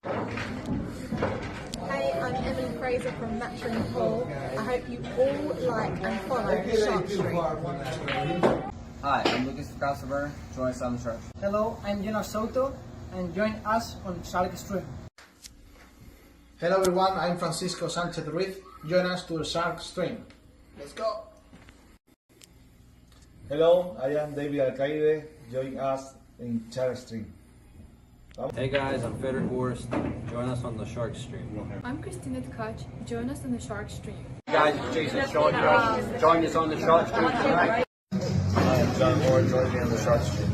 Hey, I'm Emily Fraser from McDermott Cues. I hope you all like and follow Shark Street. Hi, I'm Lucas Casaver. Join us on the Shark. Hello, I'm Salotto, and join us on Shark Stream. Hello everyone, I'm Francisco Sanchez Ruiz. Join us to the Shark Stream. Let's go! Hello, I am David Alcaide. Join us in Shark Stream. Hey guys, I'm Federic Horst. Join us on the Shark Stream. I'm Christina Tkach. Join us on the Shark Stream. Hey guys, it's Jason Shaw. Join us on the Shark Stream tonight. I am John Moore. Join me on the Shark Stream.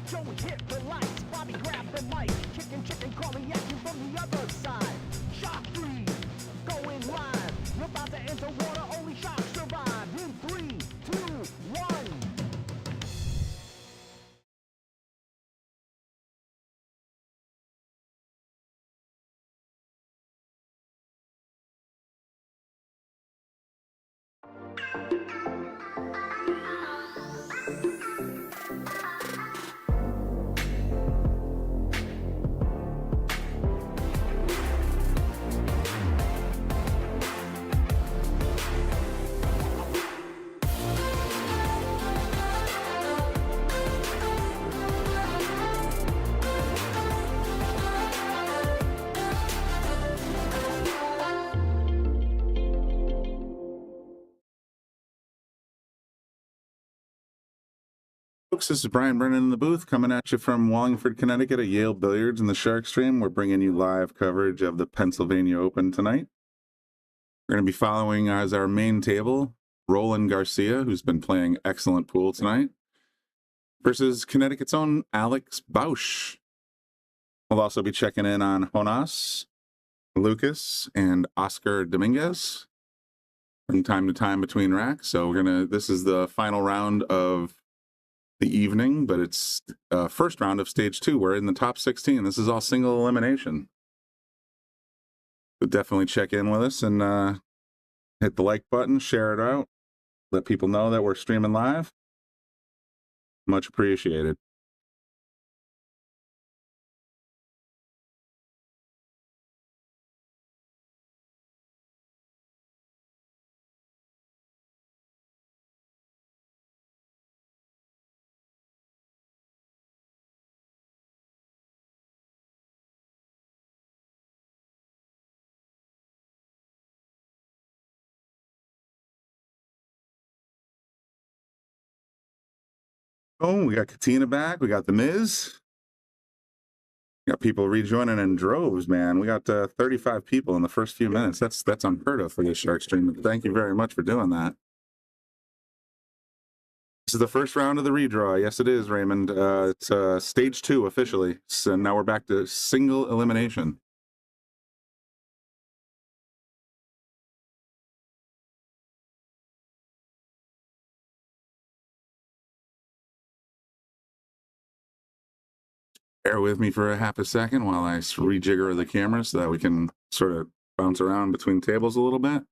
Joey hit the lights, Bobby grabbed the mic, chicken calling at you from the other side. Shark 3, going live. You're about to enter water, only sharks survive. In 3, 2, 1. Folks, this is Brian Brennan in the booth coming at you from Wallingford, Connecticut at Yale Billiards in the Shark Stream. We're bringing you live coverage of the Pennsylvania Open tonight. We're going to be following as our main table Roland Garcia, who's been playing excellent pool tonight, versus Connecticut's own Alex Bausch. We'll also be checking in on Jonas, Lucas, and Oscar Dominguez from time to time between racks. So this is the final round of the evening, but it's first round of stage 2. We're in the top 16. This is all single elimination. So definitely check in with us and hit the like button, share it out, let people know that we're streaming live. Much appreciated. Oh, we got Katina back. We got the Miz. We got people rejoining in droves, man. We got 35 people in the first few minutes. That's unheard of for this Shark Stream. Thank you very much for doing that. This is the first round of the redraw. Yes, it is, Raymond. It's stage 2 officially. So now we're back to single elimination. Bear with me for a half a second while I rejigger the camera so that we can sort of bounce around between tables a little bit.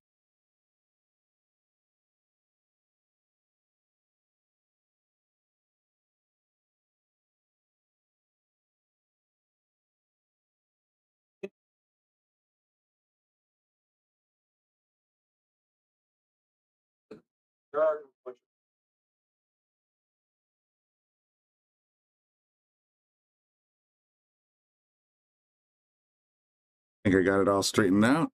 I think I got it all straightened out.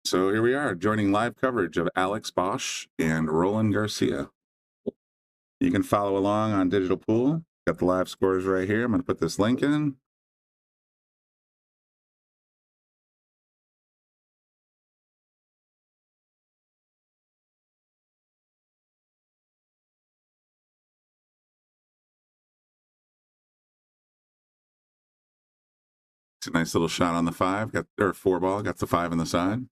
So here we are, joining live coverage of Alex Bausch and Roland Garcia. You can follow along on Digital Pool. Got the live scores right here. I'm going to put this link in. It's a nice little shot on the 5. Got or 4 ball. Got the 5 on the side.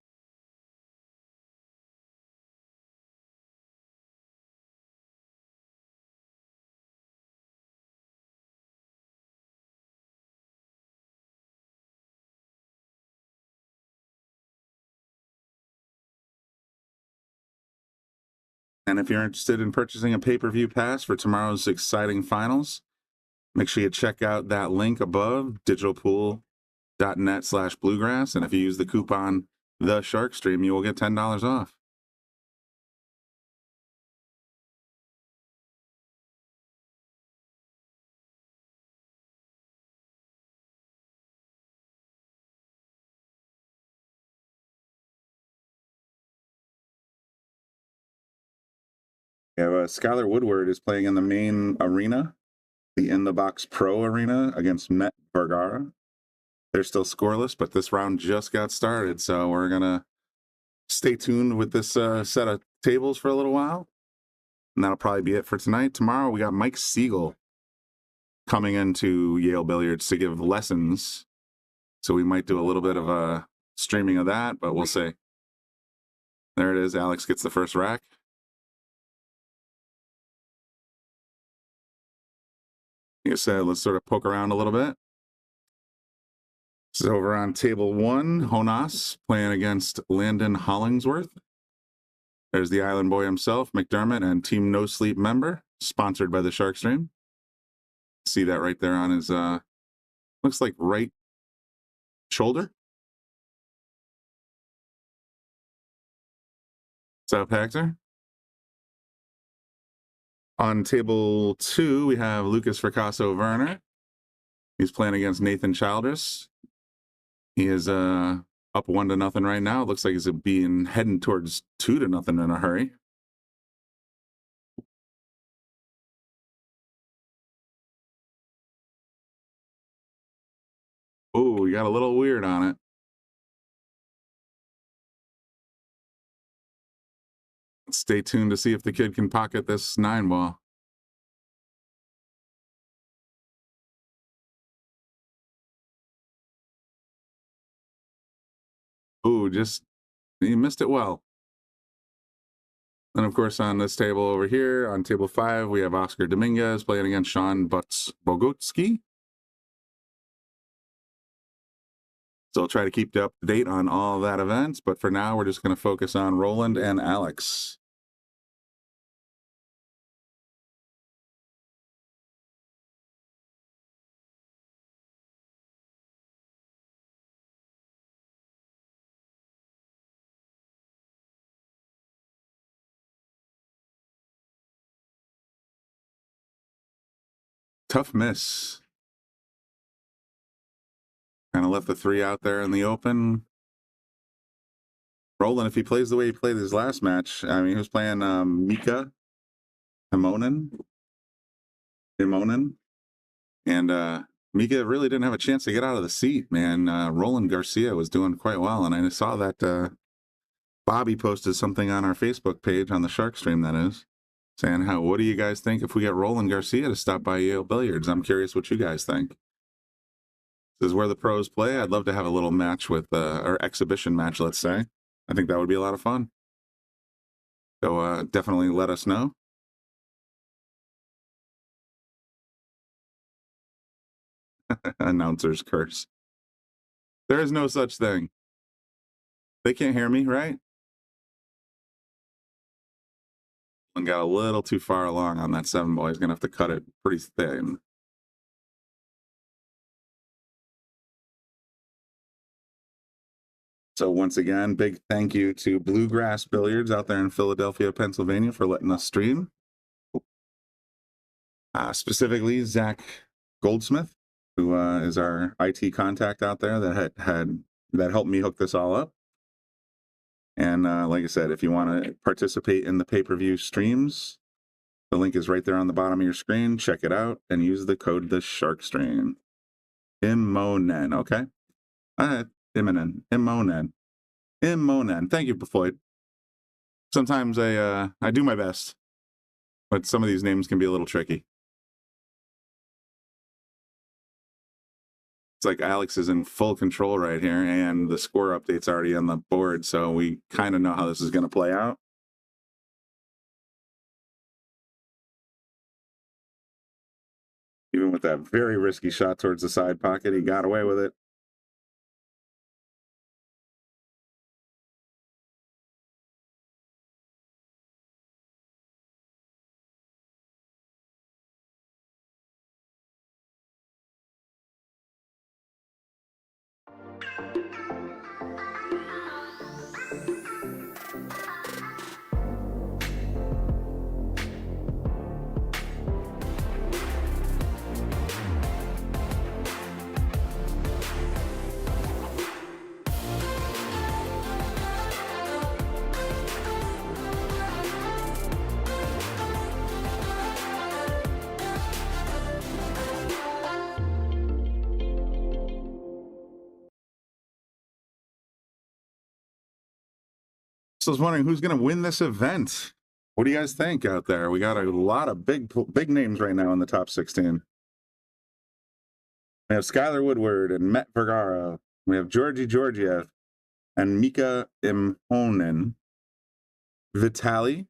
And if you're interested in purchasing a pay-per-view pass for tomorrow's exciting finals, make sure you check out that link above, digitalpool.net/bluegrass. And if you use the coupon The Shark Stream, you will get $10 off. We have Skylar Woodward is playing in the main arena, the In the Box Pro Arena, against Met Vergara. They're still scoreless, but this round just got started, so we're gonna stay tuned with this set of tables for a little while, and that'll probably be it for tonight. Tomorrow we got Mike Siegel coming into Yale Billiards to give lessons, so we might do a little bit of a streaming of that, but we'll see. There it is. Alex gets the first rack. Like I said, let's sort of poke around a little bit. This is over on table 1, Jonas playing against Landon Hollingsworth. There's the Island Boy himself, McDermott, and Team No Sleep member, sponsored by the Shark Stream. See that right there on his, looks like right shoulder. What's up, Hector? On table 2, we have Lucas Fracasso Werner. He's playing against Nathan Childress. He is up 1-0 right now. It looks like he's heading towards 2-0 in a hurry. Oh, we got a little weird on it. Stay tuned to see if the kid can pocket this 9-ball. Oh, he missed it well. And of course, on this table over here, on table 5, we have Oscar Dominguez playing against Sean Bogotsky. So I'll try to keep you up to date on all that events, but for now, we're just going to focus on Roland and Alex. Tough miss. Kind of left the 3 out there in the open. Roland, if he plays the way he played his last match, I mean, he was playing Mika Himonen. And Mika really didn't have a chance to get out of the seat, man. Roland Garcia was doing quite well, and I saw that Bobby posted something on our Facebook page, on the Shark Stream, that is, saying, what do you guys think if we get Roland Garcia to stop by Yale Billiards? I'm curious what you guys think. This is where the pros play. I'd love to have a little match with, or exhibition match, let's say. I think that would be a lot of fun. So definitely let us know. Announcer's curse. There is no such thing. They can't hear me, right? And got a little too far along on that 7-ball. He's going to have to cut it pretty thin. So once again, big thank you to Bluegrass Billiards out there in Philadelphia, Pennsylvania for letting us stream. Specifically, Zach Goldsmith, who is our IT contact out there that helped me hook this all up. And like I said, if you want to participate in the pay-per-view streams, the link is right there on the bottom of your screen. Check it out and use the code TheSharkStream. Imonen, okay? All right. Imonen. Thank you, Floyd. Sometimes I do my best, but some of these names can be a little tricky. It's like Alex is in full control right here, and the score update's already on the board, so we kind of know how this is going to play out. Even with that very risky shot towards the side pocket, he got away with it. So I was wondering who's going to win this event. What do you guys think out there? We got a lot of big names right now in the top 16. We have Skylar Woodward and Met Vergara. We have Georgie Georgiev and Mika Imhonen. Vitali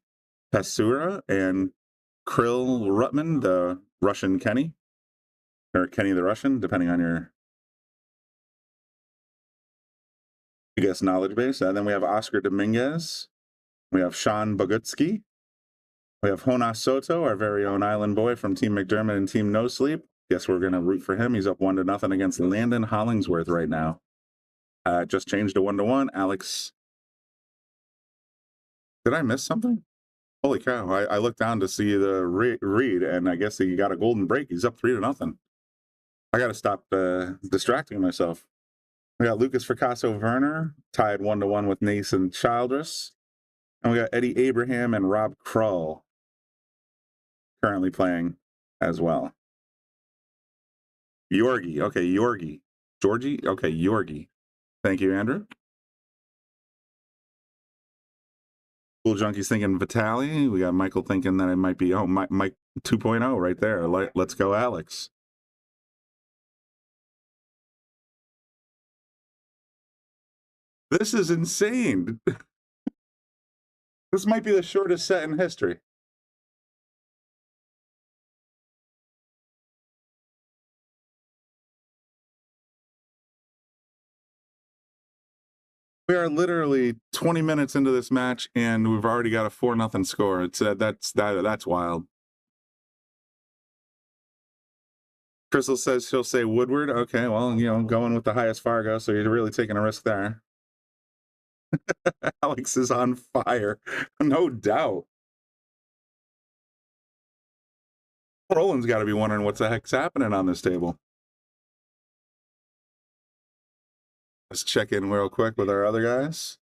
Pasura and Krill Rutman, the Russian Kenny. Or Kenny the Russian, depending on your, I guess, knowledge base. And then we have Oscar Dominguez. We have Sean Bogutsky. We have Jonas Soto, our very own island boy from Team McDermott and Team No Sleep. Guess we're going to root for him. He's up 1-0 against Landon Hollingsworth right now. Just changed to 1-1. Alex. Did I miss something? Holy cow. I looked down to see the read, and I guess he got a golden break. He's up 3-0. I got to stop distracting myself. We got Lucas Fricasso Werner, tied 1-1 with Nathan Childress. And we got Eddie Abraham and Rob Krull currently playing as well. Yorgi. Okay, Yorgi. Georgie? Okay, Yorgi. Thank you, Andrew. Cool Junkies thinking Vitali. We got Michael thinking that it might be, Mike 2.0 right there. Let's go, Alex. This is insane. This might be the shortest set in history. We are literally 20 minutes into this match, and we've already got a 4-0 score. It's that's wild. Crystal says she'll say Woodward. Okay, well, going with the highest Fargo, so you're really taking a risk there. Alex is on fire, no doubt. Roland's got to be wondering what the heck's happening on this table. Let's check in real quick with our other guys.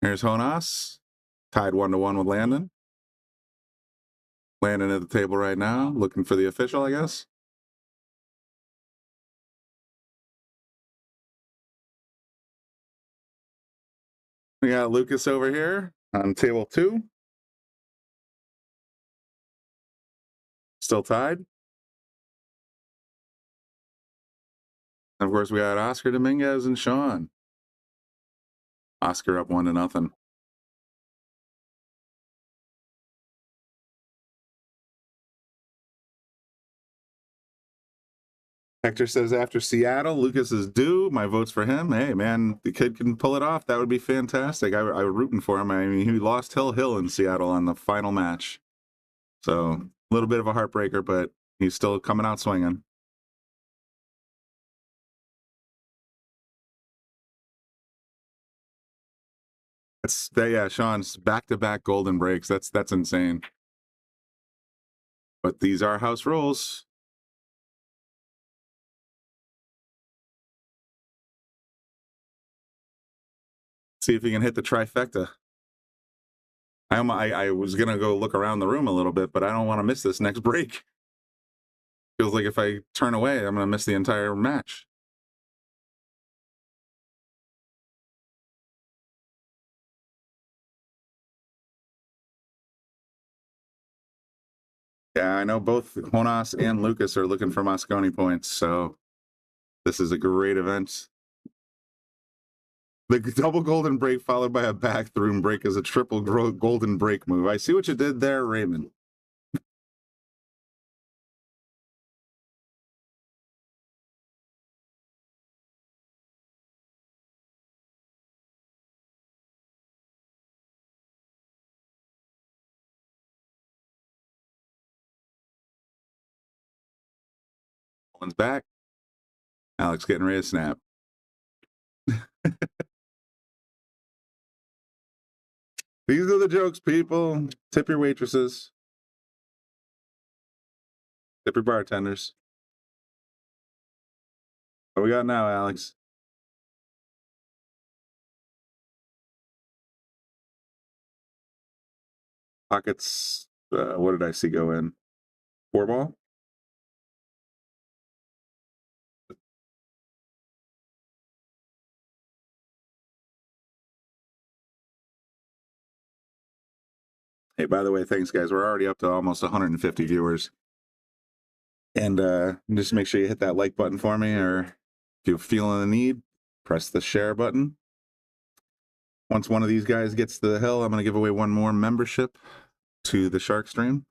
Here's Jonas, tied 1-1 with Landon. Landon at the table right now, looking for the official, I guess. We got Lucas over here on table 2. Still tied. And of course, we got Oscar Dominguez and Sean. Oscar up 1-0. Hector says after Seattle, Lucas is due. My vote's for him. Hey, man, the kid can pull it off. That would be fantastic. I was rooting for him. I mean, he lost Hill in Seattle on the final match. So a little bit of a heartbreaker, but he's still coming out swinging. Yeah, Sean's back-to-back golden breaks. That's insane. But these are house rules. See if he can hit the trifecta. I was gonna go look around the room a little bit, but I don't want to miss this next break. Feels like if I turn away, I'm gonna miss the entire match. Yeah, I know both Jonas and Lucas are looking for Mosconi points, so this is a great event. The double golden break followed by a backroom break is a triple golden break move. I see what you did there, Raymond. One's back. Alex getting ready to snap. These are the jokes, people. Tip your waitresses. Tip your bartenders. What we got now, Alex? Pockets. What did I see go in? 4-ball? Hey, by the way, thanks, guys. We're already up to almost 150 viewers. And just make sure you hit that like button for me, or if you're feeling the need, press the share button. Once one of these guys gets to the hill, I'm going to give away one more membership to the Shark Stream.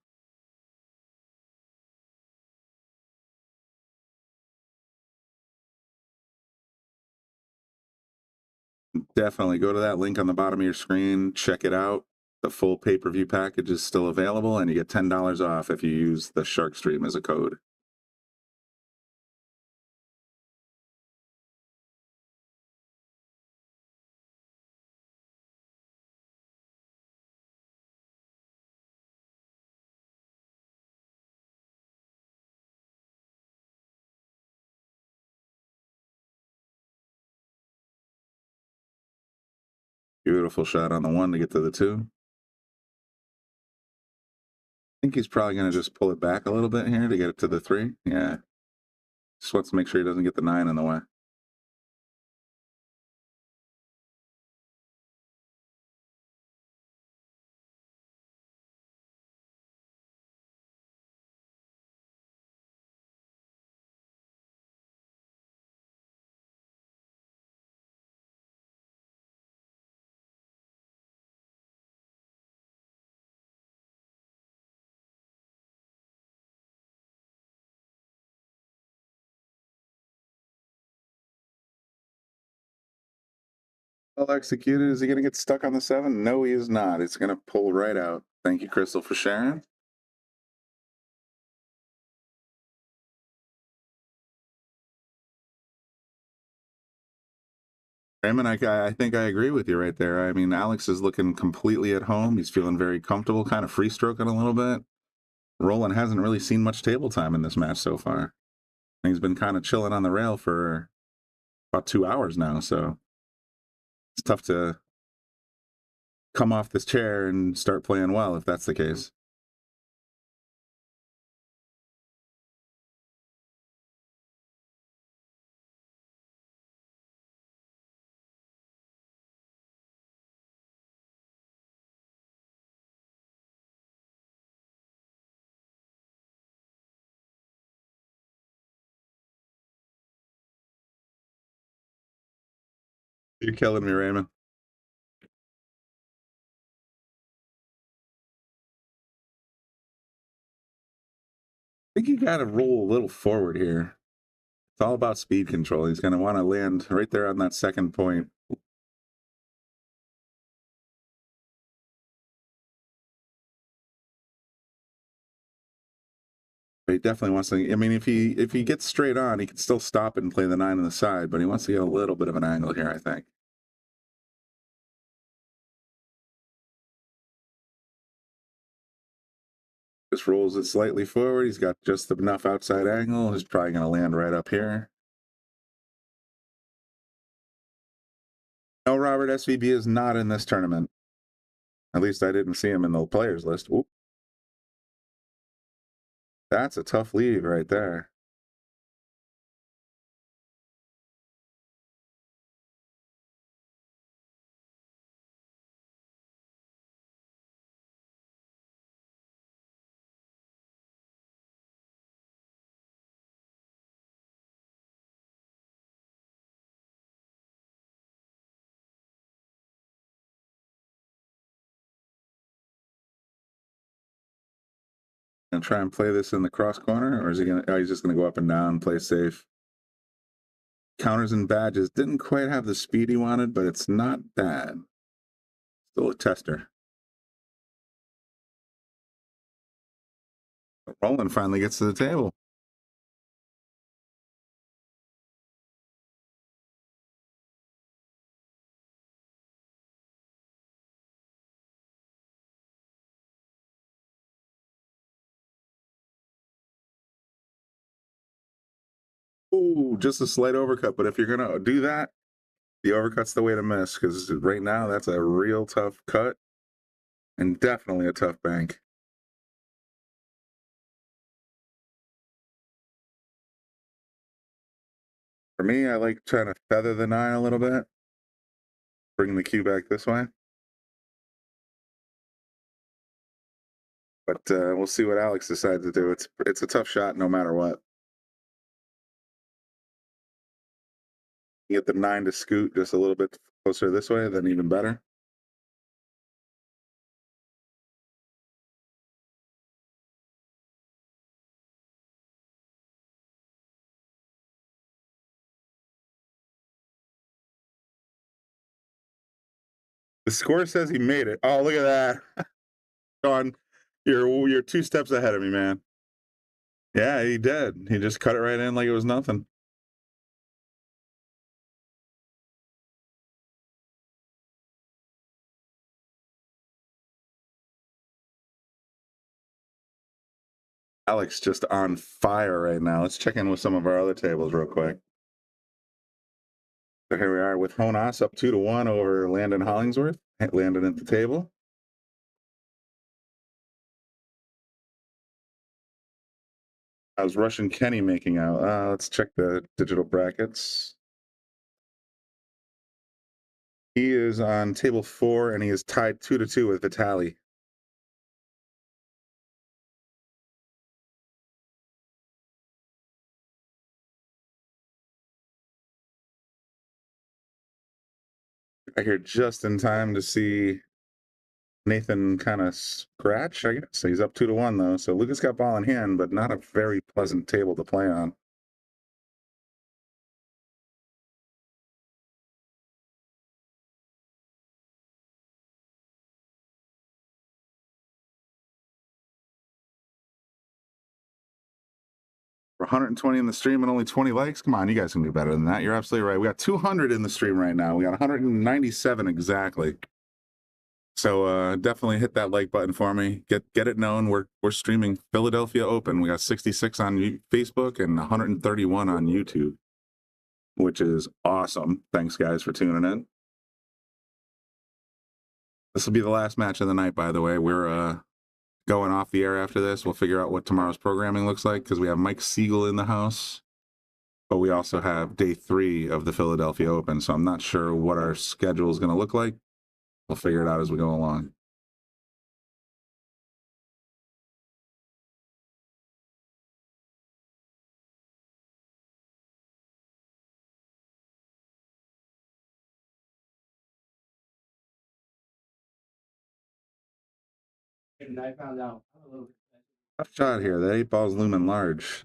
Definitely go to that link on the bottom of your screen. Check it out. The full pay-per-view package is still available, and you get $10 off if you use the Shark Stream as a code. Beautiful shot on the 1 to get to the 2. I think he's probably going to just pull it back a little bit here to get it to the 3. Yeah. Just wants to make sure he doesn't get the 9 in the way. Well executed. Is he going to get stuck on the 7? No, he is not. It's going to pull right out. Thank you, Crystal, for sharing. Raymond, I think I agree with you right there. I mean, Alex is looking completely at home. He's feeling very comfortable, kind of free stroking a little bit. Roland hasn't really seen much table time in this match so far. He's been kind of chilling on the rail for about 2 hours now, so it's tough to come off this chair and start playing well if that's the case. You're killing me, Raymond. I think you got to roll a little forward here. It's all about speed control. He's going to want to land right there on that second point. But he definitely wants to. I mean, if he gets straight on, he can still stop it and play the 9 on the side. But he wants to get a little bit of an angle here, I think. Just rolls it slightly forward. He's got just enough outside angle. He's probably going to land right up here. No, Robert, SVB is not in this tournament. At least I didn't see him in the players list. Oop. That's a tough lead right there. Gonna try and play this in the cross corner, or is he gonna? Oh, he's just gonna go up and down, play safe. Counters and badges didn't quite have the speed he wanted, but it's not bad. Still a tester. Roland finally gets to the table. Ooh, just a slight overcut. But if you're going to do that, the overcut's the way to miss, because right now that's a real tough cut and definitely a tough bank. For me, I like trying to feather the 9 a little bit, bring the cue back this way. But we'll see what Alex decides to do. It's a tough shot no matter what. You get the 9 to scoot just a little bit closer this way, then even better. The score says he made it. Oh, look at that. Sean, you're 2 steps ahead of me, man. Yeah, he did. He just cut it right in like it was nothing. Alex just on fire right now. Let's check in with some of our other tables real quick. So here we are with Honas up 2-1 over Landon Hollingsworth. Landon at the table. How's Russian Kenny making out? Let's check the digital brackets. He is on table 4, and he is tied 2-2 with Vitaly. I hear just in time to see Nathan kind of scratch, I guess. So he's up 2-1, though. So Lucas got ball in hand, but not a very pleasant table to play on. For 120 in the stream and only 20 likes. Come on, you guys can do better than that. You're absolutely right. We got 200 in the stream right now. We got 197 exactly. So definitely hit that like button for me. Get it known. We're streaming Philadelphia Open. We got 66 on Facebook and 131 on YouTube, which is awesome. Thanks, guys, for tuning in. This will be the last match of the night, by the way. We're going off the air after this. We'll figure out what tomorrow's programming looks like, because we have Mike Siegel in the house, but we also have day 3 of the Philadelphia Open. So I'm not sure what our schedule is going to look like. We'll figure it out as we go along. And I found out. Tough shot here. The 8 ball's looming large.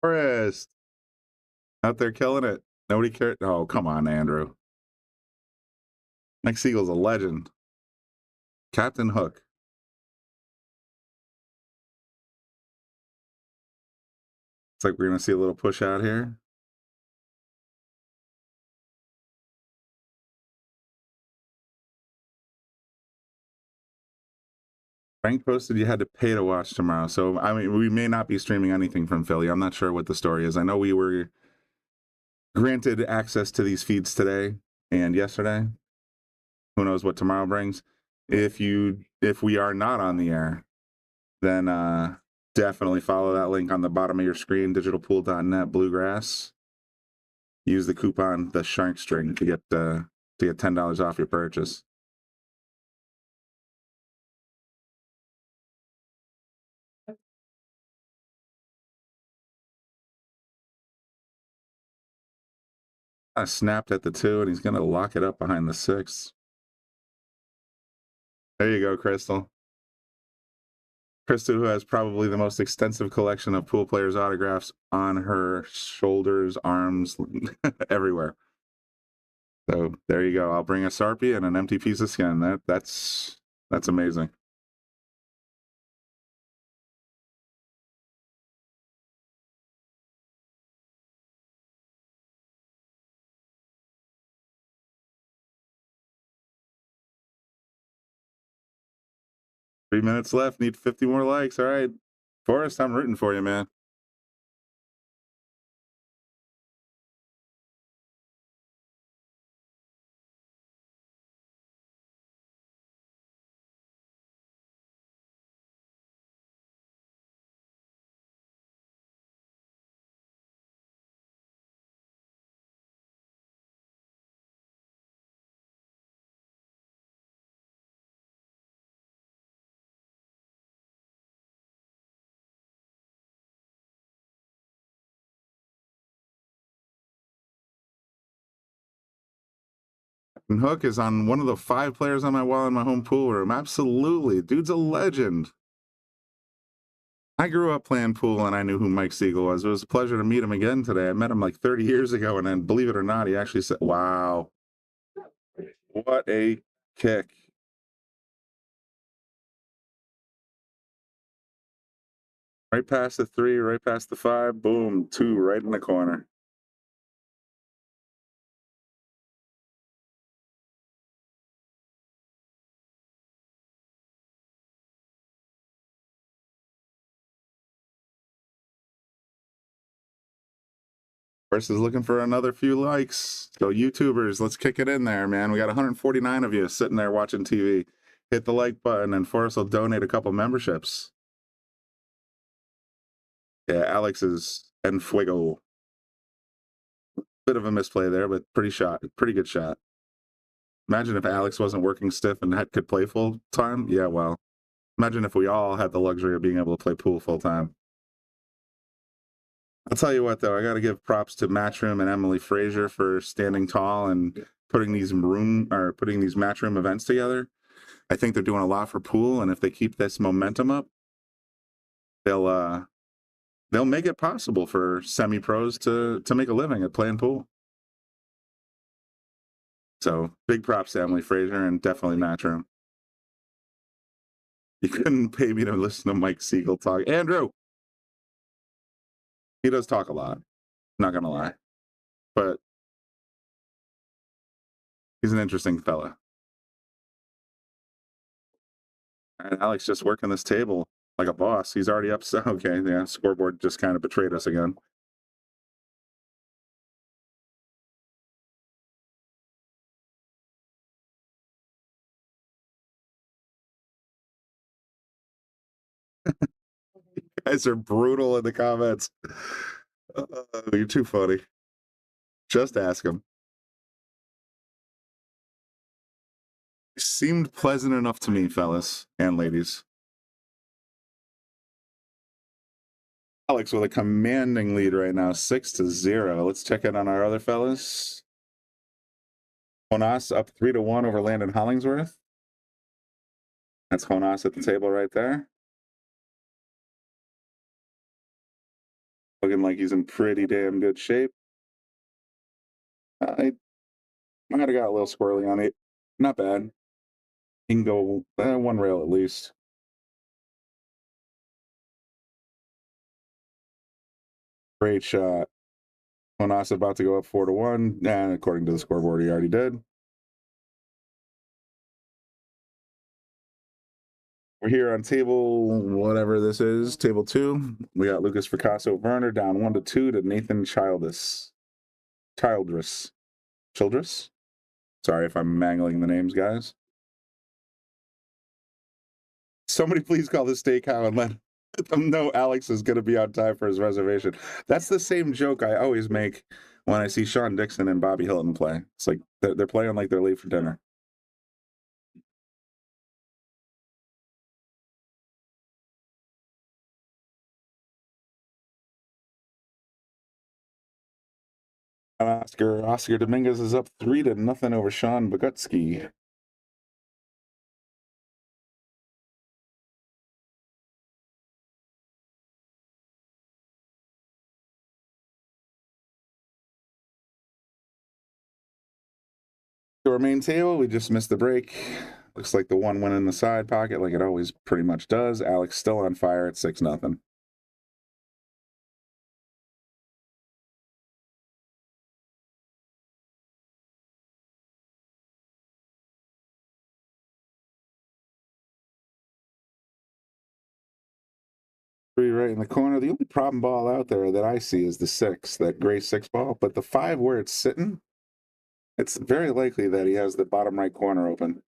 Forrest out there killing it. Nobody cared. Oh, come on, Andrew. Mike Siegel's a legend. Captain Hook. It's like we're going to see a little push out here. Frank posted you had to pay to watch tomorrow. So, I mean, we may not be streaming anything from Philly. I'm not sure what the story is. I know we were granted access to these feeds today and yesterday. Who knows what tomorrow brings? If we are not on the air, then definitely follow that link on the bottom of your screen, digitalpool.net bluegrass. Use the coupon the Shark String to get $10 off your purchase. I snapped at the 2, and he's going to lock it up behind the 6. There you go, Crystal. Crystal, who has probably the most extensive collection of pool players' autographs on her shoulders, arms, everywhere. So there you go. I'll bring a Sarpy and an empty piece of skin. That's amazing. 3 minutes left. Need 50 more likes. All right. Forrest, I'm rooting for you, man. And Hook is on one of the 5 players on my wall in my home pool room. Absolutely. Dude's a legend. I grew up playing pool and I knew who Mike Siegel was. It was a pleasure to meet him again today. I met him like 30 years ago, and then, believe it or not, he actually said, wow, what a kick. Right past the 3, right past the 5, boom, 2 right in the corner. Forrest is looking for another few likes. So YouTubers, let's kick it in there, man. We got 149 of you sitting there watching TV. Hit the like button, and Forrest will donate a couple memberships. Yeah, Alex is en fuego. Bit of a misplay there, but pretty good shot. Imagine if Alex wasn't working stiff and could play full time. Yeah, well, imagine if we all had the luxury of being able to play pool full time. I'll tell you what, though, I got to give props to Matchroom and Emily Frazier for standing tall and putting these Matchroom events together. I think they're doing a lot for pool, and if they keep this momentum up, they'll make it possible for semi-pros to make a living at playing pool. So big props to Emily Frazier and definitely Matchroom. You couldn't pay me to listen to Mike Siegel talk. Andrew, he does talk a lot, not gonna lie, but he's an interesting fella. And Alex just working this table like a boss. He's already up. So okay, yeah, scoreboard just kind of betrayed us again. You guys are brutal in the comments. You're too funny. Just ask him. Seemed pleasant enough to me, fellas and ladies. Alex with a commanding lead right now, 6-0. Let's check in on our other fellas. Jonas up 3-1 over Landon Hollingsworth. That's Jonas at the table right there. Looking like he's in pretty damn good shape. I might have got a little squirrely on it. Not bad. He can go 1 rail at least. Great shot. Jonas about to go up 4-1. And according to the scoreboard, he already did. We're here on table, whatever this is, table 2. We got Lucas Picasso Werner down 1-2 to Nathan Childress. Sorry if I'm mangling the names, guys. Somebody please call the steakhouse and let them know Alex is going to be on time for his reservation. That's the same joke I always make when I see Sean Dixon and Bobby Hilton play. It's like they're playing like they're late for dinner. Oscar Dominguez is up 3-0 over Sean Bogutsky. To our main table, we just missed the break. Looks like the one went in the side pocket like it always pretty much does. Alex still on fire at 6-0. right in the corner. The only problem ball out there that I see is the 6, that gray 6 ball. But the 5 where it's sitting, it's very likely that he has the bottom right corner open.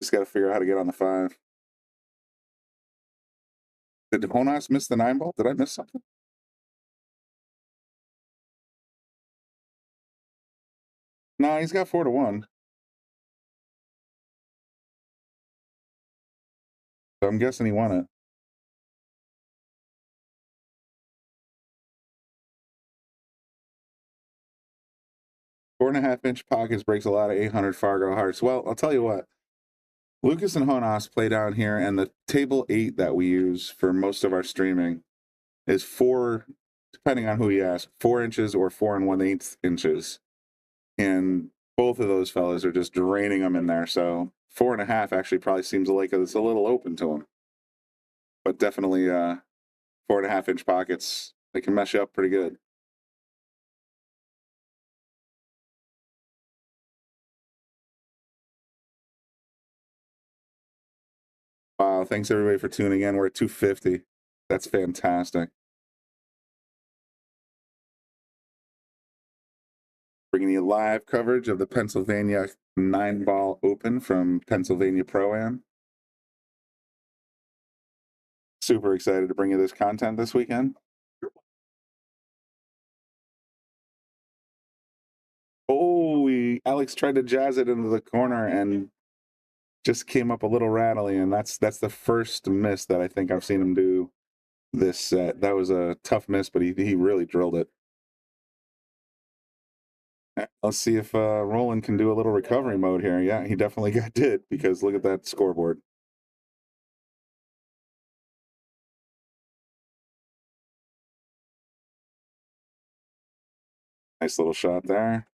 Just got to figure out how to get on the 5. Did Honas miss the 9 ball? Did I miss something? No, he's got 4-1. So I'm guessing he won it. 4.5-inch pockets breaks a lot of 800 Fargo hearts. Well, I'll tell you what. Lucas and Honas play down here, and the table 8 that we use for most of our streaming is 4, depending on who you ask, 4 inches or 4 1/8 inches. And both of those fellas are just draining them in there. So 4.5 actually probably seems like it's a little open to them. But definitely 4.5-inch pockets, they can mesh up pretty good. Wow, thanks everybody for tuning in. We're at 250. That's fantastic. Bringing you live coverage of the Pennsylvania 9-ball Open from Pennsylvania Pro-Am. Super excited to bring you this content this weekend. Oh, Alex tried to jazz it into the corner and just came up a little rattly, and that's the first miss that I think I've seen him do this set. That was a tough miss, but he really drilled it. Let's see if Roland can do a little recovery mode here. Yeah, he definitely did, because look at that scoreboard. Nice little shot there.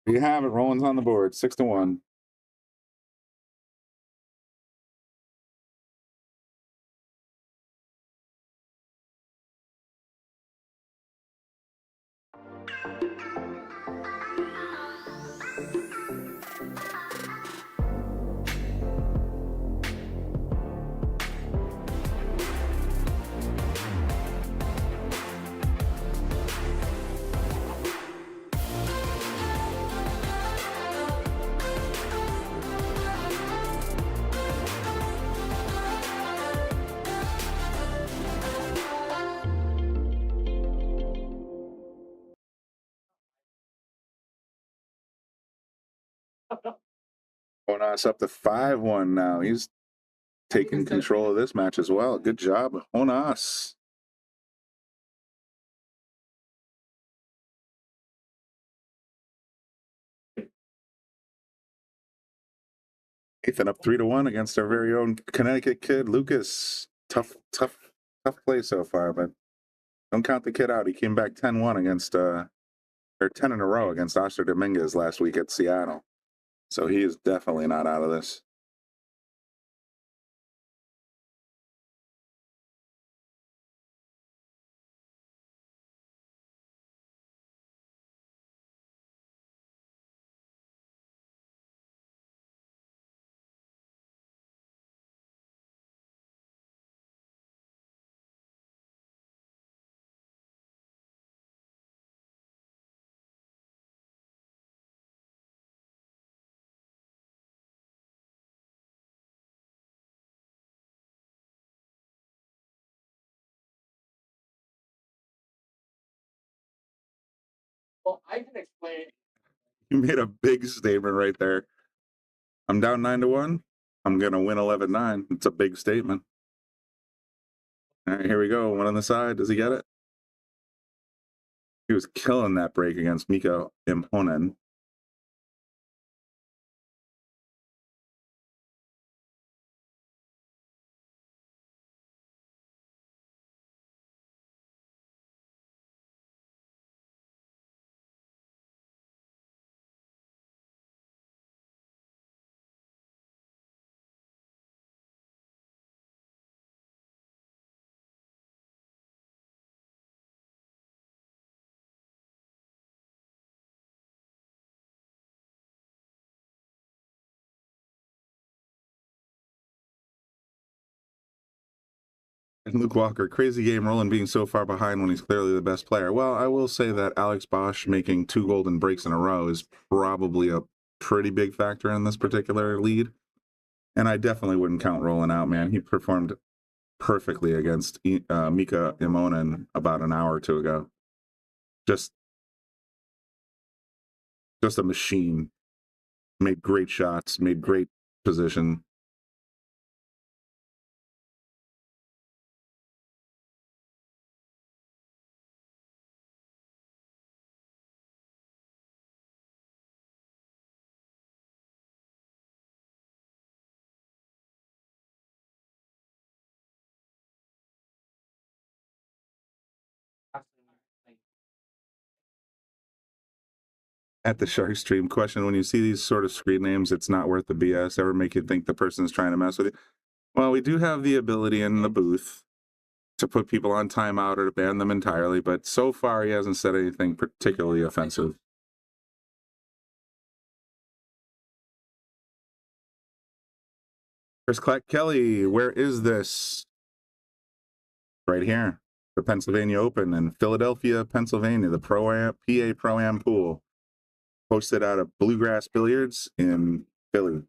You have it. Roland's on the board, 6-1. Honas up to 5-1 now. He's taking control of this match as well. Good job, Honas. Ethan up 3-1 against our very own Connecticut kid, Lucas. Tough play so far, but don't count the kid out. He came back 10-1 against, or 10 in a row against Oscar Dominguez last week at Seattle. So he is definitely not out of this. Well, I can explain. You made a big statement right there. I'm down 9-1. I'm gonna win 11-9. It's a big statement. All right, here we go. One on the side. Does he get it? He was killing that break against Miko Imhonen. And Luke Walker, crazy game, Roland being so far behind when he's clearly the best player. Well, I will say that Alex Bausch making 2 golden breaks in a row is probably a pretty big factor in this particular lead. And I definitely wouldn't count Roland out, man. He performed perfectly against Mika Imonen about an hour or two ago. Just a machine. Made great shots, made great position. At the Shark Stream question, when you see these sort of screen names, it's not worth the BS. Ever make you think the person's trying to mess with you? Well, we do have the ability in the booth to put people on timeout or to ban them entirely, but so far he hasn't said anything particularly offensive. Chris Kelly, where is this? Right here, the Pennsylvania Open in Philadelphia, Pennsylvania, the PA Pro-Am pool. Hosted out of Bluegrass Billiards in Philly.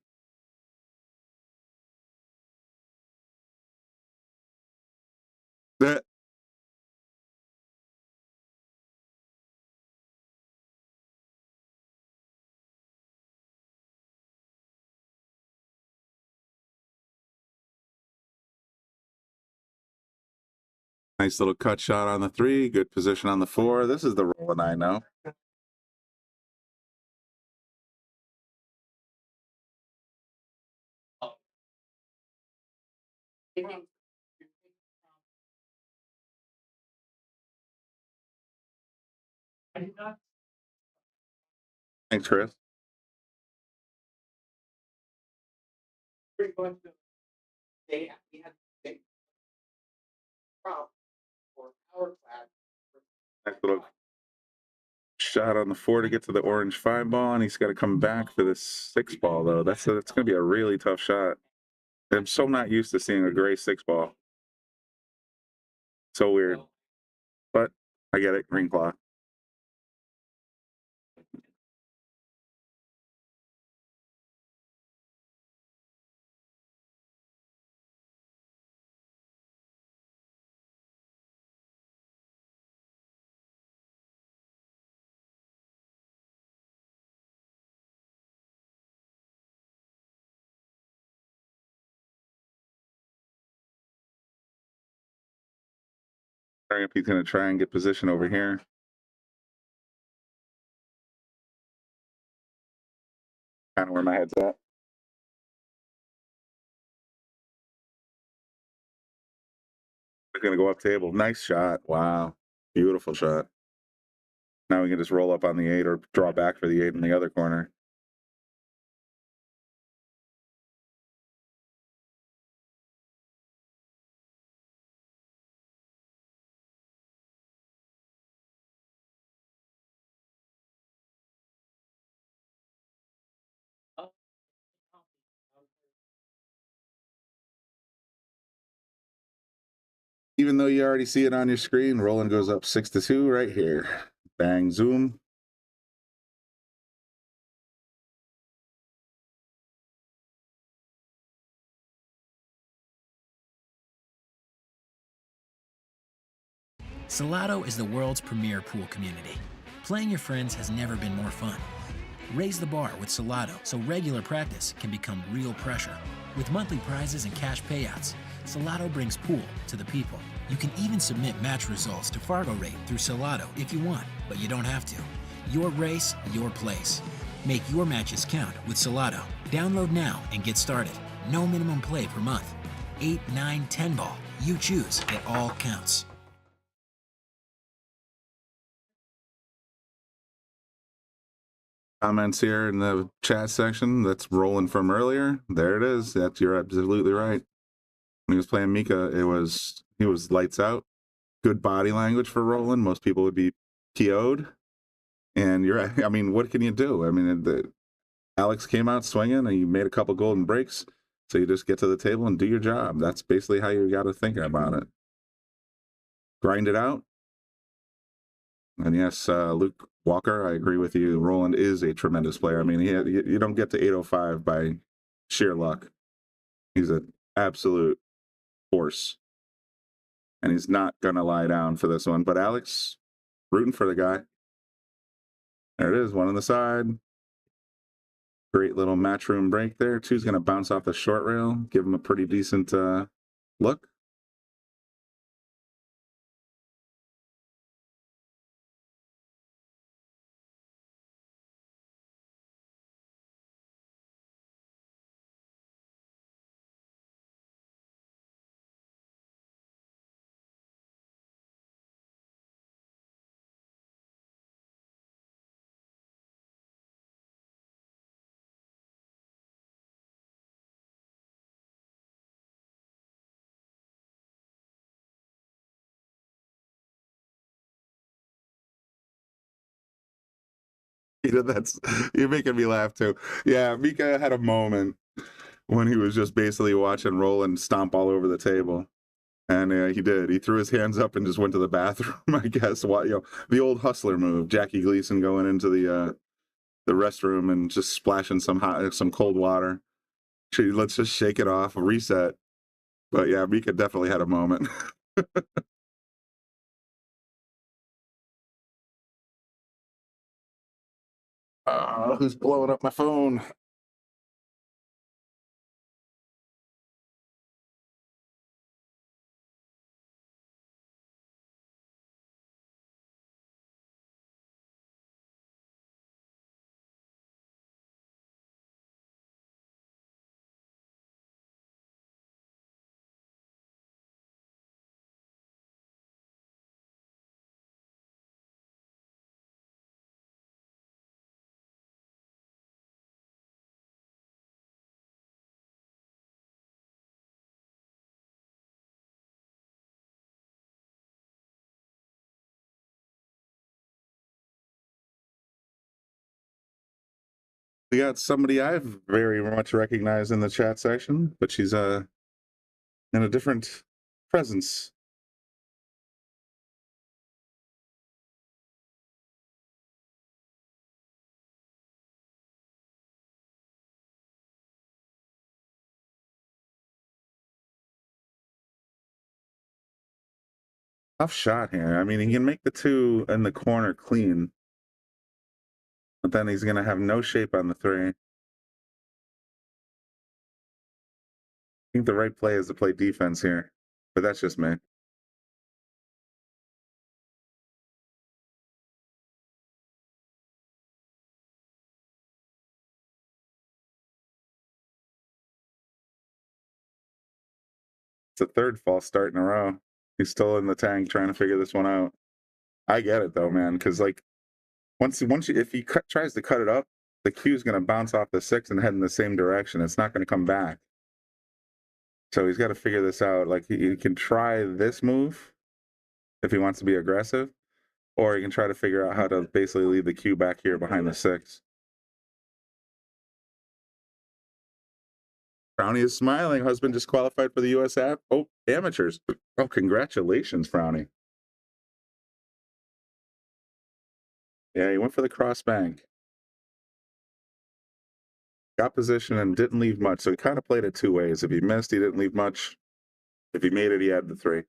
Nice little cut shot on the 3. Good position on the 4. This is the Roland I know. Thanks, Chris. Nice little shot on the 4 to get to the orange 5 ball, and he's got to come back for this 6 ball, though. That's going to be a really tough shot. I'm so not used to seeing a gray 6 ball. So weird. But I get it. Green cloth. If he's going to try and get position over here. Kind of where my head's at. We're going to go up table. Nice shot. Wow. Beautiful shot. Now we can just roll up on the 8 or draw back for the 8 in the other corner. Even though you already see it on your screen, Roland goes up 6-2 right here. Bang, zoom. Salotto is the world's premier pool community. Playing your friends has never been more fun. Raise the bar with Salotto so regular practice can become real pressure. With monthly prizes and cash payouts, Salotto brings pool to the people. You can even submit match results to Fargo Rate through Salotto if you want, but you don't have to. Your race, your place. Make your matches count with Salotto. Download now and get started. No minimum play per month. 8, 9, 10 ball. You choose. It all counts. Comments here in the chat section. That's Roland from earlier. There it is. You're absolutely right. When he was playing Mika, he was lights out. Good body language for Roland. Most people would be PO'd. And you're, I mean, what can you do? I mean, Alex came out swinging and you made a couple golden breaks. So you just get to the table and do your job. That's basically how you got to think about it. grind it out. And yes, Luke Walker, I agree with you. Roland is a tremendous player. I mean, you don't get to 805 by sheer luck. He's an absolute force. And he's not going to lie down for this one. But Alex, rooting for the guy. There it is, one on the side. Great little matchroom break there. Two's going to bounce off the short rail, give him a pretty decent look. That's, you're making me laugh too. Yeah, Mika had a moment when he was just basically watching Roland stomp all over the table. And he did. He threw his hands up and just went to the bathroom, I guess. What, the old hustler move. Jackie Gleason going into the restroom and just splashing some cold water. Let's just shake it off, reset. But yeah, Mika definitely had a moment. Who's blowing up my phone? We got somebody I've very much recognized in the chat section, but she's in a different presence. Tough shot here. I mean, he can make the two in the corner clean, but then he's going to have no shape on the three. I think the right play is to play defense here, but that's just me. It's a third false start in a row. He's still in the tank trying to figure this one out. I get it though, man, because like if he tries to cut it up, the cue is going to bounce off the six and head in the same direction. It's not going to come back. So he's got to figure this out. Like he can try this move if he wants to be aggressive, or he can try to figure out how to basically leave the cue back here behind the six. Frowny is smiling. Husband just qualified for the U.S. amateurs. Oh, congratulations, Frowny. Yeah, he went for the cross bank. Got position and didn't leave much, so he kind of played it two ways. If he missed, he didn't leave much. If he made it, he had the three.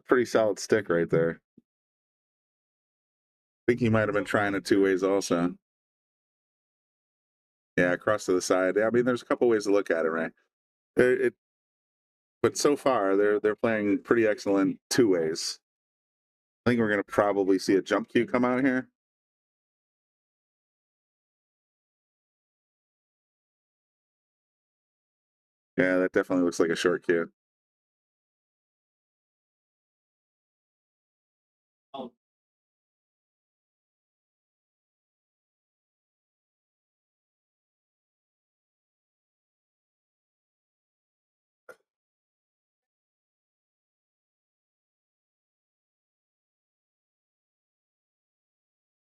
Pretty solid stick right there. I think he might have been trying it two ways also. Yeah, across to the side. I mean, there's a couple ways to look at it, right? But so far, they're playing pretty excellent two ways. I think we're going to probably see a jump cue come out here. Yeah, that definitely looks like a short cue.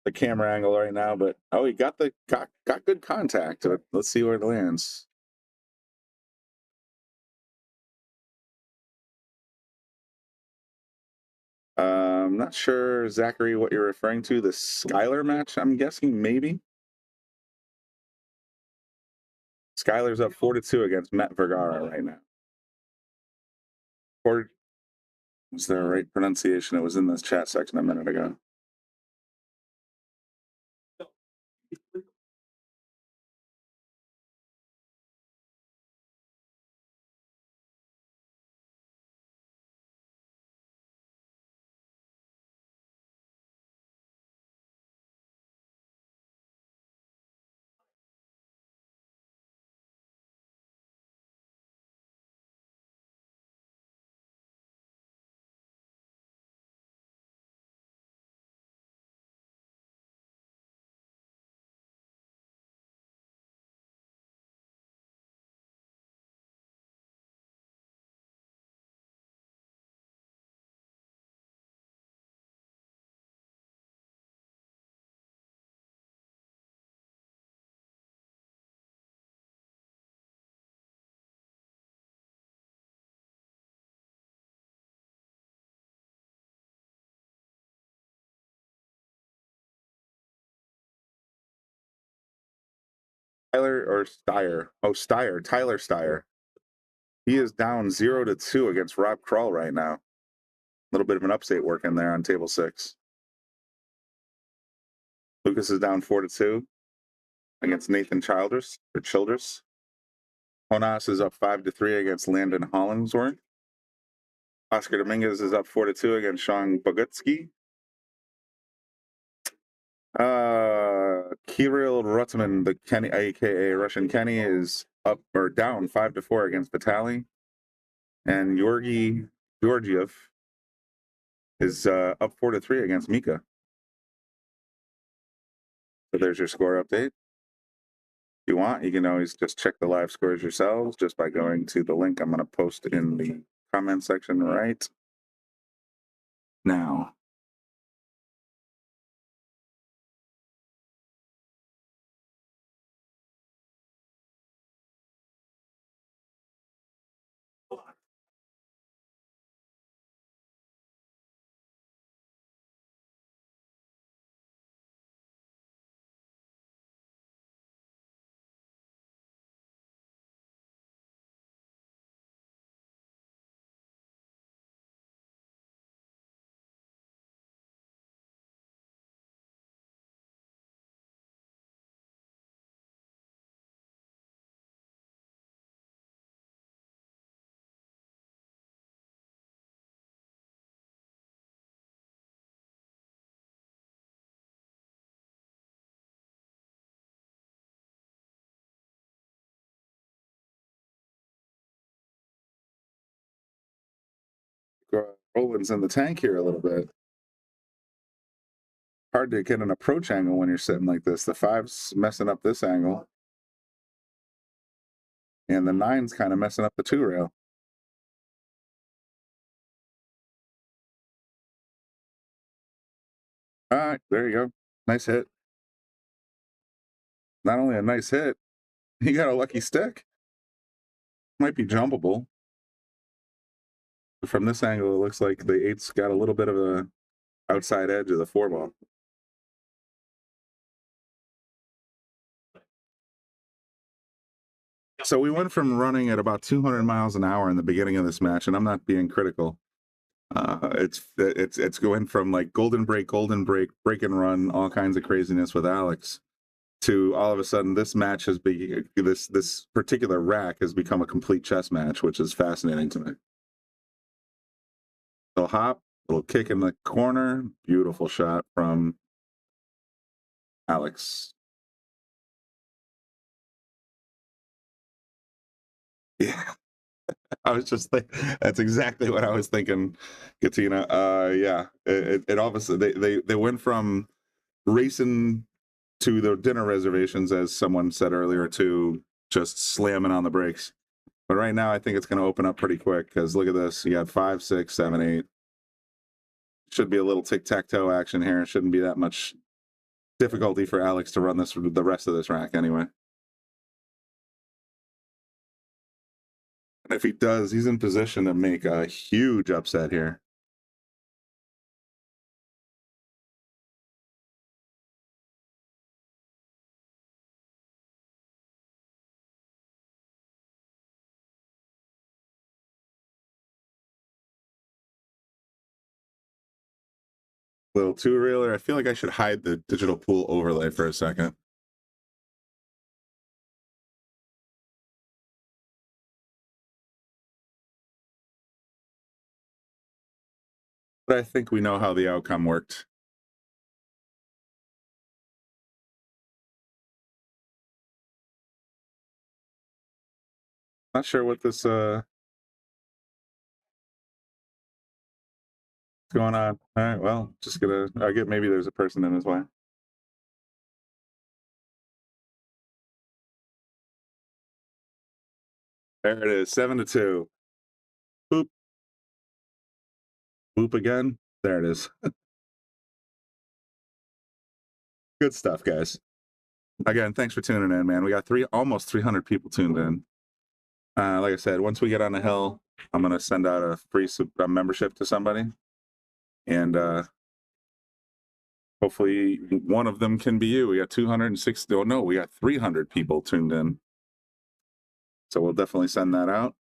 The camera angle right now, but oh, he got good contact. Let's see where it lands. I'm not sure, Zachary, what you're referring to. The Skylar match, I'm guessing, maybe. Skylar's up 4-2 against Matt Vergara right now. Or was there a right pronunciation? It was in this chat section a minute ago. Tyler or Steyer? Oh, Steyer. Tyler Steyer. He is down 0-2 against Rob Krull right now. A little bit of an upstate working there on table 6. Lucas is down 4-2 against Nathan Childress. Jonas is up 5-3 against Landon Hollingsworth. Oscar Dominguez is up 4-2 against Sean Bogutsky. Kirill Rutman, the Kenny, aka Russian Kenny, is up or down 5-4 against Vitaly. And Georgi Georgiev is up 4-3 against Mika. So there's your score update. If you want, you can always just check the live scores yourselves just by going to the link I'm going to post in the comment section right now. Roland's in the tank here a little bit. Hard to get an approach angle when you're sitting like this. The 5's messing up this angle. And the 9's kind of messing up the 2 rail. All right, there you go. Nice hit. Not only a nice hit, he got a lucky stick. Might be jumpable. From this angle, it looks like the 8's got a little bit of a outside edge of the 4 ball. So we went from running at about 200 miles an hour in the beginning of this match, and I'm not being critical. It's going from like golden break, break and run, all kinds of craziness with Alex, to all of a sudden this match has been this particular rack has become a complete chess match, which is fascinating to me. So hop, Little kick in the corner. Beautiful shot from Alex. Yeah. I was just like, that's exactly what I was thinking, Katina. Yeah, it obviously they went from racing to the dinner reservations, as someone said earlier, to just slamming on the brakes. But right now, I think it's going to open up pretty quick because look at this. You got 5, 6, 7, 8. Should be a little tic-tac-toe action here. It shouldn't be that much difficulty for Alex to run this the rest of this rack anyway. And if he does, he's in position to make a huge upset here. Little two-reeler. I feel like I should hide the digital pool overlay for a second. But I think we know how the outcome worked. Not sure what this going on. All right, well, just gonna I get maybe there's a person in his way. There it is, 7-2. Boop. Boop again. There it is. Good stuff, guys. Again, thanks for tuning in, man. We got almost 300 people tuned in. Like I said, once we get on the hill, I'm gonna send out a free membership to somebody, and hopefully one of them can be you. We got 260. Oh no, we got 300 people tuned in. So we'll definitely send that out.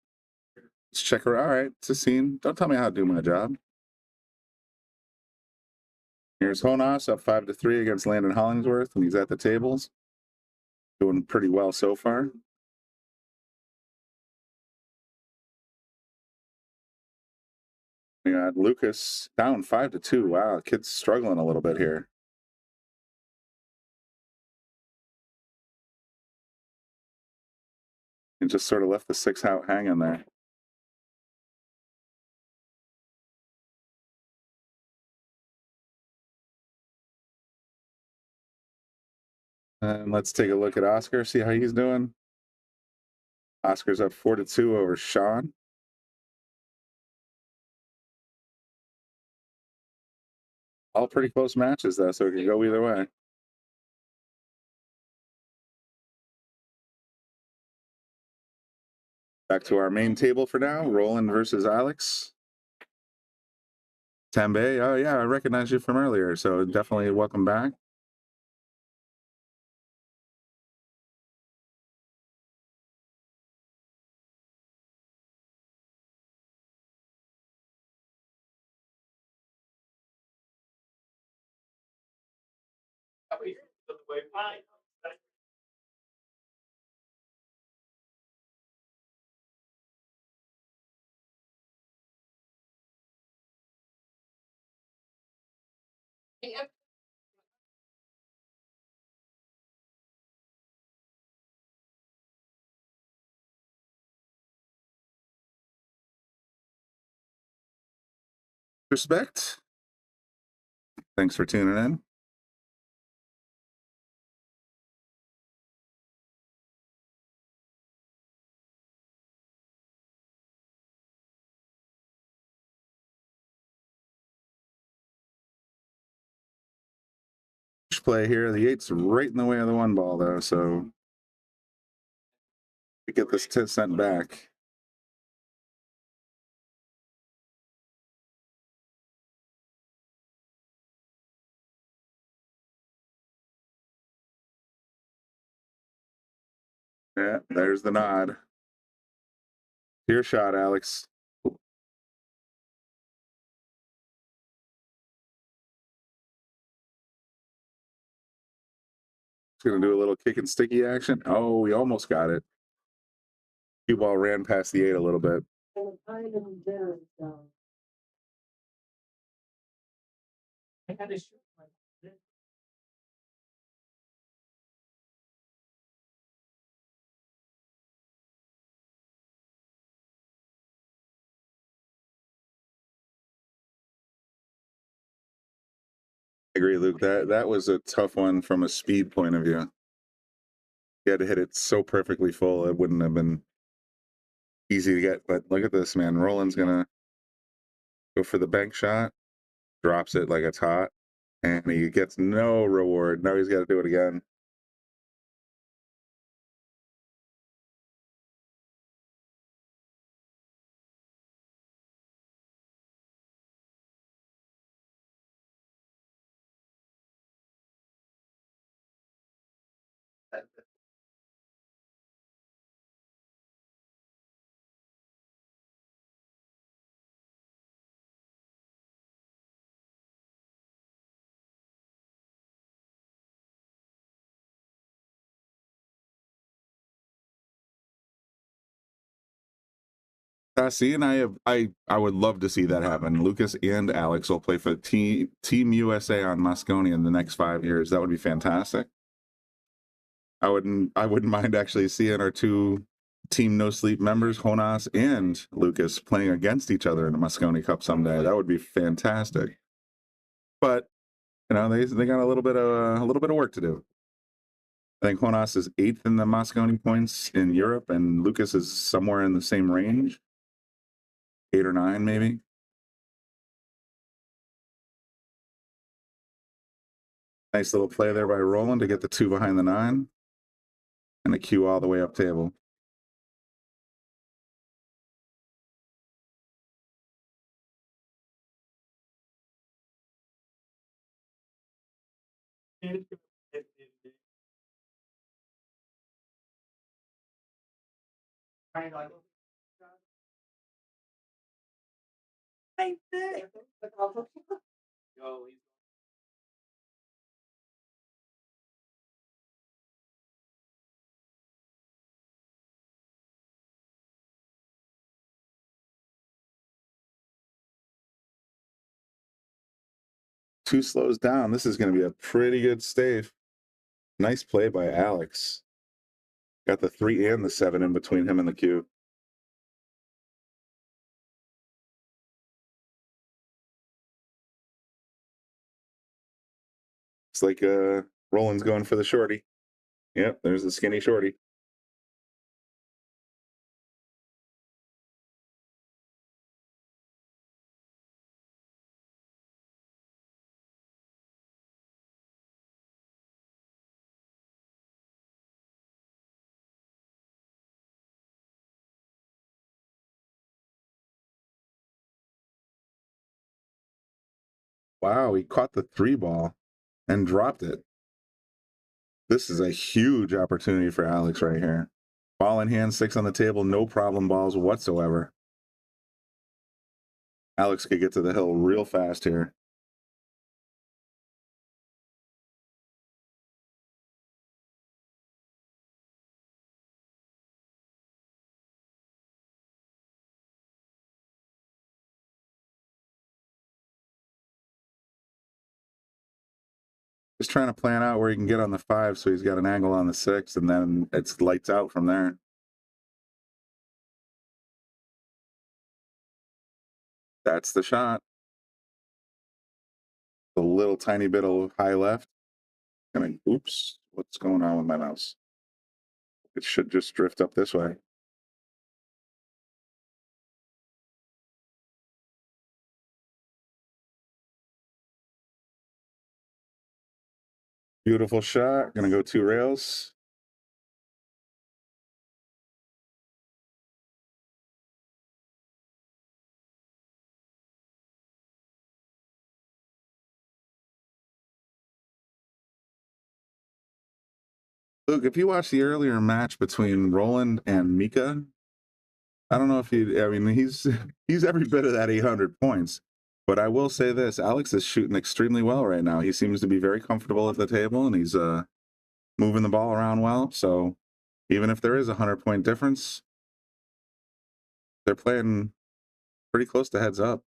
Let's check her. All right, Cecine, don't tell me how to do my job. Here's Honas up 5-3 against Landon Hollingsworth, and he's at the tables. Doing pretty well so far. We got Lucas down 5-2. Wow, the kid's struggling a little bit here. And just sort of left the 6 out hanging there. And let's take a look at Oscar, see how he's doing. Oscar's up 4-2 over Sean. All pretty close matches, though, so it could go either way. Back to our main table for now. Roland versus Alex. Tambe, oh yeah, I recognize you from earlier, so definitely welcome back. Respect. Thanks for tuning in. Play here. The 8's right in the way of the 1 ball, though, so we get this 10 cent back. Yeah, there's the nod. Your shot, Alex. Going to do a little kick and sticky action. Oh, we almost got it. Cue ball ran past the 8 a little bit. I agree, Luke. That was a tough one from a speed point of view. You had to hit it so perfectly full, it wouldn't have been easy to get. But look at this, man. Roland's gonna go for the bank shot, drops it like it's hot, and he gets no reward. Now he's got to do it again. See, and I would love to see that happen. Lucas and Alex will play for Team USA on Moscone in the next 5 years. That would be fantastic. I wouldn't mind actually seeing our two Team No Sleep members, Jonas and Lucas, playing against each other in the Moscone Cup someday. That would be fantastic. But you know, they got a little bit of work to do. I think Jonas is 8th in the Moscone points in Europe, and Lucas is somewhere in the same range, 8 or 9 maybe. Nice little play there by Roland to get the 2 behind the 9 and a cue all the way up table. Two slows down. This is going to be a pretty good stave. Nice play by Alex. Got the 3 and the 7 in between him and the cue. It's like Roland's going for the shorty. Yep, there's the skinny shorty. Wow, he caught the 3 ball and dropped it. This is a huge opportunity for Alex right here. Ball in hand, 6 on the table, no problem balls whatsoever. Alex could get to the hill real fast here. Just trying to plan out where he can get on the 5 so he's got an angle on the 6, and then it's lights out from there. That's the shot. A little tiny bit of high left. Oops, what's going on with my mouse? It should just drift up this way. Beautiful shot. Gonna go 2 rails. Luke, if you watch the earlier match between Roland and Mika, I don't know if I mean, he's every bit of that 800 points. But I will say this, Alex is shooting extremely well right now. He seems to be very comfortable at the table, and he's moving the ball around well. So even if there is a 100-point difference, they're playing pretty close to heads up.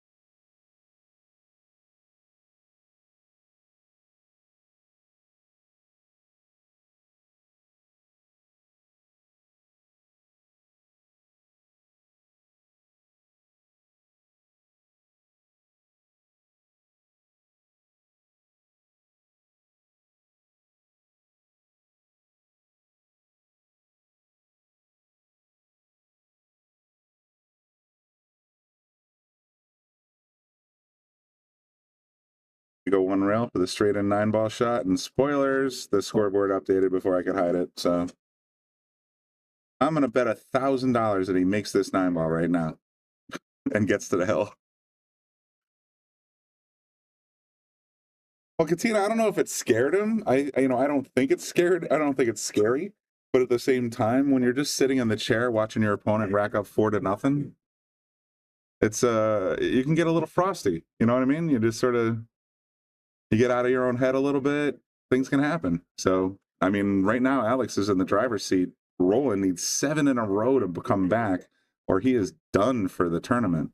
Go one rail for the straight in 9-ball shot, and spoilers, the scoreboard updated before I could hide it. So I'm gonna bet $1,000 that he makes this 9-ball right now and gets to the hill. Well, Katina, I don't know if it scared him. I don't think it's scared. I don't think it's scary. But at the same time, when you're just sitting in the chair watching your opponent rack up 4-0, it's you can get a little frosty. You know what I mean? You just sort of you get out of your own head a little bit. Things can happen. So I mean, right now Alex is in the driver's seat. Roland needs 7 in a row to come back, or he is done for the tournament.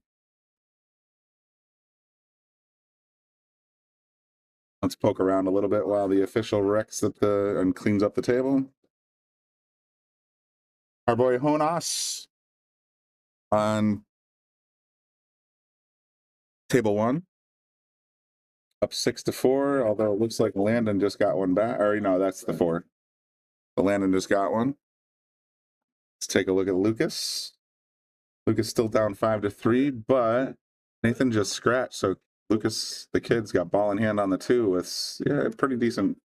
Let's poke around a little bit while the official wrecks and cleans up the table. Our boy Jonas on table 1, up 6-4. Although it looks like Landon just got one back. Or no, that's the 4. But Landon just got one. Let's take a look at Lucas. Lucas still down 5-3, but Nathan just scratched. So Lucas, the kid's got ball in hand on the 2 with a pretty decent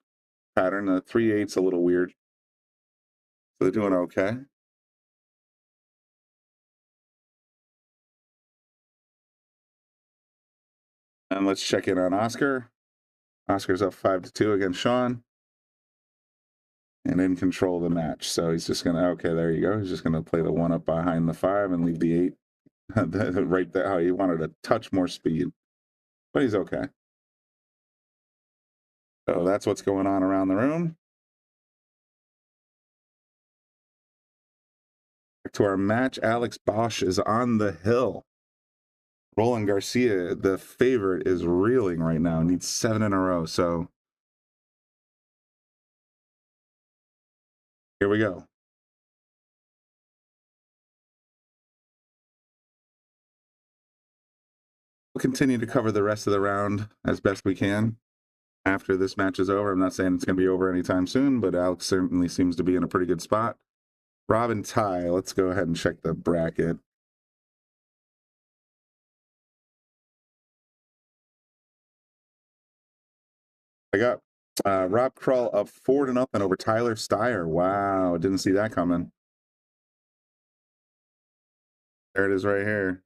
pattern. The 3-8's a little weird. So they're doing okay. And let's check in on Oscar. Oscar's up 5-2 against Sean. And in control of the match. So he's just gonna there you go. He's just gonna play the 1 up behind the 5 and leave the 8 right there how he wanted a touch more speed. But he's okay. So that's what's going on around the room. Back to our match. Alex Bausch is on the hill. Roland Garcia, the favorite, is reeling right now. Needs 7 in a row. So here we go. We'll continue to cover the rest of the round as best we can after this match is over. I'm not saying it's going to be over anytime soon, but Alex certainly seems to be in a pretty good spot. Rob and Ty, let's go ahead and check the bracket. I got Rob Krull up 4-0 over Tyler Steyer. Wow, didn't see that coming. There it is right here.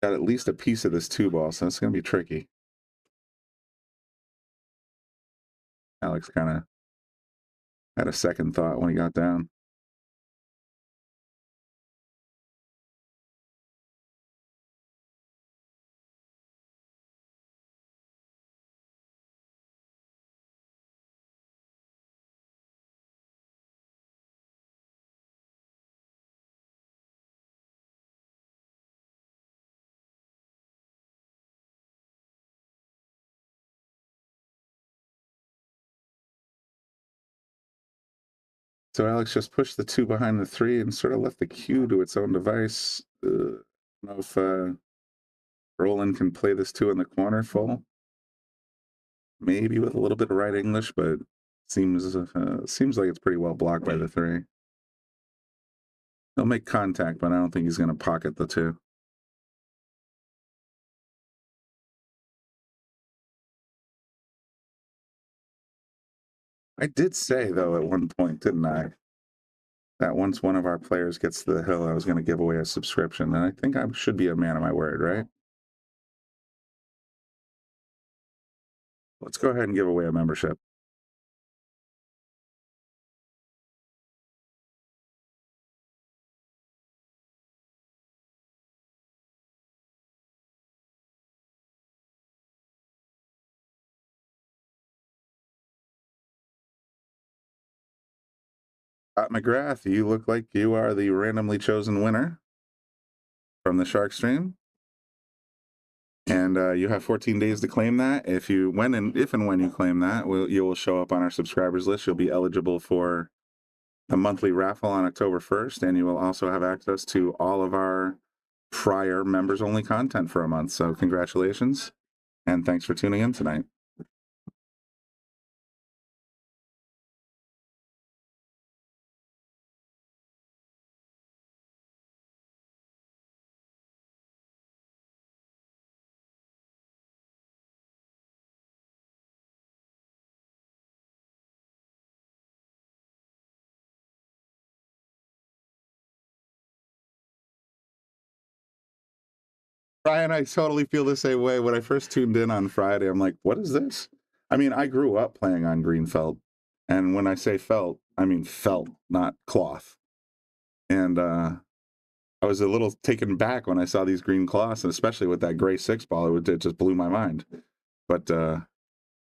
Got at least a piece of this 2-ball, so it's going to be tricky. Alex kind of had a second thought when he got down. So Alex just pushed the 2 behind the 3 and sort of left the cue to its own device. I don't know if Roland can play this 2 in the corner full. Maybe with a little bit of right English, but seems like it's pretty well blocked by the 3. He'll make contact, but I don't think he's going to pocket the 2. I did say, though, at one point, didn't I, that once one of our players gets to the hill, I was going to give away a subscription. And I think I should be a man of my word, right? Let's go ahead and give away a membership. McGrath, you look like you are the randomly chosen winner from the Shark Stream. And you have 14 days to claim that. If and when you claim that, you will show up on our subscribers list. You'll be eligible for a monthly raffle on October 1st, and you will also have access to all of our prior members-only content for a month. So congratulations, and thanks for tuning in tonight. Brian, I totally feel the same way. When I first tuned in on Friday, I'm like, what is this? I mean, I grew up playing on green felt. And when I say felt, I mean felt, not cloth. And I was a little taken back when I saw these green cloths, and especially with that gray 6-ball, it just blew my mind. But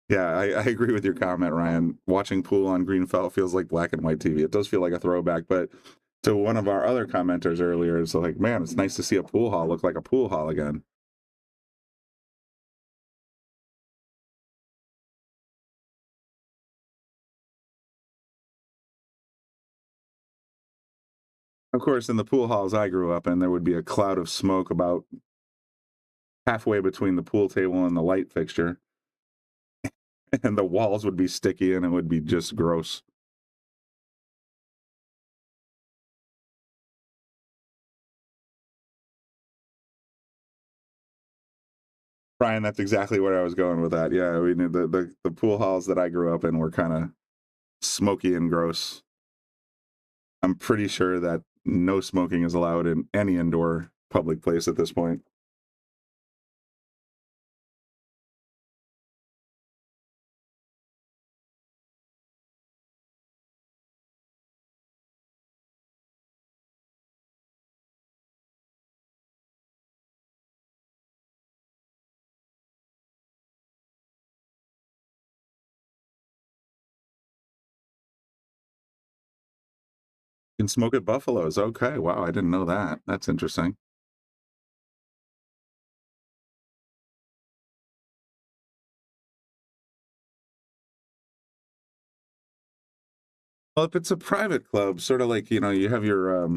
yeah, I agree with your comment, Ryan. Watching pool on green felt feels like black and white TV. It does feel like a throwback, but to one of our other commenters earlier, it's like, man, it's nice to see a pool hall look like a pool hall again. Of course, in the pool halls I grew up in, there would be a cloud of smoke about halfway between the pool table and the light fixture. And the walls would be sticky and it would be just gross. Brian, that's exactly where I was going with that. Yeah, we knew the pool halls that I grew up in were kind of smoky and gross. I'm pretty sure that no smoking is allowed in any indoor public place at this point. You can smoke at Buffalo's. Okay, wow, I didn't know that. That's interesting. Well, if it's a private club, sort of like, you have your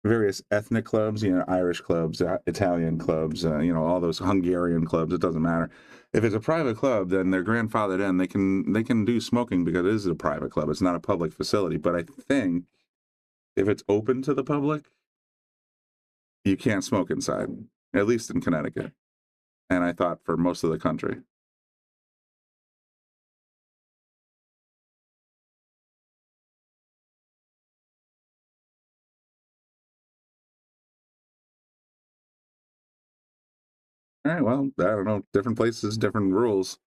various ethnic clubs, Irish clubs, Italian clubs, all those Hungarian clubs, it doesn't matter. If it's a private club, then they're grandfathered in. They can do smoking because it is a private club. It's not a public facility. But I think if it's open to the public, you can't smoke inside, at least in Connecticut. And I thought for most of the country. All right, well, I don't know. Different places, different rules.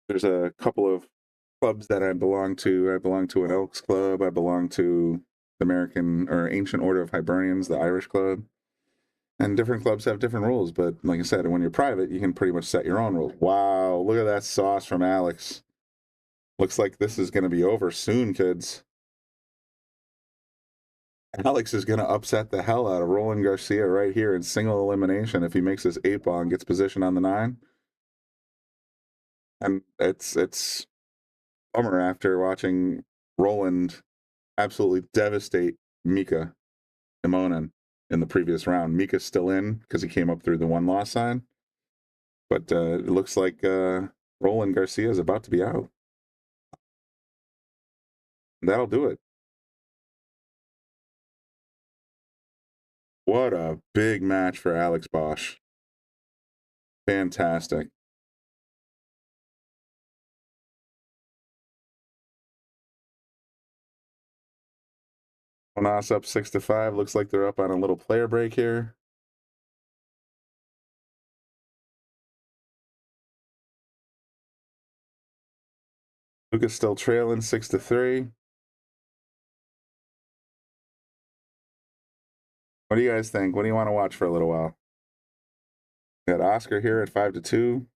There's a couple of clubs that I belong to. I belong to an Elks Club. I belong to the American or Ancient Order of Hibernians, the Irish Club. And different clubs have different rules. But like I said, when you're private, you can pretty much set your own rules. Wow, look at that sauce from Alex. Looks like this is going to be over soon, kids. Alex is going to upset the hell out of Roland Garcia right here in single elimination if he makes this 8-ball and gets position on the 9. And it's bummer after watching Roland absolutely devastate Mika Immonen in the previous round. Mika's still in because he came up through the 1-loss sign. But it looks like Roland Garcia is about to be out. That'll do it. What a big match for Alex Bausch. Fantastic. Monas up 6-5. Looks like they're up on a little player break here. Luca's still trailing 6-3. What do you guys think? What do you want to watch for a little while? Got Oscar here at 5-2.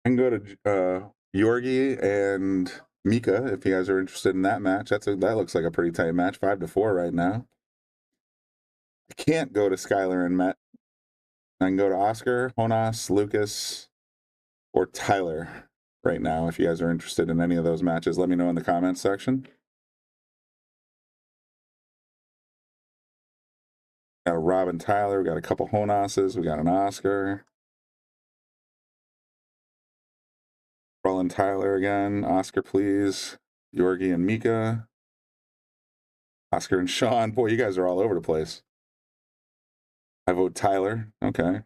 I can go to Yorgi and Mika if you guys are interested in that match. That looks like a pretty tight match, 5-4 right now. I can't go to Skylar and Met. I can go to Oscar, Jonas, Lucas, or Tyler right now. If you guys are interested in any of those matches, let me know in the comments section. Got a Rob and Tyler. We got a couple Jonases. We got an Oscar. Roland Tyler again. Oscar, please. Yorgi and Mika. Oscar and Sean. Boy, you guys are all over the place. I vote Tyler. Okay.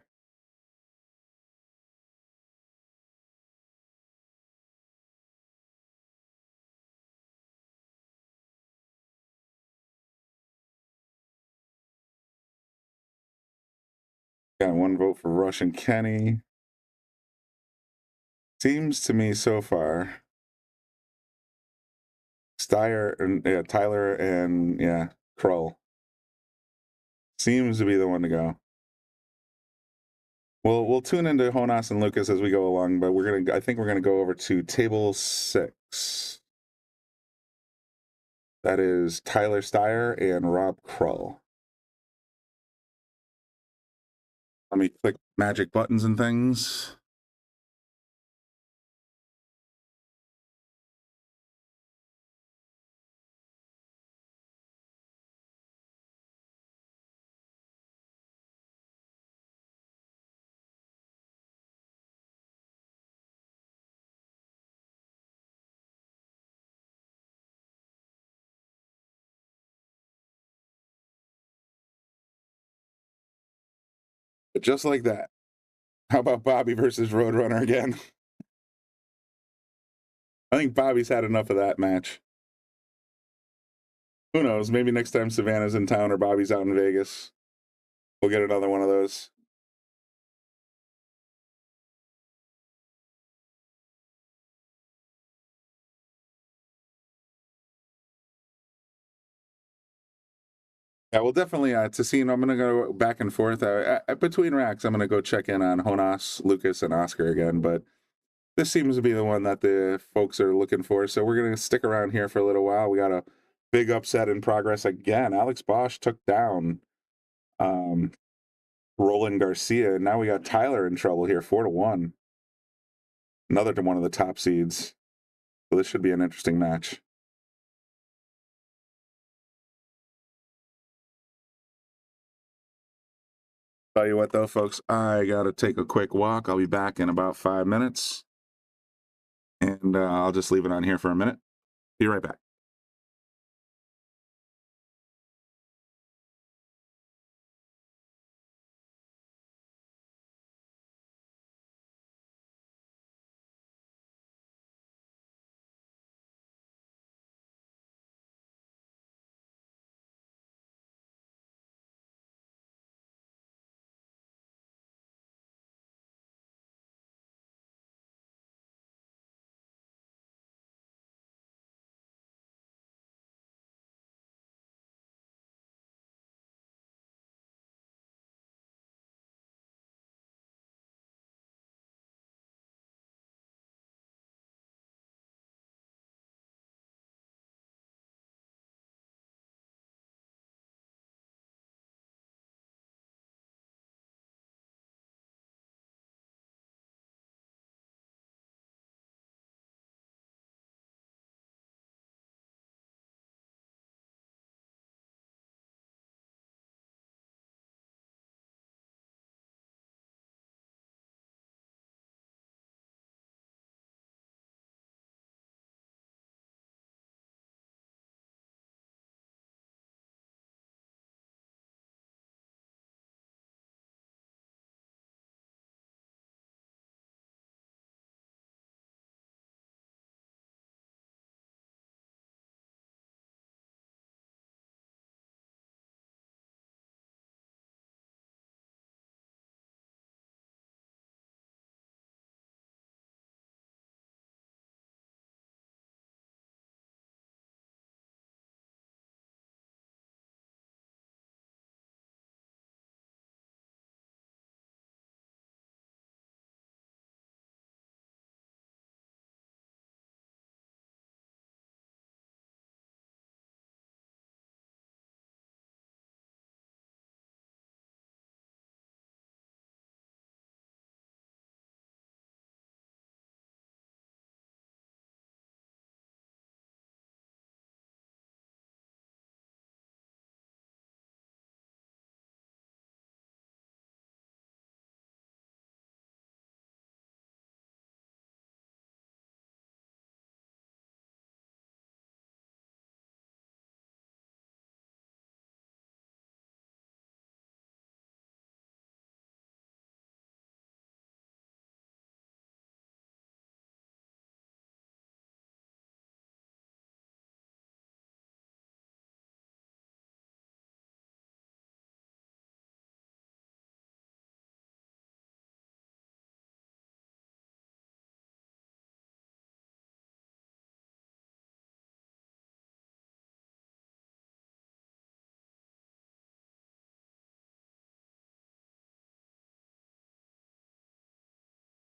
Got one vote for Rush and Kenny. Seems to me so far. Tyler and Krull. Seems to be the one to go. We'll tune into Jonas and Lucas as we go along, but I think we're gonna go over to table 6. That is Tyler Steyer and Rob Krull. Let me click magic buttons and things. But just like that. How about Bobby versus Roadrunner again? I think Bobby's had enough of that match. Who knows? Maybe next time Savannah's in town or Bobby's out in Vegas, we'll get another one of those. Yeah, well, definitely, Tassino, I'm going to go back and forth. Between racks, I'm going to go check in on Jonas, Lucas, and Oscar again, but this seems to be the one that the folks are looking for, so we're going to stick around here for a little while. We got a big upset in progress again. Alex Bausch took down Roland Garcia, and now we got Tyler in trouble here, 4-1. Another to one of the top seeds. So this should be an interesting match. Tell you what, though, folks, I got to take a quick walk. I'll be back in about 5 minutes. And I'll just leave it on here for a minute. Be right back.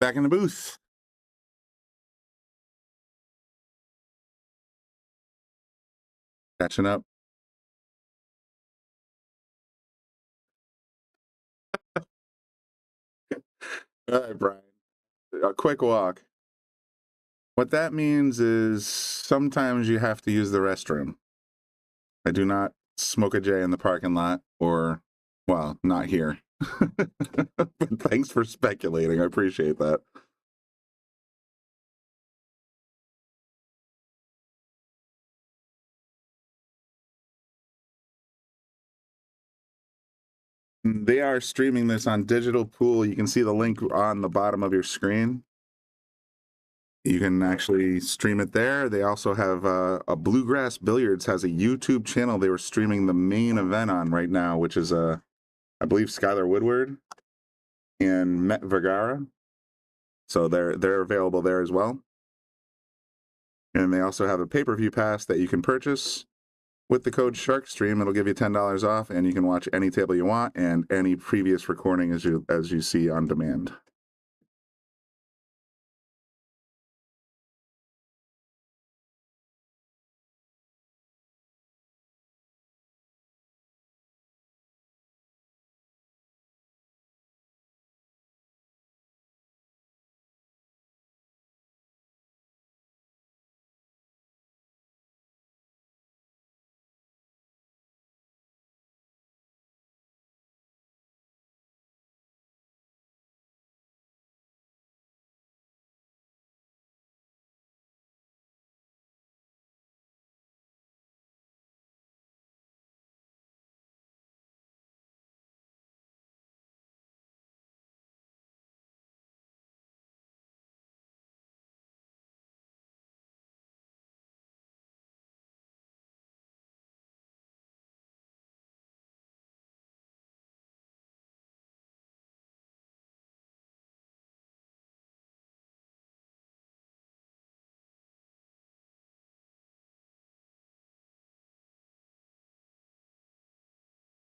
Back in the booth. Catching up. All right, Brian. A quick walk. What that means is sometimes you have to use the restroom. I do not smoke a J in the parking lot, or, well, not here. But thanks for speculating. I appreciate that. They are streaming this on Digital Pool. You can see the link on the bottom of your screen. You can actually stream it there. They also have a Bluegrass Billiards has a YouTube channel they were streaming the main event on right now, which is I believe Skylar Woodward and Met Vergara. So they're available there as well. And they also have a pay-per-view pass that you can purchase with the code SharkStream. It'll give you $10 off, and you can watch any table you want and any previous recording as you see on demand.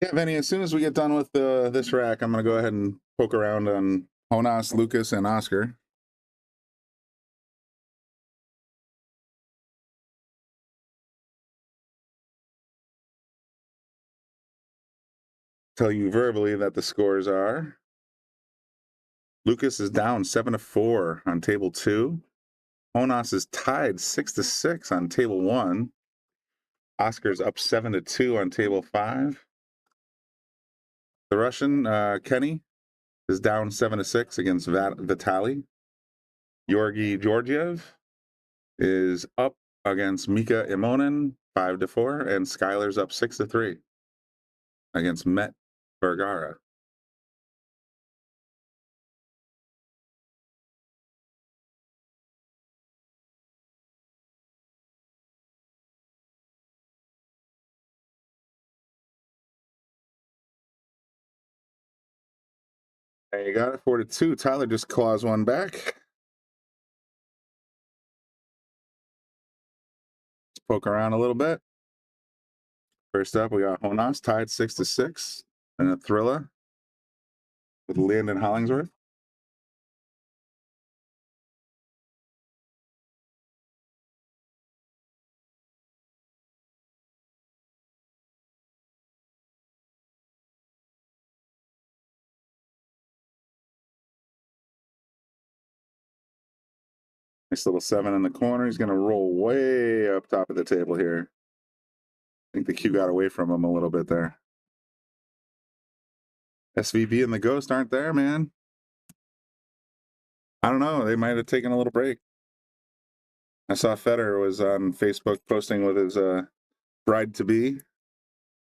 Yeah, Vinny, as soon as we get done with this rack, I'm going to go ahead and poke around on Jonas, Lucas, and Oscar. Tell you verbally that the scores are: Lucas is down 7-4 on table 2. Jonas is tied 6-6 on table 1. Oscar's up 7-2 on table 5. The Russian, Kenny, is down 7-6 against Vitaly. Georgi Georgiev is up against Mika Imonen 5-4, and Skylar's up 6-3 against Met Vergara. There you got it, 4-2. Tyler just claws one back. Let's poke around a little bit. First up, we got Jonas tied 6-6 and a thriller with Landon Hollingsworth. Nice little 7 in the corner. He's going to roll way up top of the table here. I think the cue got away from him a little bit there. SVB and the Ghost aren't there, man. I don't know. They might have taken a little break. I saw Federer was on Facebook posting with his bride-to-be,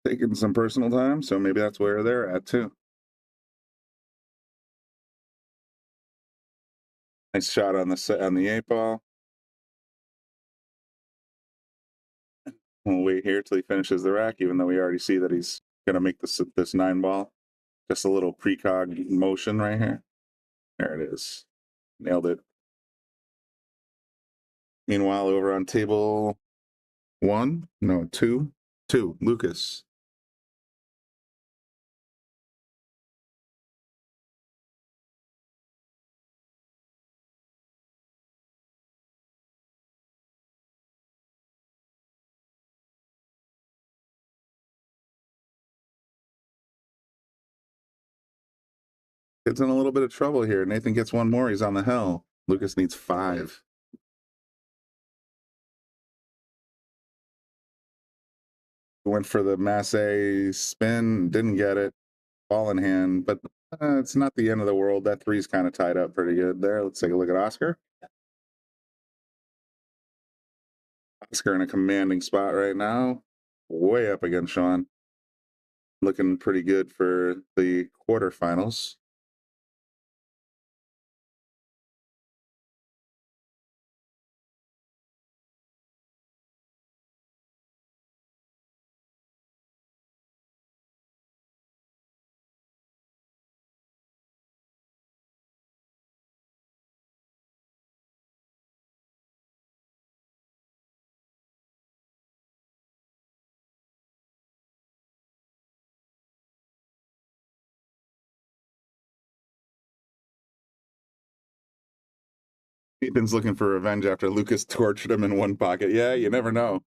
taking some personal time, so maybe that's where they're at, too. Nice shot on the 8 ball. We'll wait here till he finishes the rack, even though we already see that he's going to make this 9 ball. Just a little precog motion right here. There it is. Nailed it. Meanwhile, over on table 2, Lucas. Kid's in a little bit of trouble here. Nathan gets one more. He's on the hill. Lucas needs 5. Went for the Masse spin, didn't get it. Ball in hand, but it's not the end of the world. That 3's kind of tied up pretty good there. Let's take a look at Oscar. Oscar in a commanding spot right now. Way up against Sean. Looking pretty good for the quarterfinals. Ethan's looking for revenge after Lucas tortured him in one pocket. Yeah, you never know.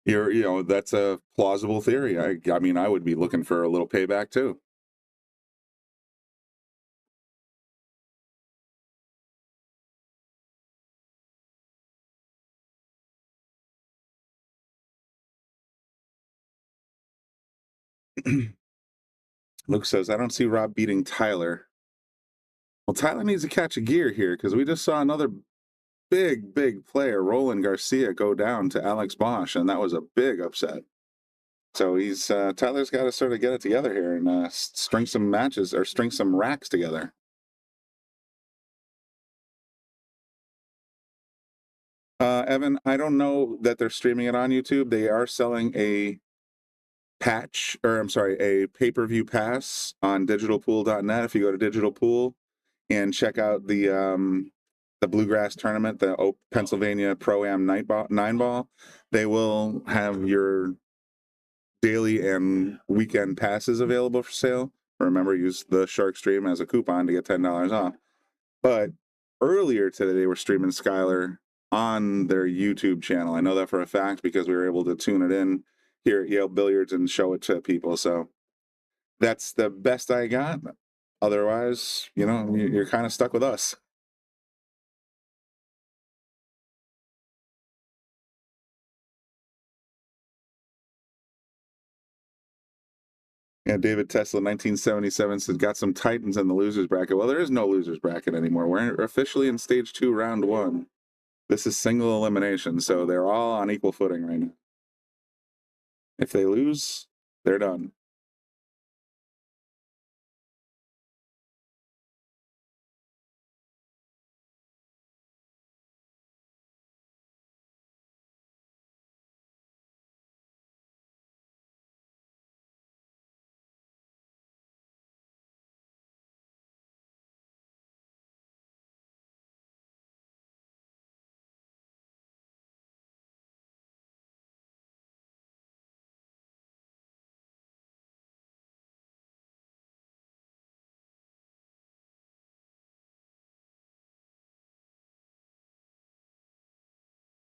You know, that's a plausible theory. I mean, I would be looking for a little payback too. Luke says, I don't see Rob beating Tyler. Well, Tyler needs to catch a gear here because we just saw another big player, Roland Garcia, go down to Alex Bausch, and that was a big upset. So he's Tyler's got to sort of get it together here and string some matches or string some racks together. Evan, I don't know that they're streaming it on YouTube. They are selling a patch, or I'm sorry, a pay-per-view pass on digitalpool.net. If you go to Digital Pool and check out the Bluegrass tournament, the Pennsylvania Pro-Am 9-ball, they will have your daily and weekend passes available for sale. Remember, use the Shark Stream as a coupon to get $10 off. But earlier today, they were streaming Skylar on their YouTube channel. I know that for a fact because we were able to tune it in here at Yale Billiards and show it to people. So that's the best I got. Otherwise, you know, you're kind of stuck with us. Yeah, David Tesla, 1977, said, got some Titans in the losers bracket. Well, there is no losers bracket anymore. We're officially in stage 2, round 1. This is single elimination, so they're all on equal footing right now. If they lose, they're done.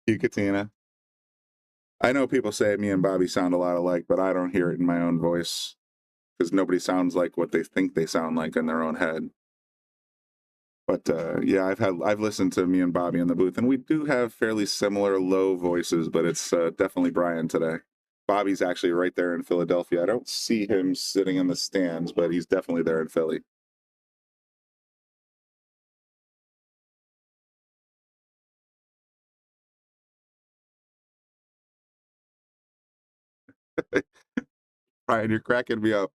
You, Katina. I know people say me and Bobby sound a lot alike, but I don't hear it in my own voice because nobody sounds like what they think they sound like in their own head. But yeah, I've listened to me and Bobby in the booth, and we do have fairly similar low voices, but it's definitely Brian today. Bobby's actually right there in Philadelphia. I don't see him sitting in the stands, but he's definitely there in Philly. Brian, you're cracking me up.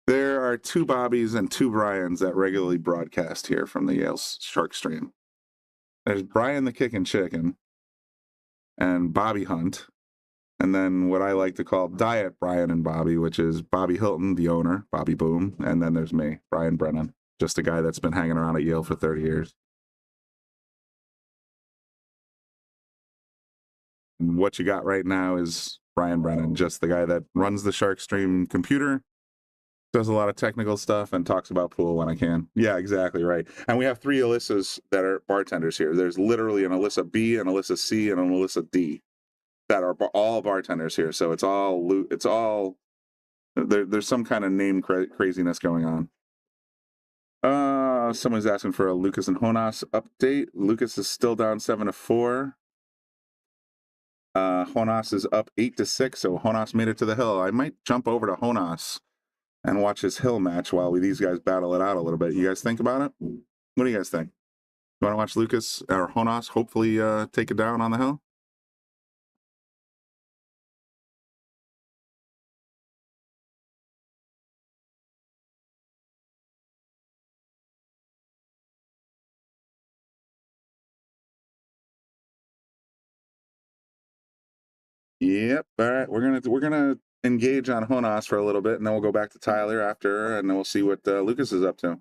There are 2 Bobbies and 2 Brians that regularly broadcast here from the Yale Shark Stream. There's Brian the Kickin' Chicken and Bobby Hunt, and then what I like to call Diet Brian and Bobby, which is Bobby Hilton, the owner, Bobby Boom, and then there's me, Brian Brennan, just a guy that's been hanging around at Yale for 30 years. And what you got right now is Brian Brennan, just the guy that runs the Shark Stream computer, does a lot of technical stuff, and talks about pool when I can. Yeah, exactly right. And we have 3 Alyssas that are bartenders here. There's literally an Alyssa B, an Alyssa C, and an Alyssa D that are all bartenders here. So it's all there's some kind of name craziness going on. Someone's asking for a Lucas and Jonas update. Lucas is still down 7-4. Jonas is up 8-6, so Jonas made it to the hill. I might jump over to Jonas and watch his hill match while these guys battle it out a little bit. You guys think about it? What do you guys think? You want to watch Lucas or Jonas hopefully take it down on the hill? Yep. All right. We're gonna engage on Jonas for a little bit, and then we'll go back to Tyler after, and then we'll see what Lucas is up to.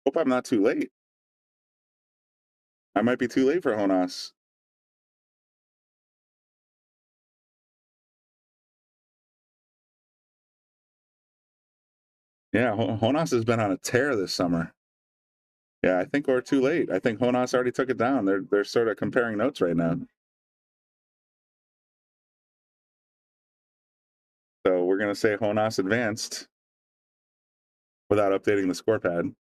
Hope I'm not too late. I might be too late for Jonas. Yeah, Jonas has been on a tear this summer. Yeah, I think we're too late. I think Jonas already took it down. They're sort of comparing notes right now. So we're gonna say Jonas advanced without updating the score pad.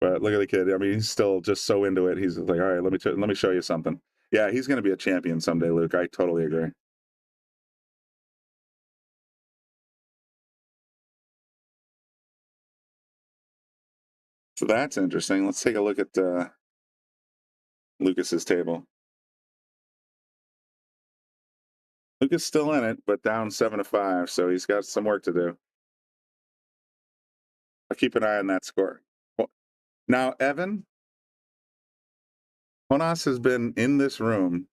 But look at the kid. I mean, he's still just so into it. He's like, all right, let me show you something. Yeah, he's gonna be a champion someday, Luke. I totally agree. So that's interesting. Let's take a look at Lucas's table. Lucas still in it, but down 7-5, so he's got some work to do. I'll keep an eye on that score. Now, Evan, Jonas has been in this room,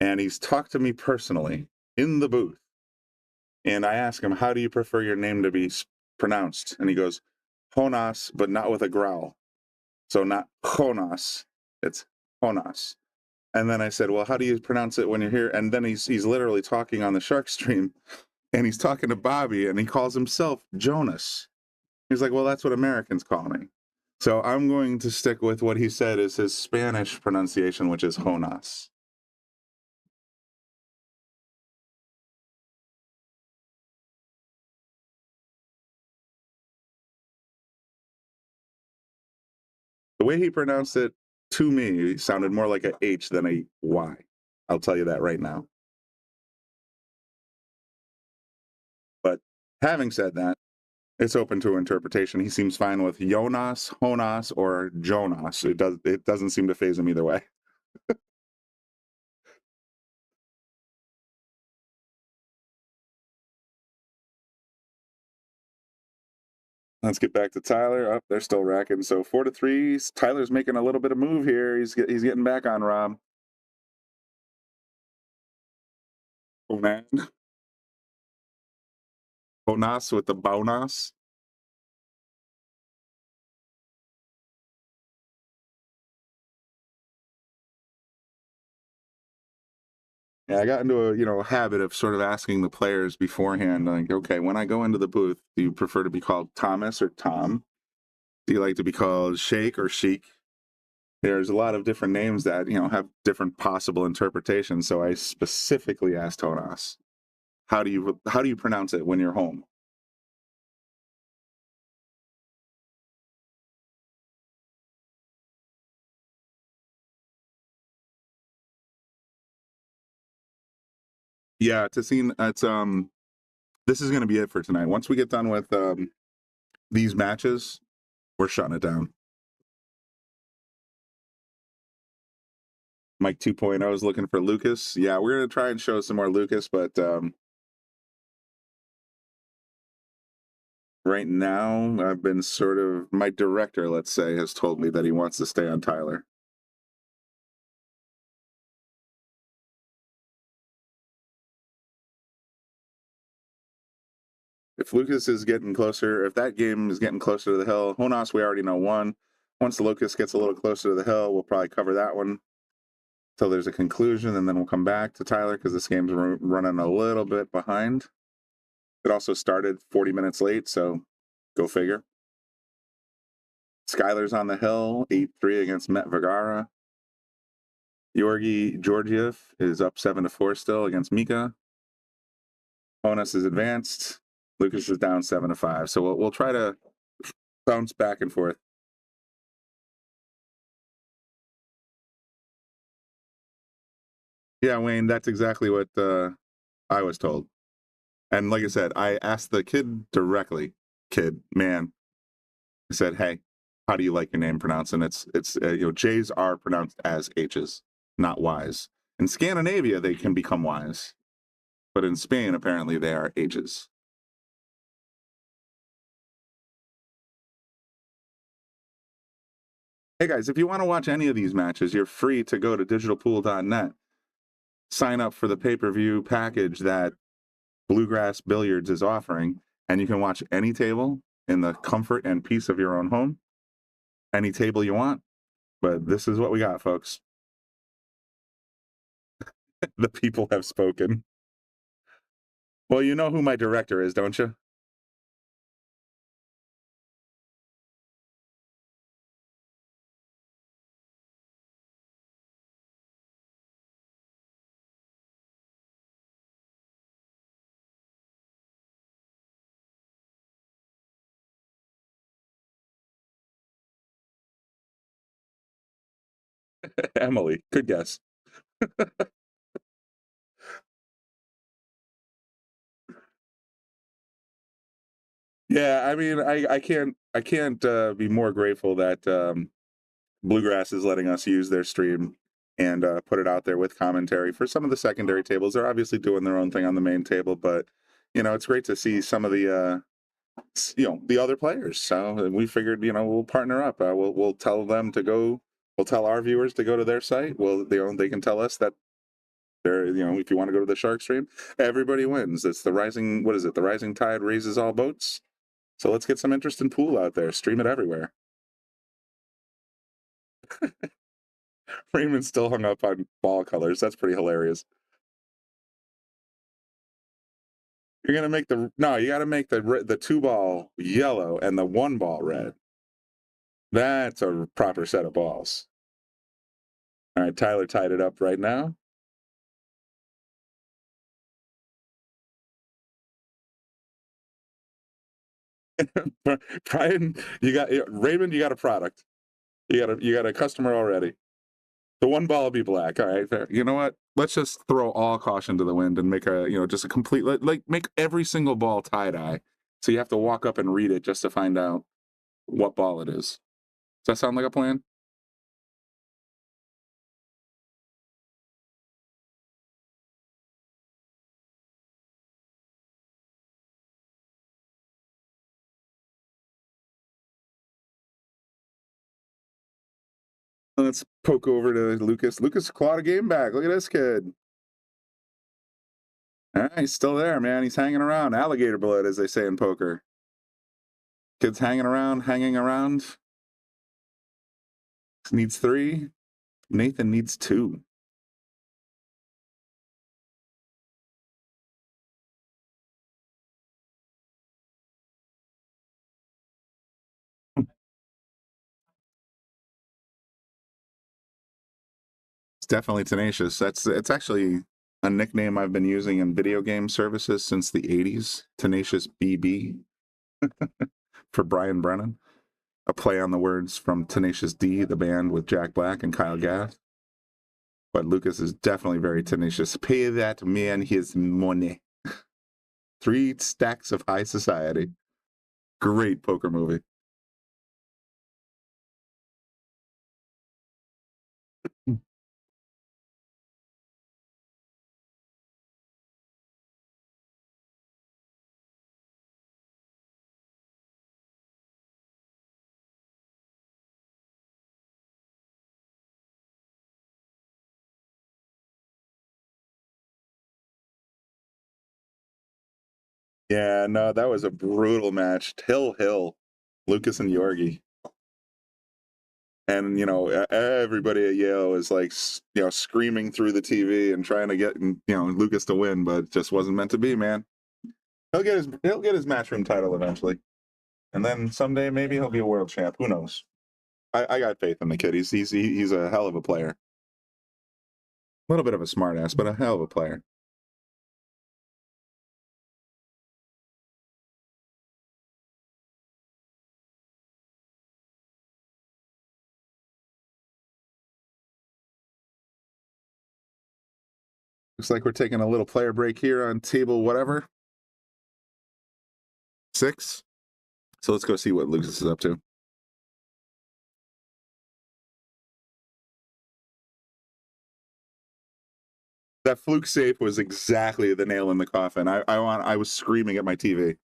and he's talked to me personally in the booth. And I ask him, how do you prefer your name to be pronounced? And he goes, Jonas, but not with a growl. So not Jonas, it's Jonas. And then I said, well, how do you pronounce it when you're here? And then he's literally talking on the Shark Stream, and he's talking to Bobby, and he calls himself Jonas. He's like, well, that's what Americans call me. So I'm going to stick with what he said is his Spanish pronunciation, which is Jonas. The way he pronounced it to me sounded more like a H than a Y. I'll tell you that right now. But having said that, it's open to interpretation. He seems fine with Jonas, Jonas, or Jonas. It doesn't seem to faze him either way. Let's get back to Tyler. Oh, they're still racking. So 4-3. Tyler's making a little bit of move here. He's getting back on Rob. Oh man. Jonas with the Baunas. Yeah, I got into a habit of sort of asking the players beforehand, like, okay, when I go into the booth, do you prefer to be called Thomas or Tom? Do you like to be called Sheikh or Sheik? There's a lot of different names that have different possible interpretations. So I specifically asked Jonas, how do you pronounce it when you're home? Yeah, Tassine, it's this is going to be it for tonight. Once we get done with these matches, we're shutting it down. Mike 2.0 is looking for Lucas. Yeah, we're going to try and show some more Lucas, but right now I've been my director, let's say, has told me that he wants to stay on Tyler. If Lucas is getting closer, if that game is getting closer to the hill, Jonas, we already know won. Once Lucas gets a little closer to the hill, we'll probably cover that one till there's a conclusion, and then we'll come back to Tyler because this game's running a little bit behind. It also started 40 minutes late, so go figure. Skylar's on the hill, 8-3 against Met Vergara. Georgi Georgiev is up 7-4 still against Mika. Onus is advanced. Lucas is down 7-5. So we'll try to bounce back and forth. Yeah, Wayne, that's exactly what I was told. And like I said, I asked the kid directly, man. I said, hey, how do you like your name pronounced? And it's J's are pronounced as H's, not Y's. In Scandinavia, they can become Y's. But in Spain, apparently, they are H's. Hey, guys, if you want to watch any of these matches, you're free to go to digitalpool.net, sign up for the pay-per-view package that Bluegrass Billiards is offering, and you can watch any table in the comfort and peace of your own home, any table you want. But this is what we got, folks. The people have spoken. Well, you know who my director is, don't you? Emily, good guess. Yeah, I mean, I can't be more grateful that Bluegrass is letting us use their stream and put it out there with commentary for some of the secondary tables. They're obviously doing their own thing on the main table, but it's great to see some of the the other players. So we figured we'll partner up. We'll tell them to go. We'll tell our viewers to go to their site. Well, they can tell us that they're if you want to go to the Shark stream, everybody wins. It's the rising. What is it? The rising tide raises all boats. So let's get some interest in pool out there. Stream it everywhere. Raymond's still hung up on ball colors. That's pretty hilarious. You're gonna make you got to make the 2-ball yellow and the 1-ball red. That's a proper set of balls. All right, Tyler tied it up right now. Brian, Raymond, you got a product. You got a customer already. The 1 ball will be black. All right, fair. You know what? Let's just throw all caution to the wind and make just a complete make every single ball tie-dye. So you have to walk up and read it just to find out what ball it is. Does that sound like a plan? Let's poke over to Lucas. Lucas clawed a game back. Look at this kid. All right, he's still there, man. He's hanging around. Alligator blood, as they say in poker. Kid's hanging around. Needs 3. Nathan needs 2. It's definitely tenacious. It's actually a nickname I've been using in video game services since the 80s. Tenacious BB for Brian Brennan. A play on the words from Tenacious D, the band with Jack Black and Kyle Gass. But Lucas is definitely very tenacious. Pay that man his money. 3 stacks of high society. Great poker movie. Yeah, no, that was a brutal match. Hill, Lucas and Yorgi. And, everybody at Yale is like, screaming through the TV and trying to get, Lucas to win, but it just wasn't meant to be, man. He'll get his matchroom title eventually. And then someday maybe he'll be a world champ. Who knows? I got faith in the kid. He's a hell of a player. A little bit of a smartass, but a hell of a player. Looks like we're taking a little player break here on table whatever. 6. So let's go see what Lucas is up to. That fluke save was exactly the nail in the coffin. I was screaming at my TV.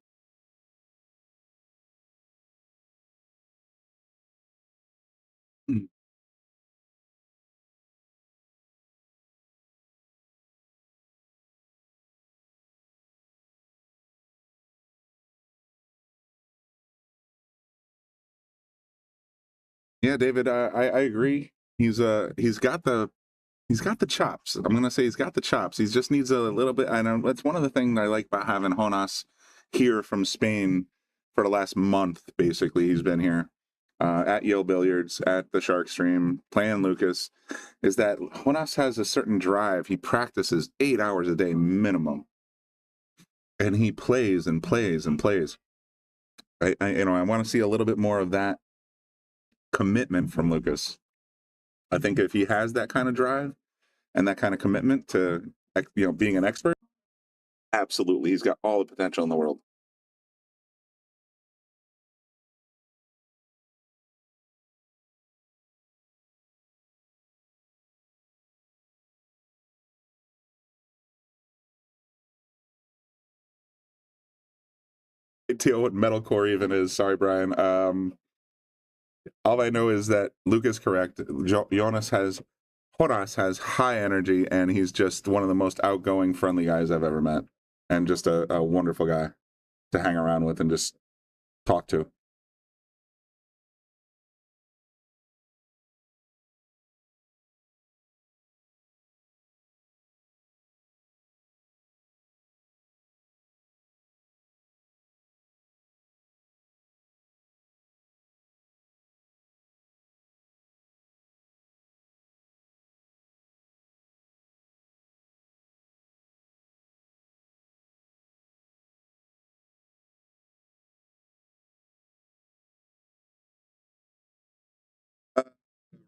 Yeah, David, I agree. He's got the chops. I'm gonna say he's got the chops. He just needs a little bit. I know that's one of the things I like about having Jonas here from Spain for the last month. Basically, he's been here at Yale Billiards, at the Shark Stream, playing Lucas. Is that Jonas has a certain drive. He practices 8 hours a day minimum, and he plays and plays and plays. I want to see a little bit more of that commitment from Lucas. I think if he has that kind of drive and that kind of commitment to, being an expert, absolutely, he's got all the potential in the world. I can't tell what metalcore even is. Sorry, Brian. All I know is that Luke is correct. Jonas has high energy, and he's just one of the most outgoing, friendly guys I've ever met, and just a wonderful guy to hang around with and just talk to.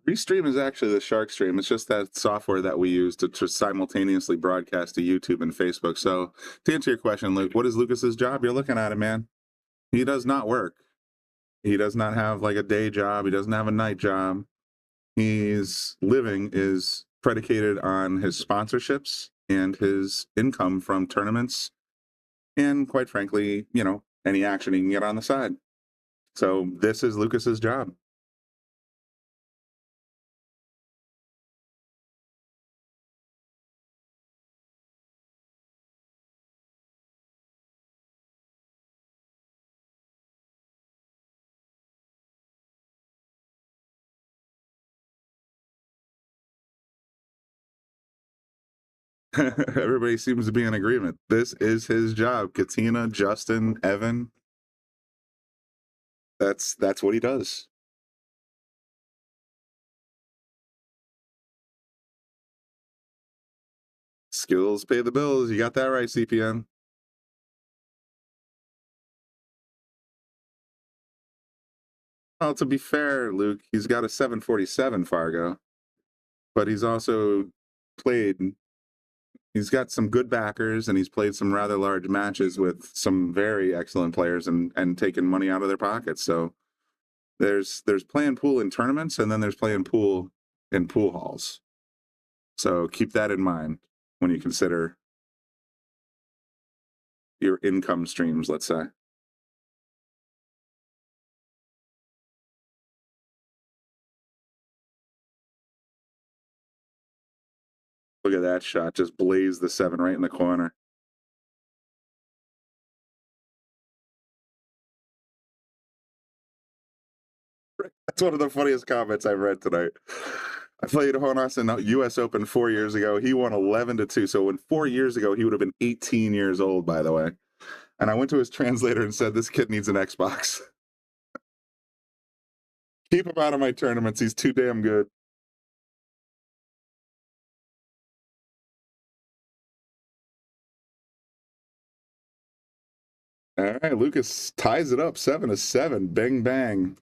Restream is actually the Shark Stream. It's just that software that we use to simultaneously broadcast to YouTube and Facebook. So to answer your question, Luke, what is Lucas's job? You're looking at it, man. He does not work. He does not have like a day job. He doesn't have a night job. His living is predicated on his sponsorships and his income from tournaments and, quite frankly, any action he can get on the side. So this is Lucas's job. Everybody seems to be in agreement. This is his job. Katina, Justin, Evan. That's what he does. Skills pay the bills. You got that right, CPN. Well, to be fair, Luke, he's got a 747 Fargo, but he's also played. He's got some good backers, and he's played some rather large matches with some very excellent players and taken money out of their pockets. So there's playing pool in tournaments, and then there's playing pool in pool halls. So keep that in mind when you consider your income streams, let's say. Look at that shot. Just blazed the 7 right in the corner. That's one of the funniest comments I've read tonight. I played Jonas in the U.S. Open 4 years ago. He won 11-2. So when 4 years ago, he would have been 18 years old, by the way. And I went to his translator and said, this kid needs an Xbox. Keep him out of my tournaments. He's too damn good. All right, Lucas ties it up 7-7. Bang, bang.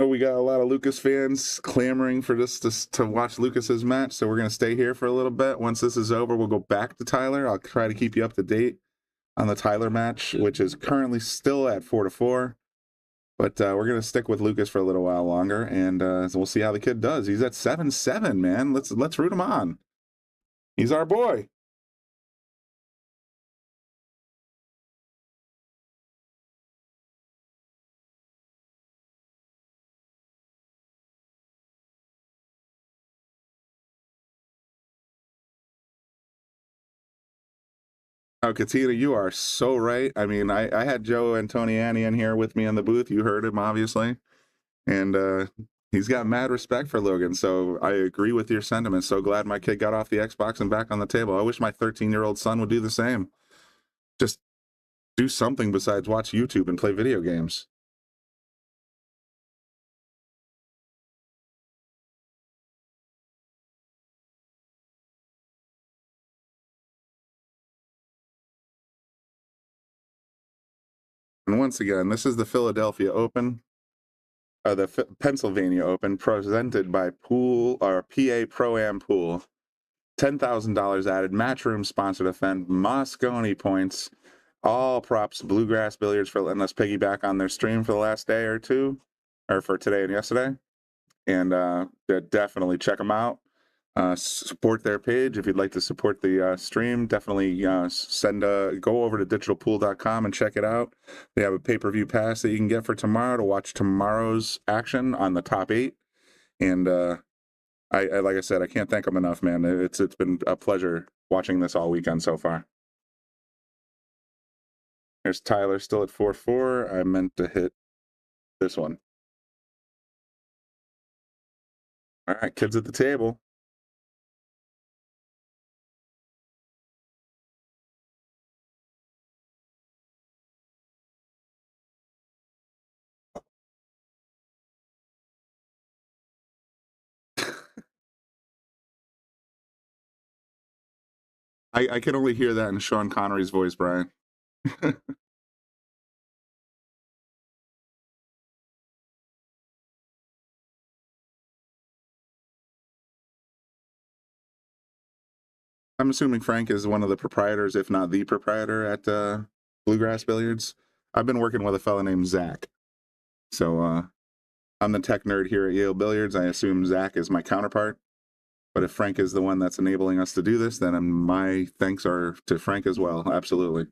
Oh, we got a lot of Lucas fans clamoring for to watch Lucas's match, so we're going to stay here for a little bit. Once this is over, we'll go back to Tyler. I'll try to keep you up to date on the Tyler match, which is currently still at 4-4. But we're going to stick with Lucas for a little while longer, and so we'll see how the kid does. He's at 7-7, man. Let's root him on. He's our boy. Oh, Katina, you are so right. I mean, I had Joe Antoniani in here with me in the booth. You heard him, obviously. And he's got mad respect for Logan. So I agree with your sentiment. So glad my kid got off the Xbox and back on the table. I wish my 13-year-old son would do the same. Just do something besides watch YouTube and play video games. And once again, this is the Philadelphia Open, the Pennsylvania Open, presented by PA Pro-Am Pool. $10,000 added, Matchroom sponsored event, Moscone points, all props, Bluegrass Billiards for letting us piggyback on their stream for the last day or two, or for today and yesterday. And definitely check them out. Support their page if you'd like to support the stream. Definitely go over to digitalpool.com and check it out. They have a pay-per-view pass that you can get for tomorrow to watch tomorrow's action on the top 8. And I like I said, I can't thank them enough, man. It's been a pleasure watching this all weekend so far. There's Tyler still at 4-4. I meant to hit this one. All right, kids at the table. I can only hear that in Sean Connery's voice, Brian. I'm assuming Frank is one of the proprietors, if not the proprietor, at Bluegrass Billiards. I've been working with a fella named Zach. So I'm the tech nerd here at Yale Billiards. I assume Zach is my counterpart. But if Frank is the one that's enabling us to do this, then my thanks are to Frank as well. Absolutely.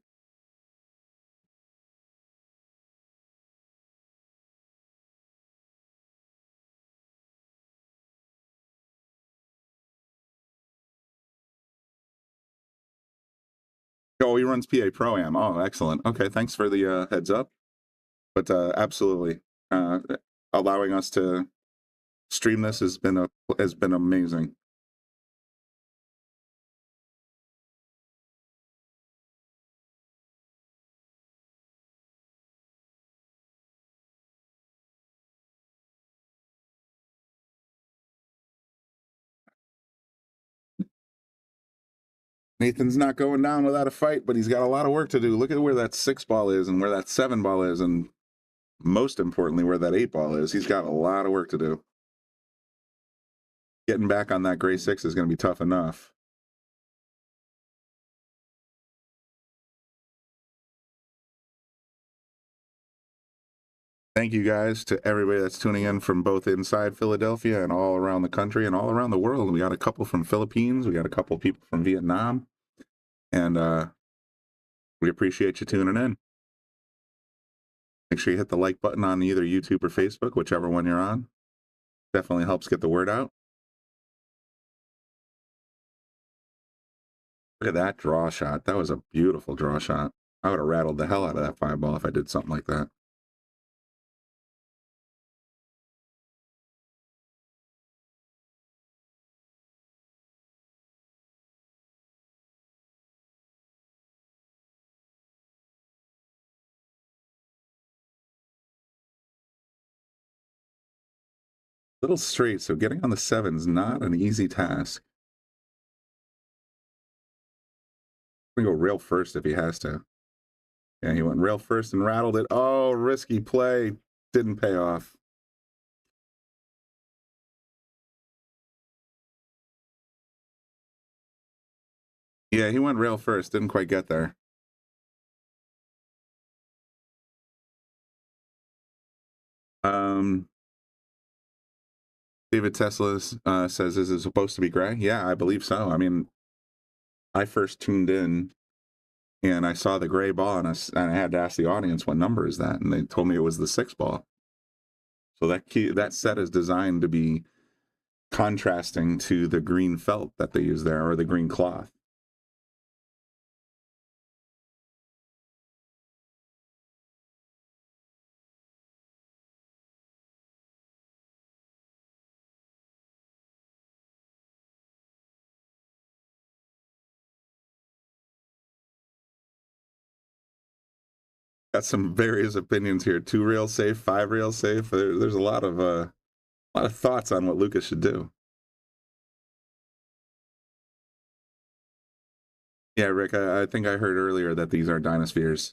Oh, he runs PA Pro-Am. Oh, excellent. Okay, thanks for the heads up. But absolutely, allowing us to stream this has been amazing. Nathan's not going down without a fight, but he's got a lot of work to do. Look at where that 6 ball is and where that 7 ball is, and most importantly, where that 8 ball is. He's got a lot of work to do. Getting back on that gray 6 is going to be tough enough. Thank you guys to everybody that's tuning in from both inside Philadelphia and all around the country and all around the world. We got a couple from Philippines. We got a couple people from Vietnam. And we appreciate you tuning in. Make sure you hit the like button on either YouTube or Facebook, whichever one you're on. Definitely helps get the word out. Look at that draw shot. That was a beautiful draw shot. I would have rattled the hell out of that 5 ball if I did something like that. Little straight, so getting on the 7's not an easy task. I'm gonna go rail first if he has to. Yeah, he went rail first and rattled it. Oh, risky play. Didn't pay off. Yeah, he went rail first. Didn't quite get there. David Tesla says, is it supposed to be gray? Yeah, I believe so. I mean, I first tuned in and I saw the gray ball, and I had to ask the audience, what number is that? And they told me it was the 6 ball. So that set is designed to be contrasting to the green felt that they use there, or the green cloth. Got some various opinions here. 2 rail safe, 5 rail safe. There's a lot of thoughts on what Lucas should do. Yeah, Rick, I think I heard earlier that these are Dynaspheres.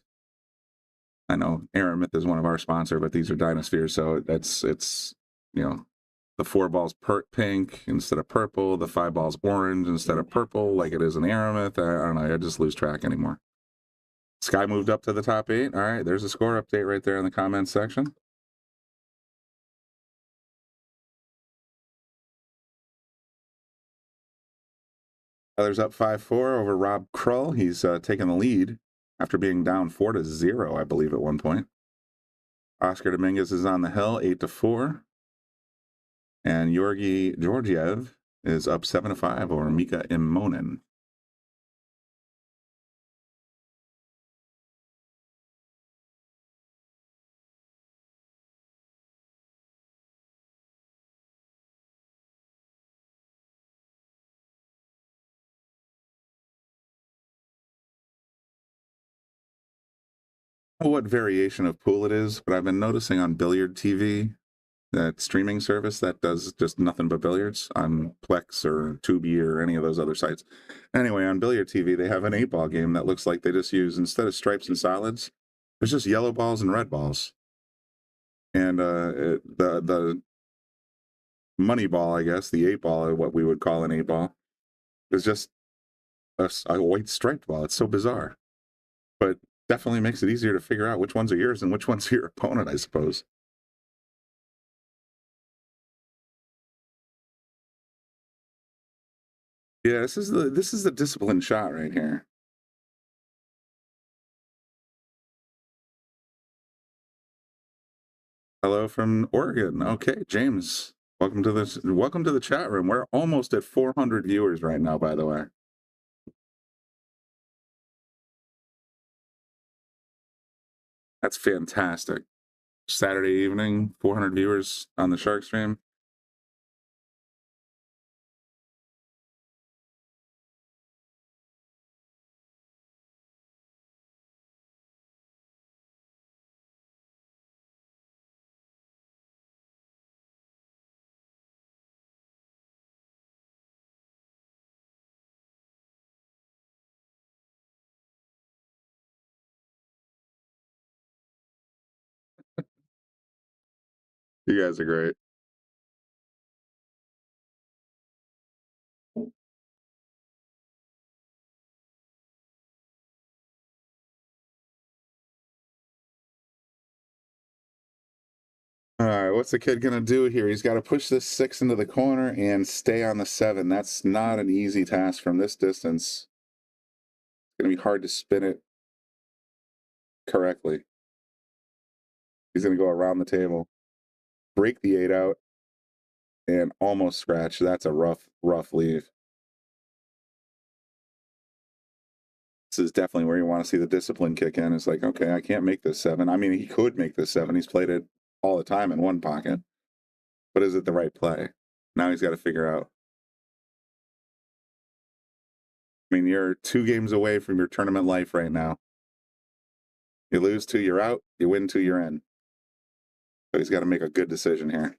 I know Aramith is one of our sponsor, but these are Dynaspheres, so it's the 4 balls pink instead of purple, the 5 balls orange instead of purple, like it is in Aramith. I don't know, I just lose track anymore. Sky moved up to the top 8. All right, there's a score update right there in the comments section. Others up 5-4 over Rob Krull. He's taking the lead after being down 4-0, I believe, at one point. Oscar Dominguez is on the hill, 8-4. And Georgi Georgiev is up 7-5 over Mika Immonen. What variation of pool it is, but I've been noticing on Billiard TV, that streaming service that does just nothing but billiards on Plex or Tubi or any of those other sites. Anyway, on Billiard TV, they have an 8-ball game that looks like they just use, instead of stripes and solids, there's just yellow balls and red balls. And the money ball, I guess, the 8-ball, or what we would call an 8-ball, is just a white striped ball. It's so bizarre. But definitely makes it easier to figure out which ones are yours and which ones are your opponent, I suppose. Yeah, this is the disciplined shot right here. Hello from Oregon. Okay, James, welcome to the chat room. We're almost at 400 viewers right now, by the way. That's fantastic. Saturday evening, 400 viewers on the Shark stream. You guys are great. All right, what's the kid gonna do here? He's got to push this 6 into the corner and stay on the 7. That's not an easy task from this distance. It's gonna be hard to spin it correctly. He's gonna go around the table, break the 8 out, and almost scratch. That's a rough leave. This is definitely where you want to see the discipline kick in. It's like, okay, I can't make this 7. I mean, he could make this 7. He's played it all the time in one pocket. But is it the right play? Now he's got to figure out. I mean, you're 2 games away from your tournament life right now. You lose 2, you're out. You win 2, you're in. So he's got to make a good decision here.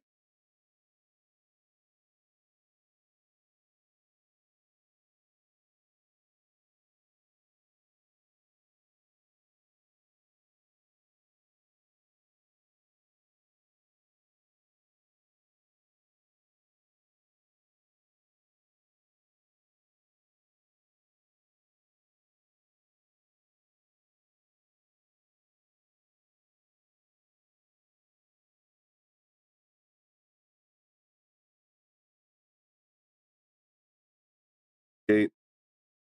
8.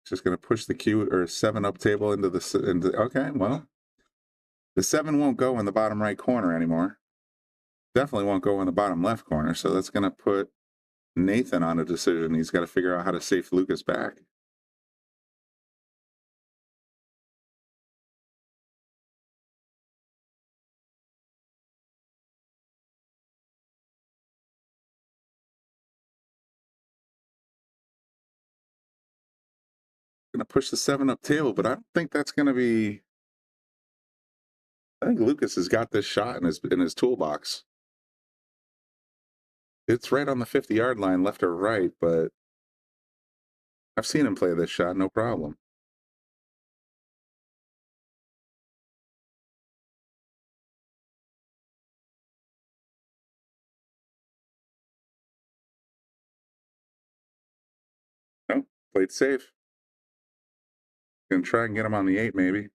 Just going to push the cue or 7 up table into the okay, well, the 7 won't go in the bottom right corner anymore. Definitely won't go in the bottom left corner. So that's going to put Nathan on a decision. He's got to figure out how to safe Lucas back. Going to push the 7 up table, but I don't think that's going to be. I think Lucas has got this shot in his toolbox. It's right on the 50-yard line, left or right, but I've seen him play this shot, no problem. No, played safe. Gonna try and get him on the 8, maybe.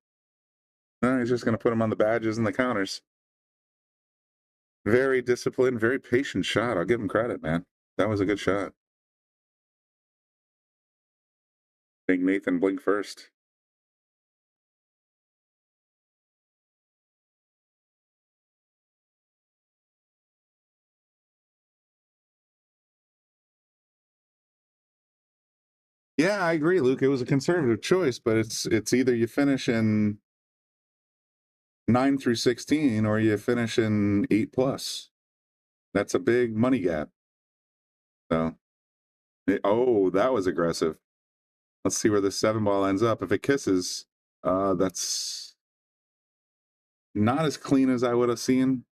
No, he's just gonna put him on the badges and the counters. Very disciplined, very patient shot. I'll give him credit, man. That was a good shot. I think Nathan blink first. Yeah, I agree, Luke. It was a conservative choice, but it's either you finish in 9 through 16 or you finish in 8+. That's a big money gap. So, oh, that was aggressive. Let's see where the 7 ball ends up. If it kisses, that's not as clean as I would have seen.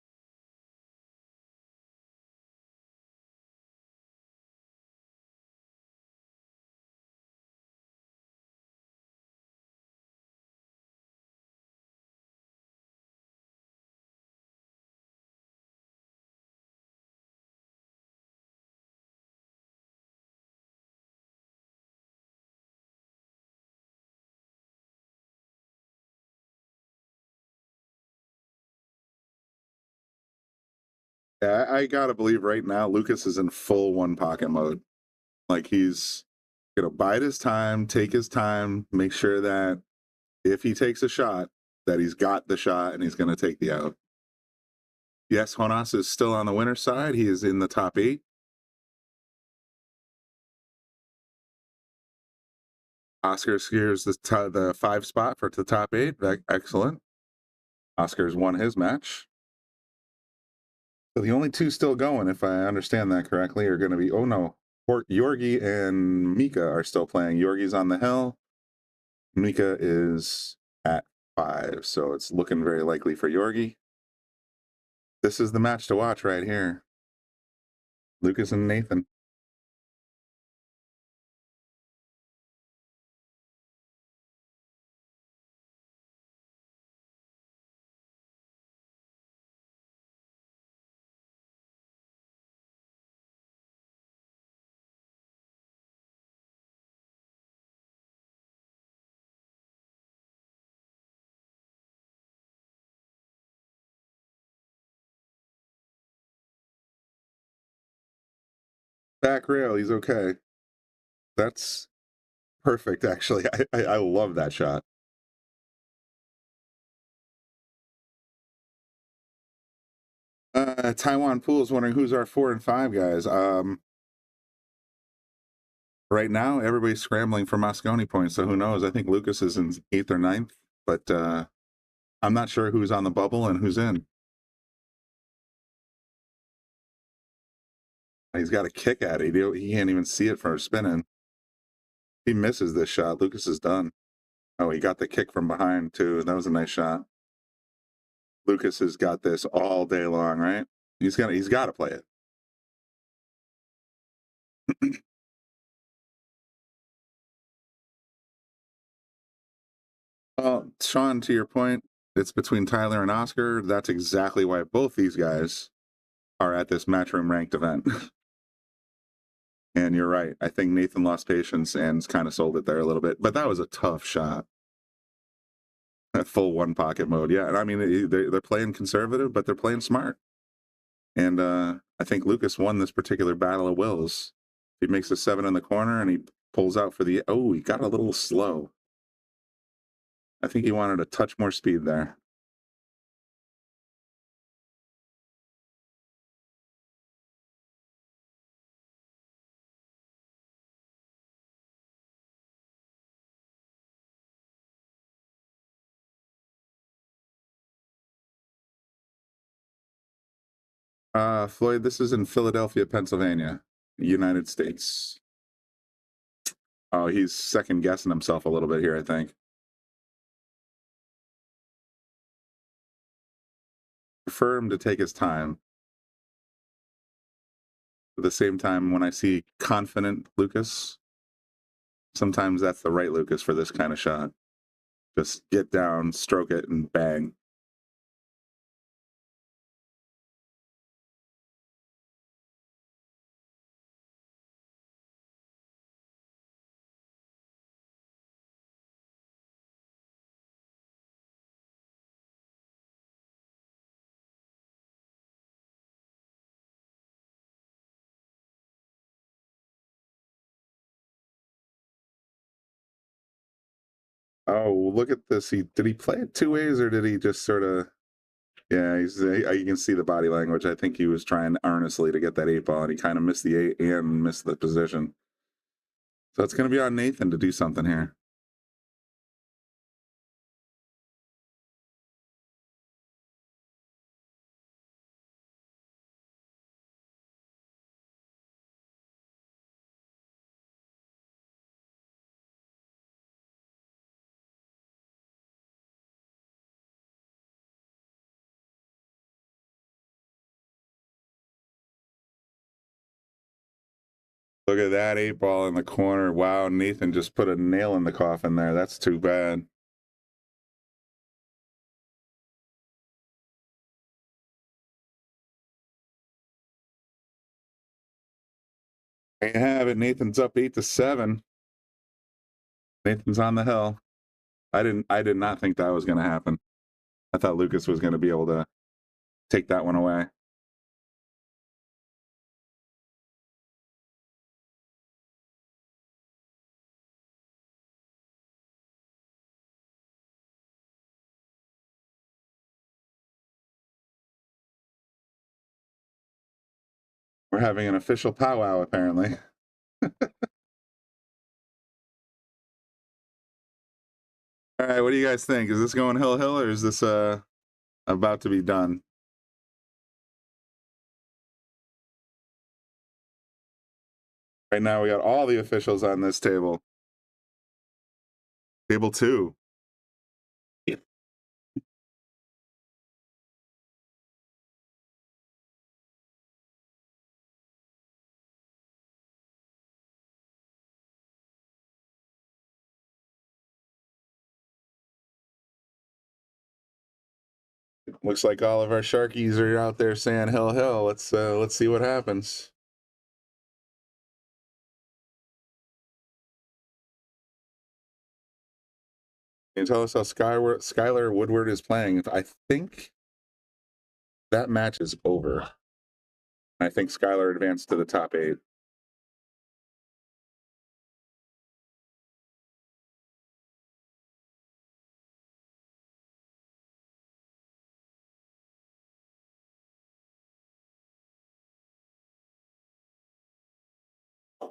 Yeah, I gotta believe right now Lucas is in full one pocket mode. Like he's gonna bide his time, take his time, make sure that if he takes a shot, that he's got the shot and he's gonna take the out. Yes, Jonas is still on the winner's side. He is in the top 8. Oscar secures the 5 spot for the top 8. Excellent. Oscar's won his match. So the only 2 still going, if I understand that correctly, are going to be, oh no, Yorgi and Mika are still playing. Yorgi's on the hill. Mika is at 5, so it's looking very likely for Yorgi. This is the match to watch right here. Lucas and Nathan. Back rail, he's okay. That's perfect, actually. I love that shot. Taiwan Pool is wondering who's our 4 and 5 guys. Right now, everybody's scrambling for Mosconi points, so who knows? I think Lucas is in 8th or 9th, but I'm not sure who's on the bubble and who's in. He's got a kick at it. He can't even see it from spinning. He misses this shot. Lucas is done. Oh, he got the kick from behind, too. That was a nice shot. Lucas has got this all day long, right? He's got to play it. Sean, to your point, it's between Tyler and Oscar. That's exactly why both these guys are at this Matchroom ranked event. And you're right. I think Nathan lost patience and kind of sold it there a little bit. But that was a tough shot. That full one pocket mode. Yeah, and I mean, they're playing conservative, but they're playing smart. And I think Lucas won this particular battle of wills. He makes a 7 in the corner, and he Pulls out for the, oh, he got a little slow. I think he wanted a touch more speed there. Floyd, this is in Philadelphia, Pennsylvania, United States. Oh, he's second guessing himself a little bit here, I think. Prefer him to take his time. At the same time, when I see confident Lucas, sometimes that's the right Lucas for this kind of shot. Just get down, stroke it, and bang. Oh, look at this. Did he play it two ways, or did he just sort of... Yeah, you can see the body language. I think he was trying earnestly to get that 8-ball, and he kind of missed the 8 and missed the position. So it's going to be on Nathan to do something here. Look at that 8-ball in the corner. Wow, Nathan just put a nail in the coffin there. That's too bad. There you have it. Nathan's up 8-7. Nathan's on the hill. I did not think that was going to happen. I thought Lucas was going to be able to take that one away. We're having an official powwow, apparently. All right, what do you guys think? Is this going hill, or is this about to be done? Right now, we got all the officials on this table. Table 2. Looks like all of our Sharkies are out there saying hill. Let's see what happens. Can you tell us how Skylar Woodward is playing? I think that match is over. I think Skylar advanced to the top 8.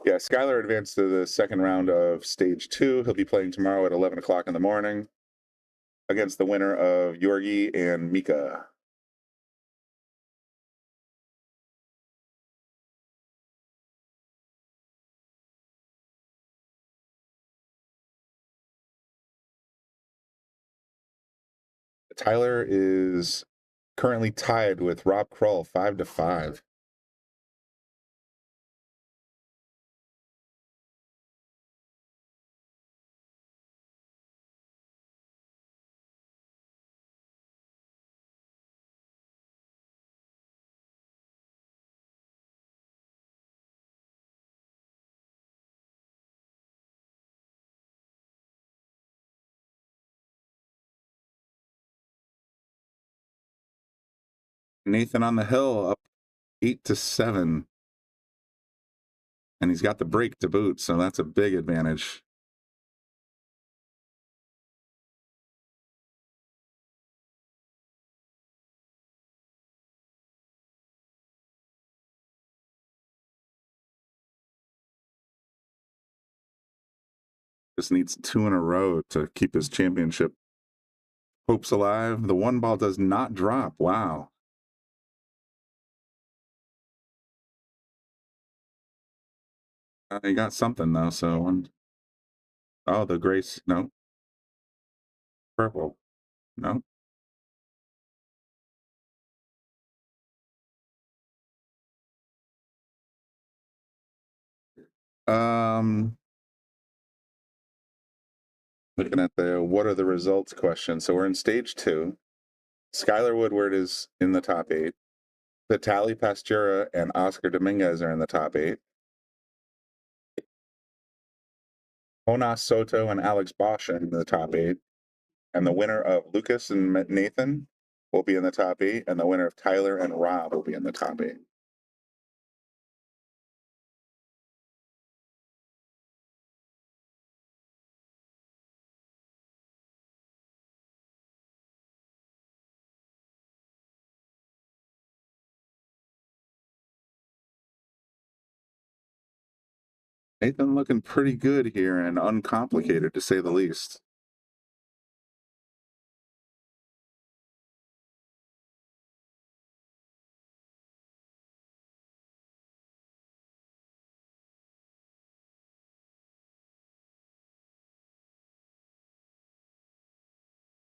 Yeah, Skylar advanced to the second round of stage 2. He'll be playing tomorrow at 11 o'clock in the morning against the winner of Yorgi and Mika. Tyler is currently tied with Rob Kroll 5-5. Nathan on the hill up 8-7. And he's got the break to boot, so that's a big advantage. Just needs 2 in a row to keep his championship hopes alive. The 1 ball does not drop. Wow. He got something though, so oh, the grace, no. Purple, no. Looking at the what are the results question. So we're in stage 2. Skylar Woodward is in the top 8. Vitaly Pastura and Oscar Dominguez are in the top 8. Jonas Soto and Alex Bausch are in the top 8. And the winner of Lucas and Nathan will be in the top 8. And the winner of Tyler and Rob will be in the top 8. Nathan looking pretty good here and uncomplicated to say the least.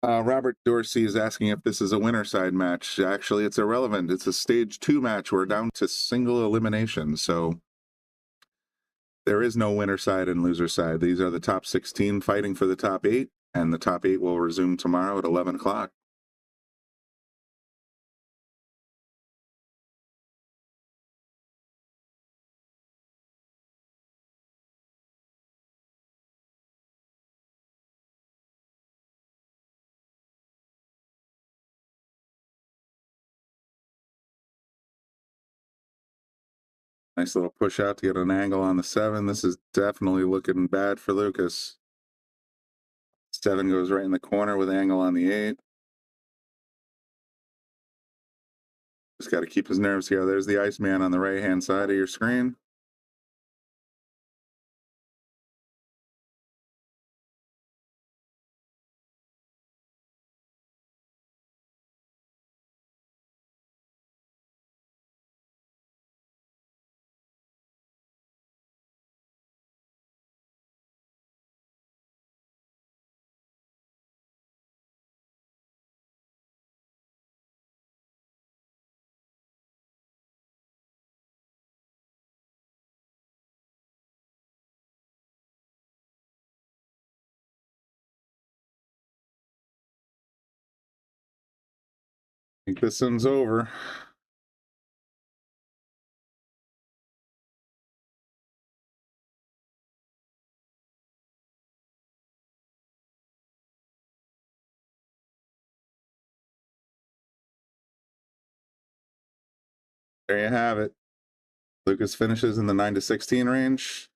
Robert Dorsey is asking if this is a winner side match. Actually, it's irrelevant. It's a stage 2 match. We're down to single elimination. So there is no winner side and loser side. These are the top 16 fighting for the top 8, and the top 8 will resume tomorrow at 11 o'clock. Nice little push out to get an angle on the 7. This is definitely looking bad for Lucas. 7 goes right in the corner with angle on the 8. Just got to keep his nerves together. There's the Iceman on the right-hand side of your screen. I think this one's over. There you have it. Lucas finishes in the 9-16 range.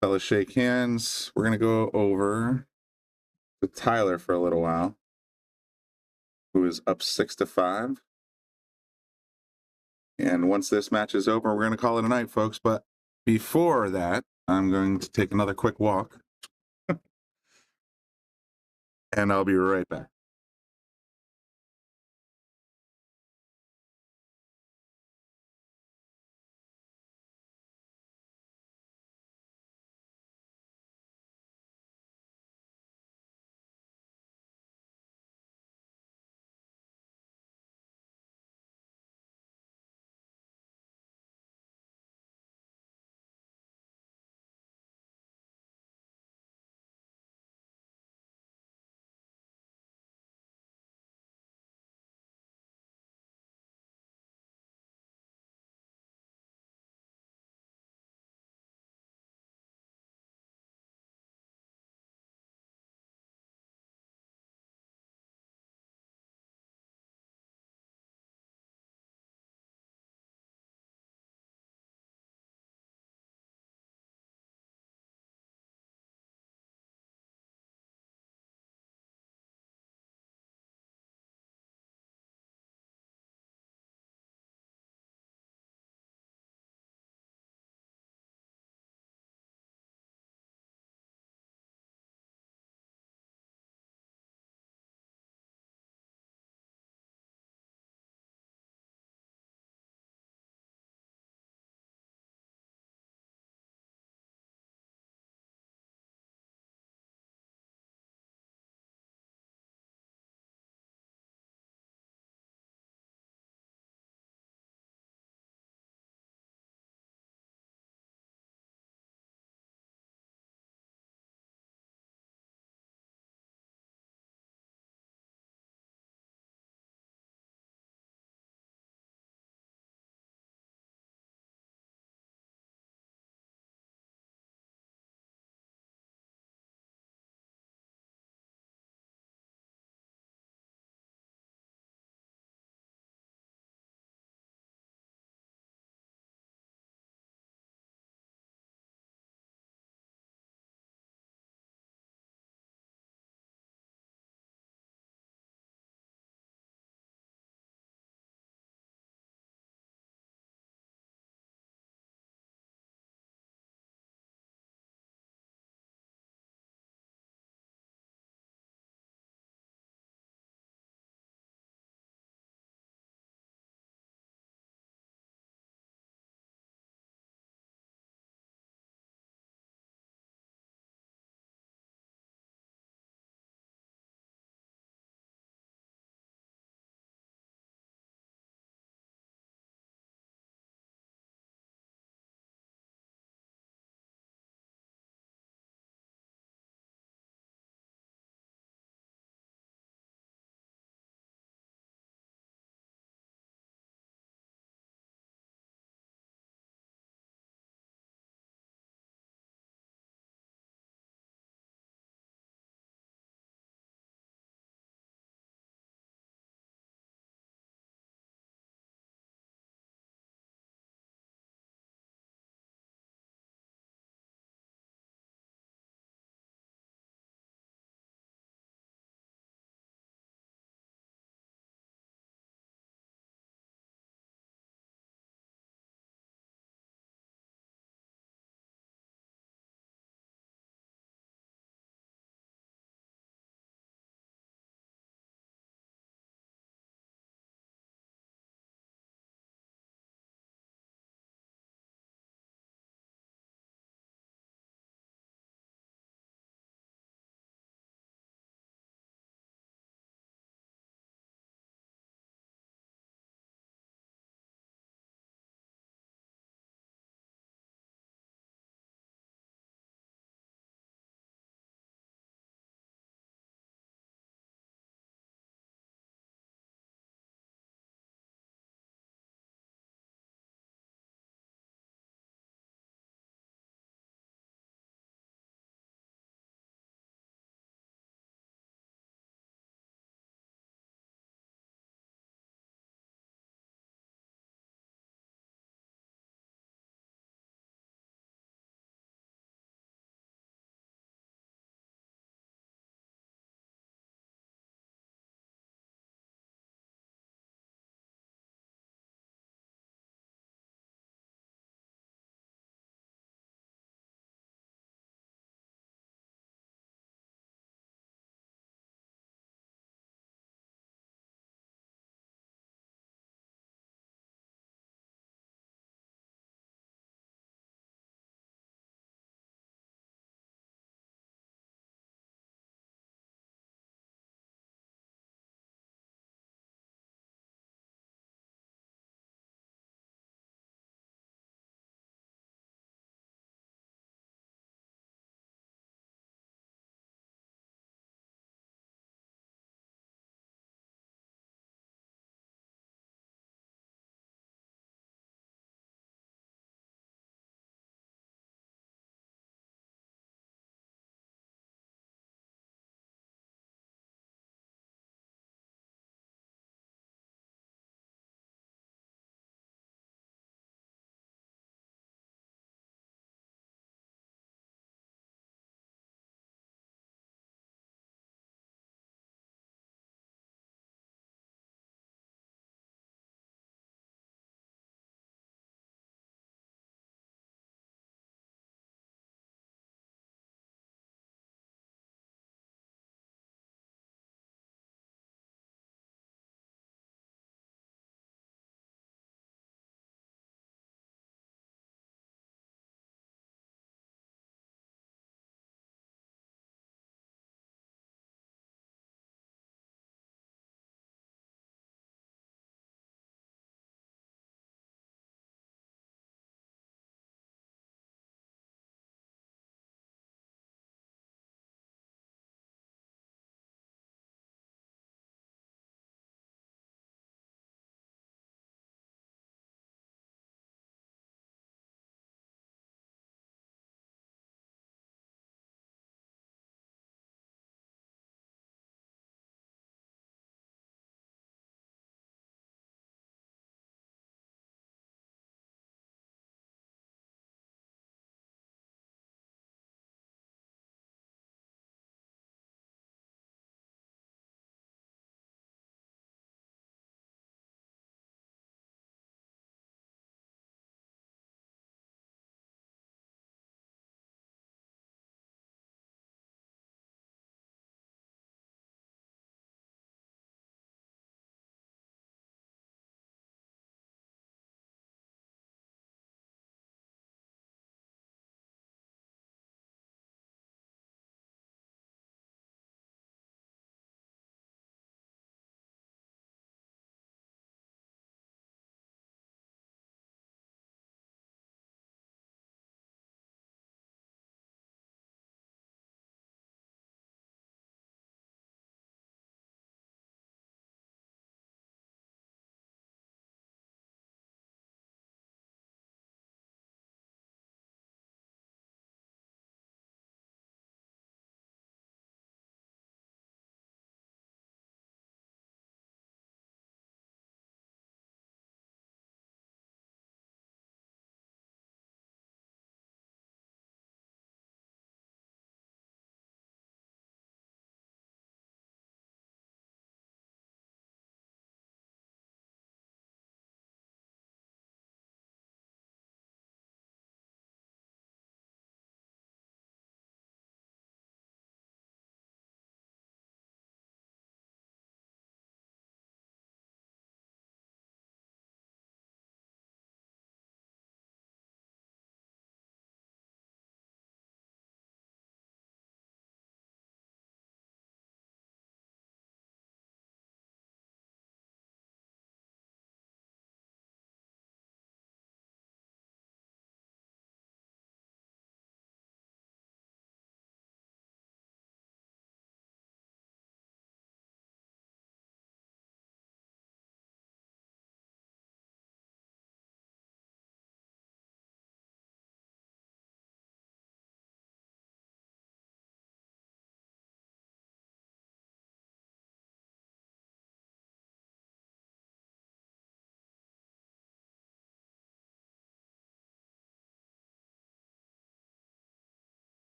Fellas shake hands. We're going to go over to Tyler for a little while, who is up 6-5. And once this match is over, we're going to call it a night, folks. But before that, I'm going to take another quick walk. And I'll be right back.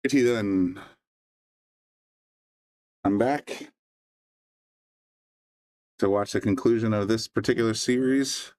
Righty then. I'm back to watch the conclusion of this particular series.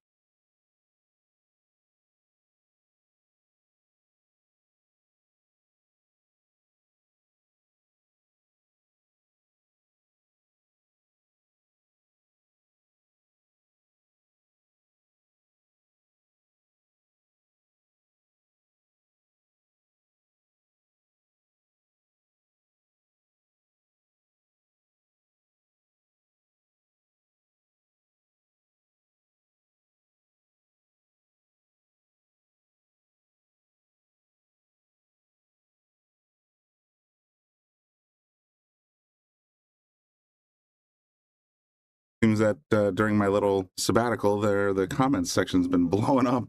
Seems that during my little sabbatical there, the comments section's been blowing up.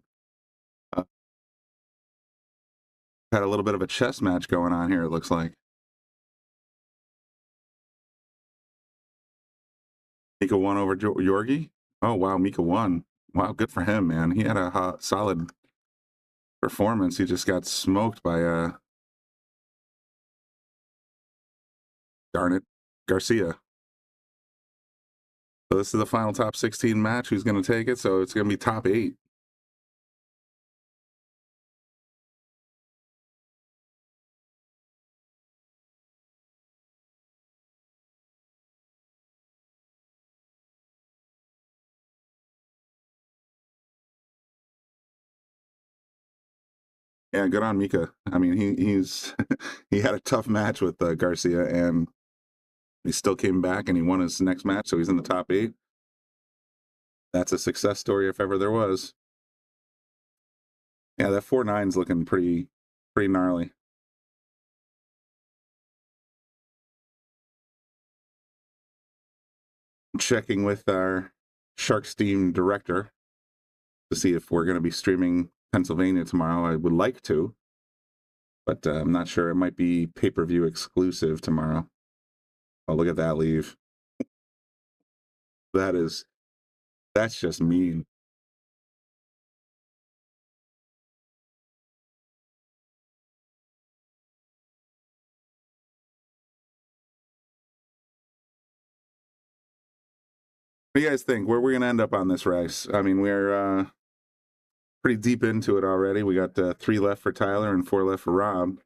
Had a little bit of a chess match going on here, it looks like. Mika won over Yorgi. Oh, wow, Mika won. Wow, good for him, man. He had a solid performance. He just got smoked by, darn it, Garcia. So this is the final top 16 match. Who's going to take it? So it's going to be top 8. Yeah, good on Mika. I mean, he's he had a tough match with Garcia, and he still came back and he won his next match, so he's in the top 8. That's a success story if ever there was. Yeah, that 4-9's looking pretty gnarly. Checking with our Sharks team director to see if we're going to be streaming Pennsylvania tomorrow. I would like to, but I'm not sure. It might be pay-per-view exclusive tomorrow. Oh, look at that leave. That's just mean. What do you guys think? Where we're going to end up on this race? I mean, we're pretty deep into it already. We got 3 left for Tyler and 4 left for Rob.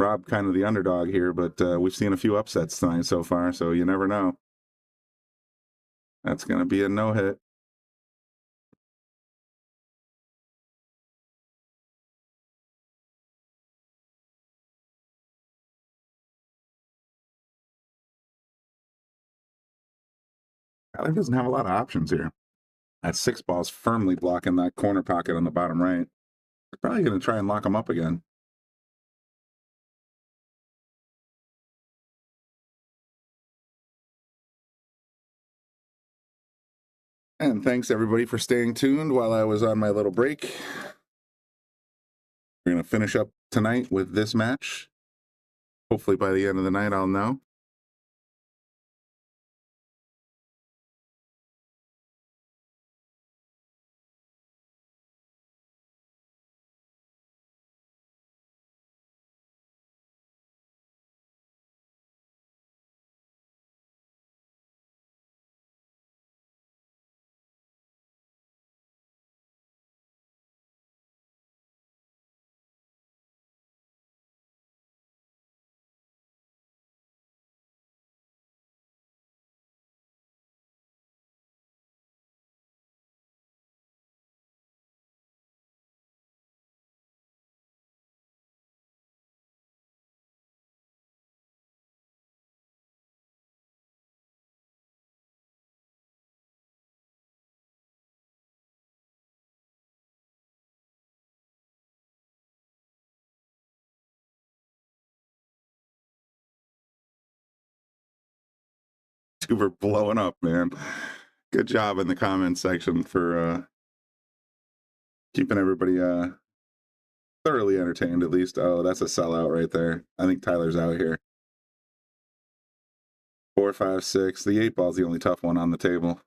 Rob kind of the underdog here, but we've seen a few upsets tonight so far, so you never know. That's going to be a no-hit. Tyler doesn't have a lot of options here. That 6 ball's firmly blocking that corner pocket on the bottom right. They're probably going to try and lock him up again. And thanks everybody for staying tuned while I was on my little break. We're going to finish up tonight with this match. Hopefully by the end of the night I'll know. We're blowing up, man. Good job in the comments section for keeping everybody thoroughly entertained, at least. Oh, that's a sellout right there. I think Tyler's out here. 4, 5, 6. The 8 ball's the only tough one on the table.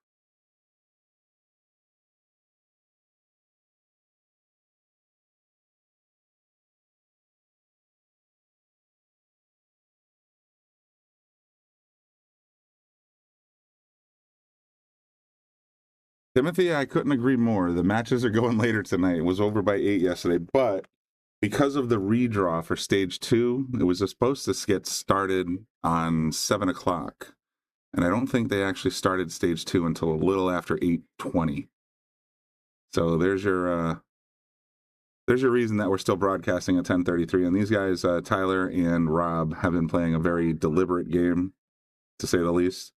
Timothy, I couldn't agree more. The matches are going later tonight. It was over by 8 yesterday, but because of the redraw for stage 2, it was supposed to get started on 7 o'clock. And I don't think they actually started stage 2 until a little after 8:20. So there's your reason that we're still broadcasting at 10:33. And these guys, Tyler and Rob, have been playing a very deliberate game, to say the least.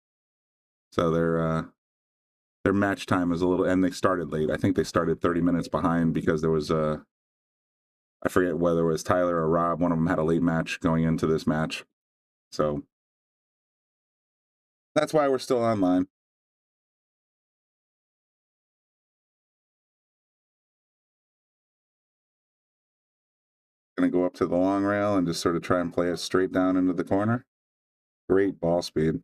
So their match time is a little, and they started late. I think they started 30 minutes behind because there was I forget whether it was Tyler or Rob. One of them had a late match going into this match. So that's why we're still online. Going to go up to the long rail and just sort of try and play it straight down into the corner. Great ball speed.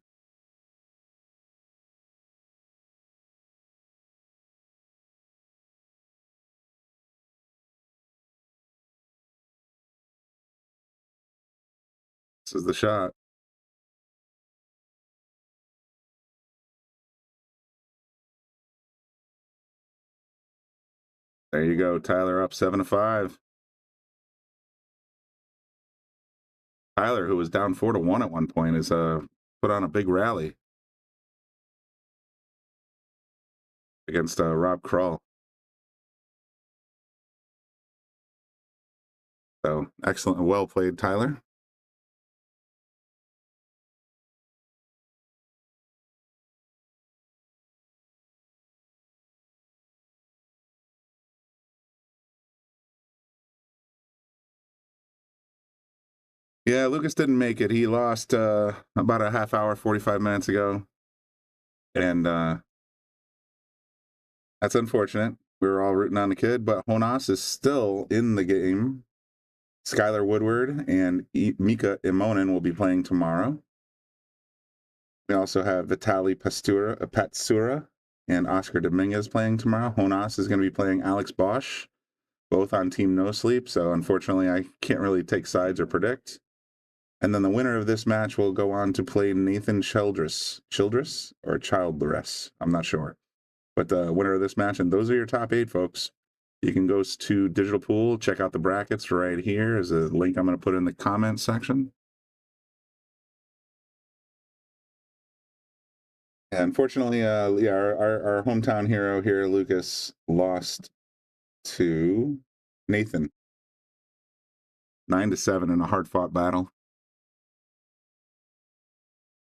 This is the shot. There you go. Tyler up 7-5. Tyler, who was down 4-1 at one point, is put on a big rally against Rob Krull. So excellent, well played, Tyler. Yeah, Lucas didn't make it. He lost about a half hour, 45 minutes ago. And that's unfortunate. We were all rooting on the kid, but Jonas is still in the game. Skylar Woodward and Mika Immonen will be playing tomorrow. We also have Vitaly Patsura and Oscar Dominguez playing tomorrow. Jonas is going to be playing Alex Bausch, both on Team No Sleep. So unfortunately, I can't really take sides or predict. And then the winner of this match will go on to play Nathan Childress or Childress. I'm not sure. But the winner of this match, and those are your top 8, folks. You can go to Digital Pool, check out the brackets right here. There's a link I'm going to put in the comments section. And unfortunately, our hometown hero here, Lucas, lost to Nathan. 9-7 in a hard-fought battle.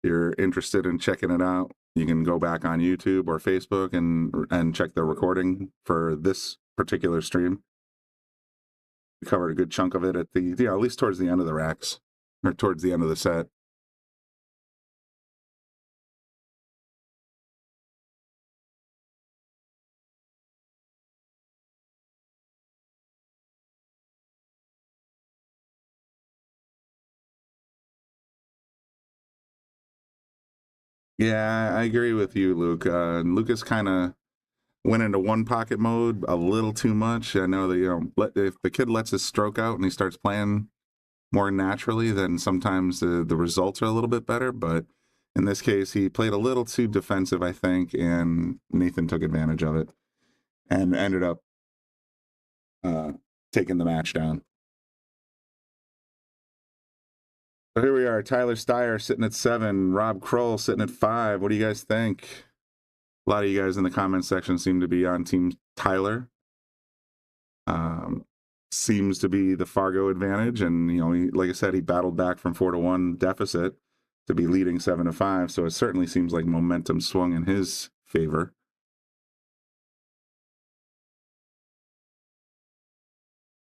If you're interested in checking it out, you can go back on YouTube or Facebook and check the recording for this particular stream. We covered a good chunk of it at at least towards the end of the racks, or towards the end of the set. Yeah, I agree with you, Luke. Lucas kind of went into one pocket mode a little too much. I know that, if the kid lets his stroke out and he starts playing more naturally, then sometimes the results are a little bit better. But in this case, he played a little too defensive, I think, and Nathan took advantage of it and ended up taking the match down. So here we are, Tyler Steyer sitting at 7, Rob Krull sitting at 5. What do you guys think? A lot of you guys in the comment section seem to be on Team Tyler. Seems to be the Fargo advantage, and like I said, he battled back from 4-1 deficit to be leading 7-5. So it certainly seems like momentum swung in his favor.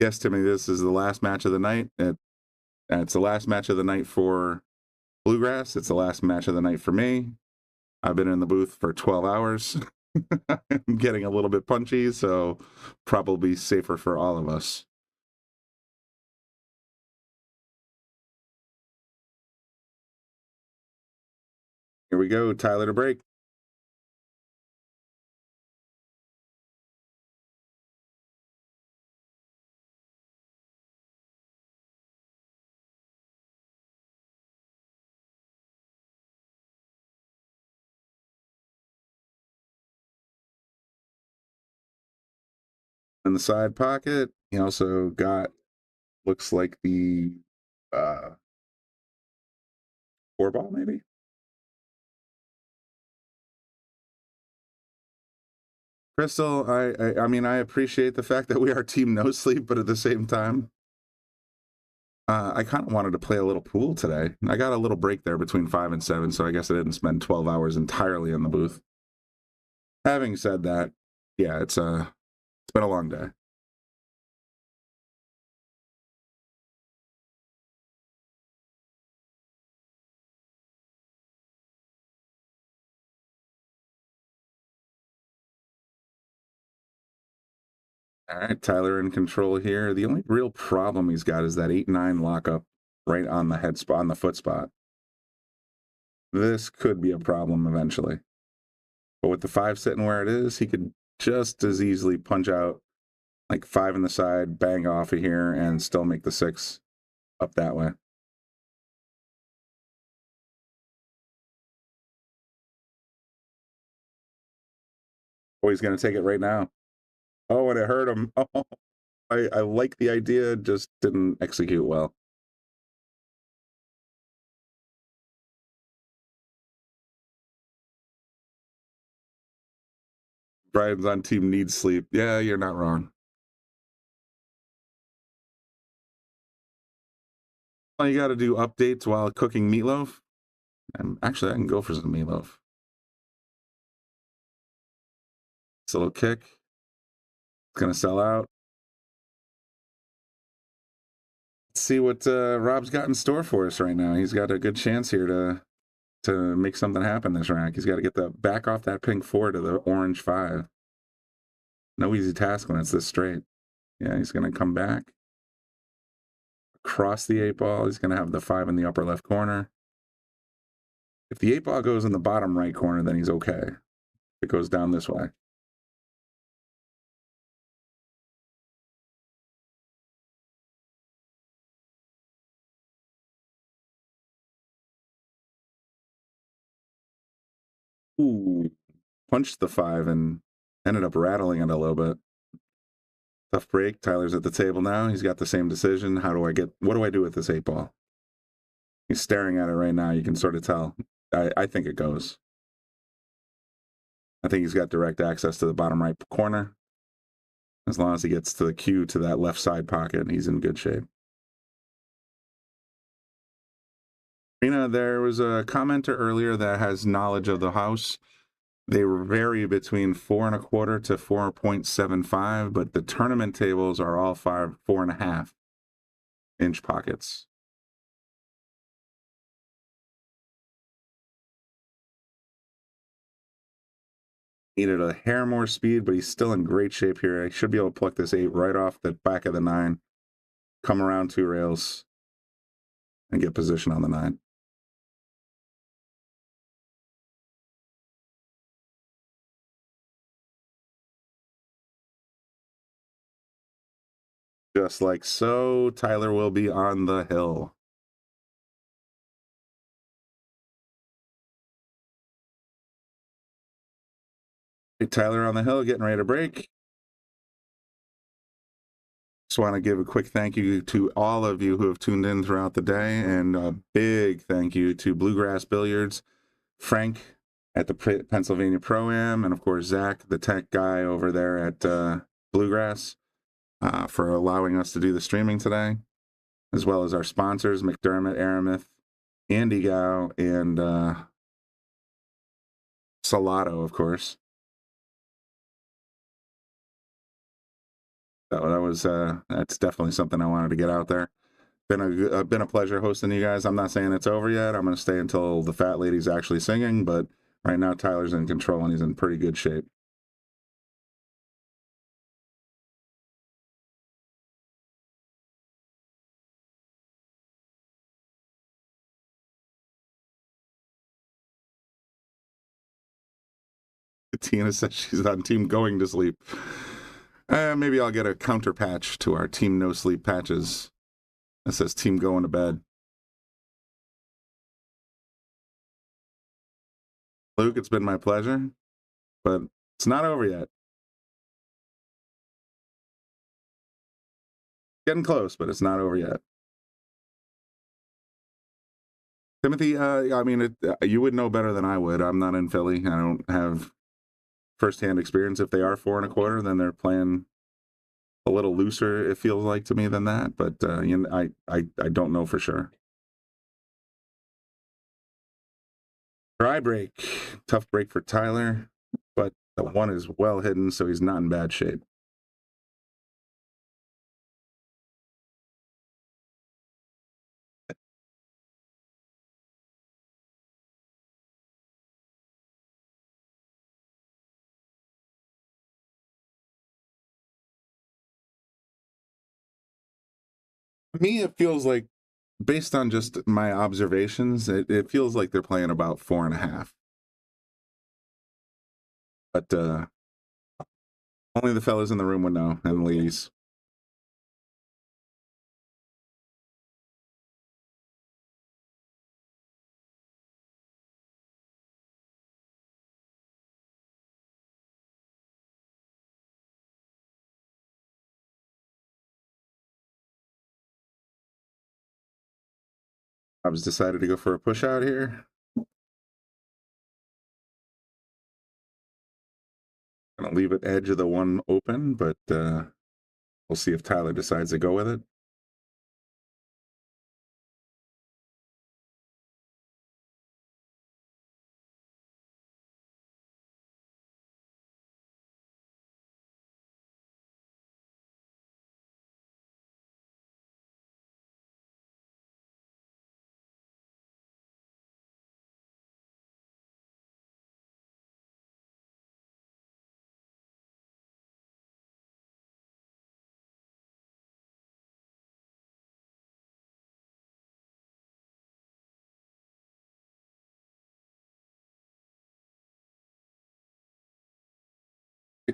Yes, Timmy, this is the last match of the night. It's the last match of the night for Bluegrass. It's the last match of the night for me. I've been in the booth for 12 hours. I'm getting a little bit punchy, so probably safer for all of us. Here we go, Tyler to break. In the side pocket, he also got, looks like the 4-ball maybe. Crystal, I mean, I appreciate the fact that we are team no sleep, but at the same time, I kind of wanted to play a little pool today. I got a little break there between 5 and 7, so I guess I didn't spend 12 hours entirely in the booth. Having said that, yeah, it's been a long day. All right, Tyler in control here. The only real problem he's got is that 8-9 lockup right on the head spot, on the foot spot. This could be a problem eventually. But with the 5 sitting where it is, he could just as easily punch out like 5 in the side, bang off of here, and still make the 6 up that way. Oh, he's going to take it right now. Oh, and it hurt him. Oh, I like the idea, just didn't execute well. Brian's on team needs sleep. Yeah, you're not wrong. Well, you got to do updates while cooking meatloaf. And actually, I can go for some meatloaf. It's a little kick. It's going to sell out. Let's see what Rob's got in store for us right now. He's got a good chance here to make something happen this rack. He's got to get the back off that pink 4 to the orange 5. No easy task when it's this straight. Yeah, he's going to come back. Across the 8-ball, he's going to have the 5 in the upper left corner. If the 8-ball goes in the bottom right corner, then he's okay. If it goes down this way. Ooh, punched the 5 and ended up rattling it a little bit. Tough break. Tyler's at the table now. He's got the same decision. What do I do with this 8-ball? He's staring at it right now. You can sort of tell. I think it goes. I think he's got direct access to the bottom right corner. As long as he gets to the cue to that left side pocket, he's in good shape. Rena, there was a commenter earlier that has knowledge of the house. They vary between 4 1/4 to 4.75, but the tournament tables are all 4.5 inch pockets. Needed a hair more speed, but he's still in great shape here. I should be able to pluck this 8 right off the back of the 9, come around 2 rails, and get position on the 9. Just like so, Tyler will be on the hill. Hey, Tyler on the hill, getting ready to break. Just want to give a quick thank you to all of you who have tuned in throughout the day, and a big thank you to Bluegrass Billiards, Frank at the Pennsylvania Pro-Am, and of course Zach, the tech guy over there at Bluegrass, for allowing us to do the streaming today, as well as our sponsors, McDermott, Aramith, Andy Gow, and Salotto, of course. That's definitely something I wanted to get out there. Been a pleasure hosting you guys. I'm not saying it's over yet. I'm going to stay until the fat lady's actually singing, but right now Tyler's in control and he's in pretty good shape. Tina says she's on team going to sleep. Maybe I'll get a counter patch to our team no sleep patches that says team going to bed. Luke, it's been my pleasure, but it's not over yet. Getting close, but it's not over yet. Timothy, I mean, you would know better than I would. I'm not in Philly. I don't have firsthand experience. If they are 4 1/4, then they're playing a little looser, it feels like to me, than that. But you know, I don't know for sure. Try break. Tough break for Tyler, but the 1 is well hidden, so he's not in bad shape. To me, it feels like, based on just my observations, it feels like they're playing about 4 1/2. But only the fellas in the room would know, and ladies. I was decided to go for a push out here. Gonna leave it edge of the 1 open, but we'll see if Tyler decides to go with it.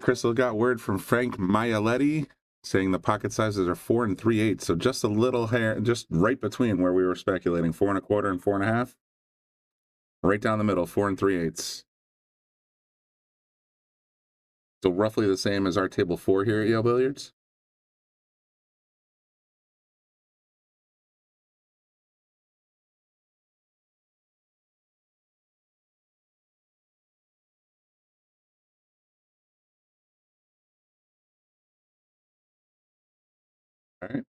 Crystal got word from Frank Maialetti saying the pocket sizes are 4 3/8, so just a little hair, just right between where we were speculating, 4 1/4 and 4 1/2. Right down the middle, 4 3/8. So roughly the same as our table 4 here at Yale Billiards. All right.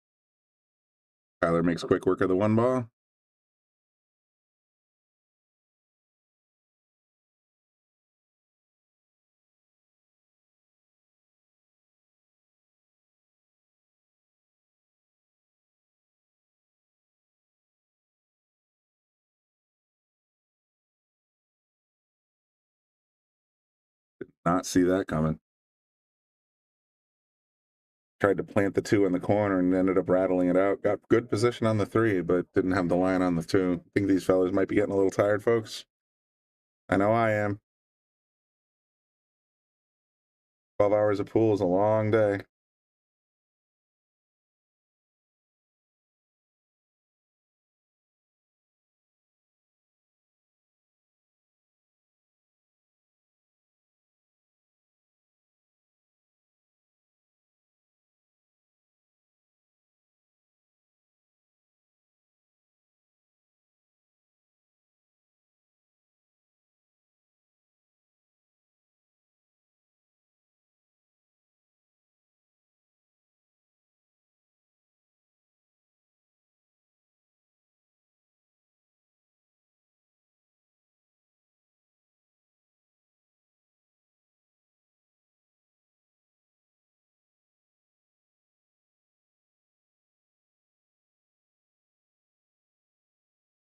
Tyler makes quick work of the 1 ball. Did not see that coming. Tried to plant the 2 in the corner and ended up rattling it out. Got good position on the 3, but didn't have the line on the 2. I think these fellas might be getting a little tired, folks. I know I am. 12 hours of pool is a long day.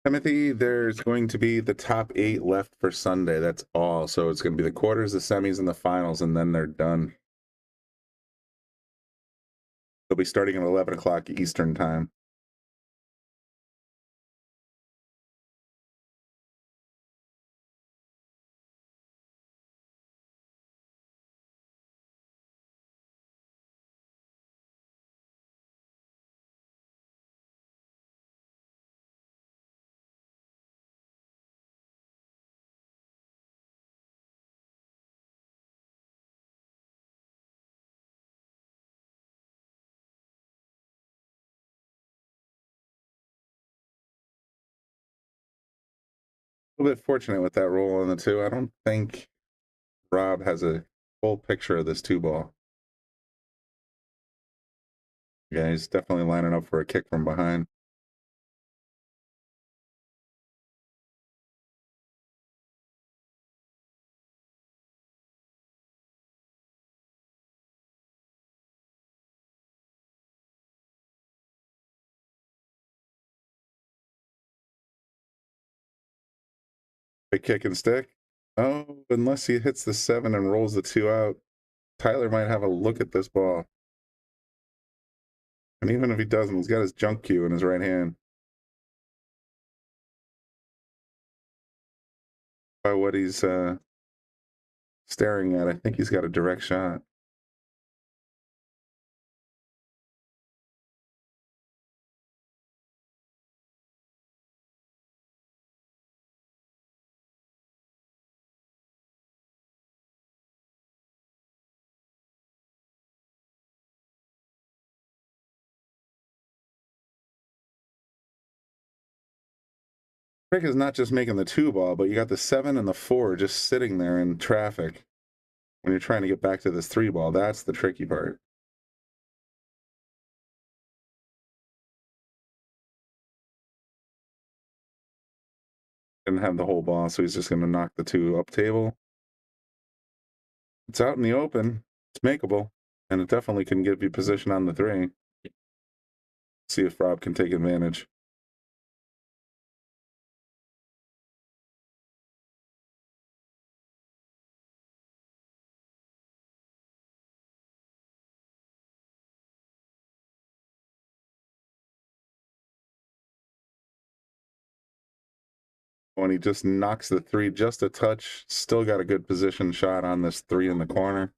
Timothy, there's going to be the top 8 left for Sunday. That's all. So it's going to be the quarters, the semis, and the finals, and then they're done. They'll be starting at 11 o'clock Eastern time. A little bit fortunate with that roll on the 2. I don't think Rob has a full picture of this 2-ball. Yeah, he's definitely lining up for a kick from behind. A kick and stick. Oh, unless he hits the 7 and rolls the 2 out, Tyler might have a look at this ball. And even if he doesn't, he's got his junk cue in his right hand. By what he's staring at, I think he's got a direct shot. Trick is not just making the 2-ball, but you got the 7 and the 4 just sitting there in traffic when you're trying to get back to this 3-ball. That's the tricky part. Didn't have the whole ball, so he's just going to knock the 2 up table. It's out in the open. It's makeable, and it definitely can give you position on the 3. See if Rob can take advantage. When he just knocks the 3 just a touch, still got a good position shot on this 3 in the corner.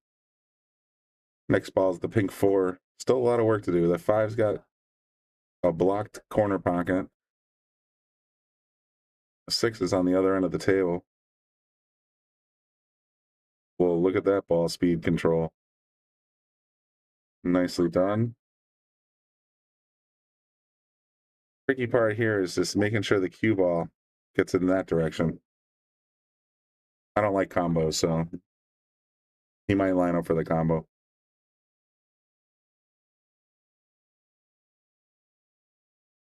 Next ball is the pink 4. Still a lot of work to do. The 5's got a blocked corner pocket. The 6 is on the other end of the table. Well, look at that ball speed control. Nicely done. Tricky part here is just making sure the cue ball gets in that direction. I don't like combos, so he might line up for the combo.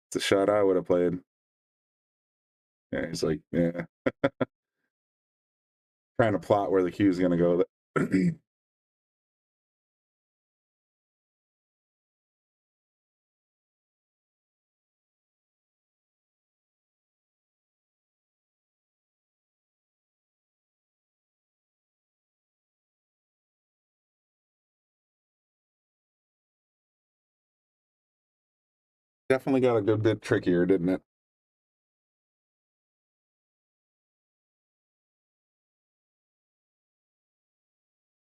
It's a shot I would have played. Yeah, he's like, yeah. Trying to plot where the cue is going to go. Definitely got a good bit trickier, didn't it?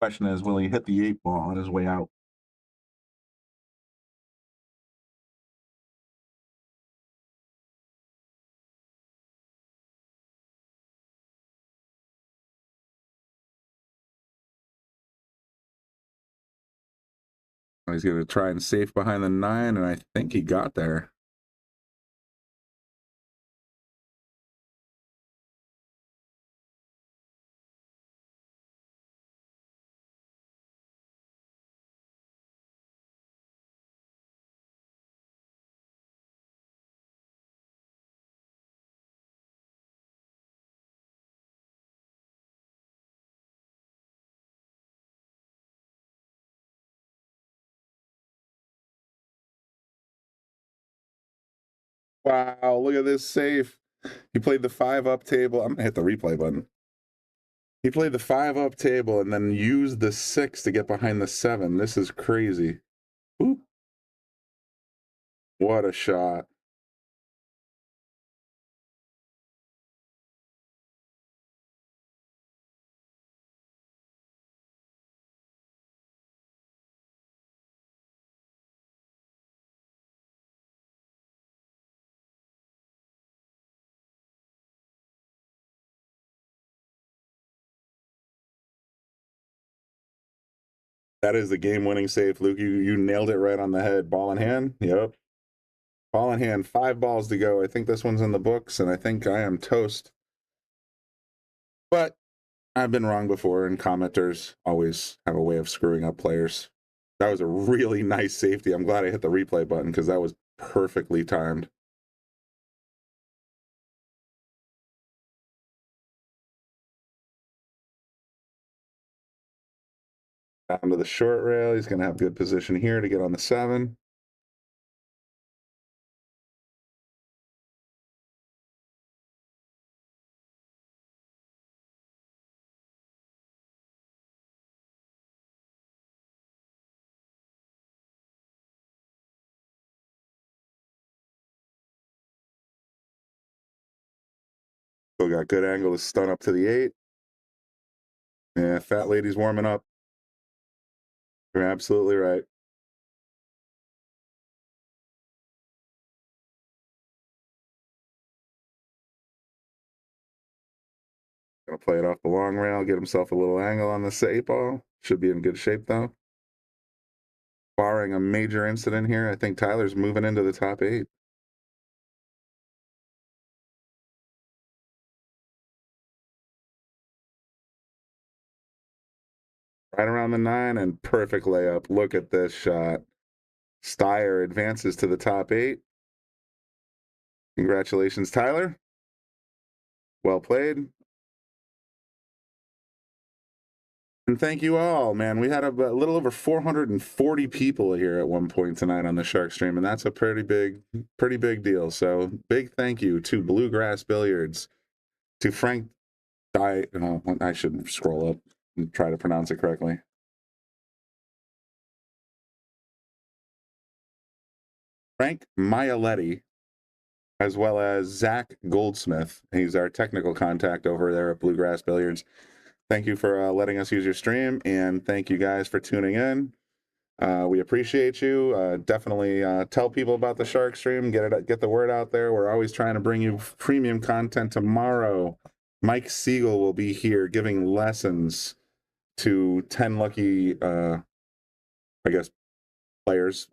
Question is, will he hit the 8-ball on his way out? He's going to try and safe behind the 9, and I think he got there. Wow, look at this safe. He played the 5 up table. I'm going to hit the replay button. He played the 5 up table and then used the 6 to get behind the 7. This is crazy. Oop. What a shot. That is the game-winning save, Luke. You nailed it right on the head. Ball in hand? Yep. Ball in hand. 5 balls to go. I think this one's in the books, and I think I am toast. But I've been wrong before, and commenters always have a way of screwing up players. That was a really nice safety. I'm glad I hit the replay button because that was perfectly timed. Down to the short rail. He's going to have good position here to get on the 7. Still got good angle to stun up to the 8. Yeah, fat lady's warming up. You're absolutely right. Gonna play it off the long rail, get himself a little angle on this 8 ball. Should be in good shape though. Barring a major incident here, I think Tyler's moving into the top 8. Right around the 9 and perfect layup. Look at this shot. Steyer advances to the top 8. Congratulations, Tyler. Well played. And thank you all, man. We had a little over 440 people here at one point tonight on the Shark Stream, and that's a pretty big deal. So big thank you to Bluegrass Billiards, to Frank I should scroll up and try to pronounce it correctly. Frank Maialetti, as well as Zach Goldsmith. He's our technical contact over there at Bluegrass Billiards. Thank you for letting us use your stream, and thank you guys for tuning in. We appreciate you. Definitely tell people about the Shark Stream. Get the word out there. We're always trying to bring you premium content. Tomorrow, Mike Siegel will be here giving lessons to 10 lucky, players.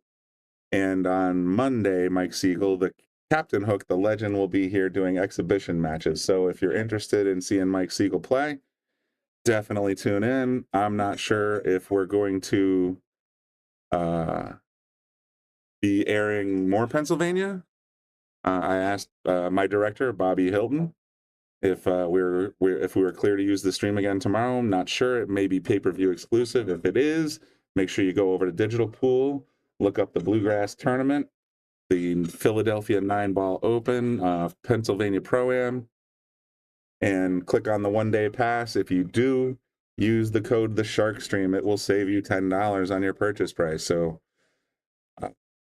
And on Monday, Mike Siegel, the Captain Hook, the legend, will be here doing exhibition matches. So if you're interested in seeing Mike Siegel play, definitely tune in. I'm not sure if we're going to be airing more Pennsylvania. I asked my director, Bobby Hilton, if we were clear to use the stream again tomorrow. I'm not sure. It may be pay-per-view exclusive. If it is, make sure you go over to Digital Pool, look up the Bluegrass Tournament, the Philadelphia 9-Ball Open, Pennsylvania Pro-Am, and click on the one-day pass. If you do use the code TheSharkStream, it will save you $10 on your purchase price. So,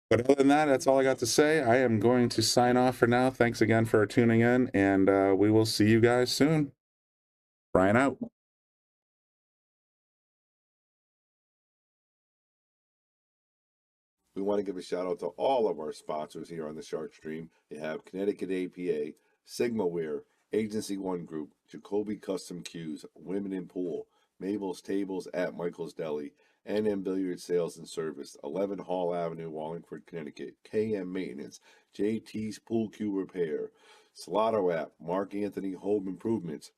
but other than that, that's all I got to say. I am going to sign off for now. Thanks again for tuning in, and we will see you guys soon. Brian out. We want to give a shout out to all of our sponsors here on the Shark Stream. You have Connecticut APA, Sigma Wear, Agency One Group, Jacoby Custom Cues, Women in Pool, Mabel's Tables at Michael's Deli, NM Billiard Sales and Service, 11 Hall Avenue, Wallingford, Connecticut, KM Maintenance, JT's Pool Cue Repair, Salotto app, Mark Anthony Home Improvements,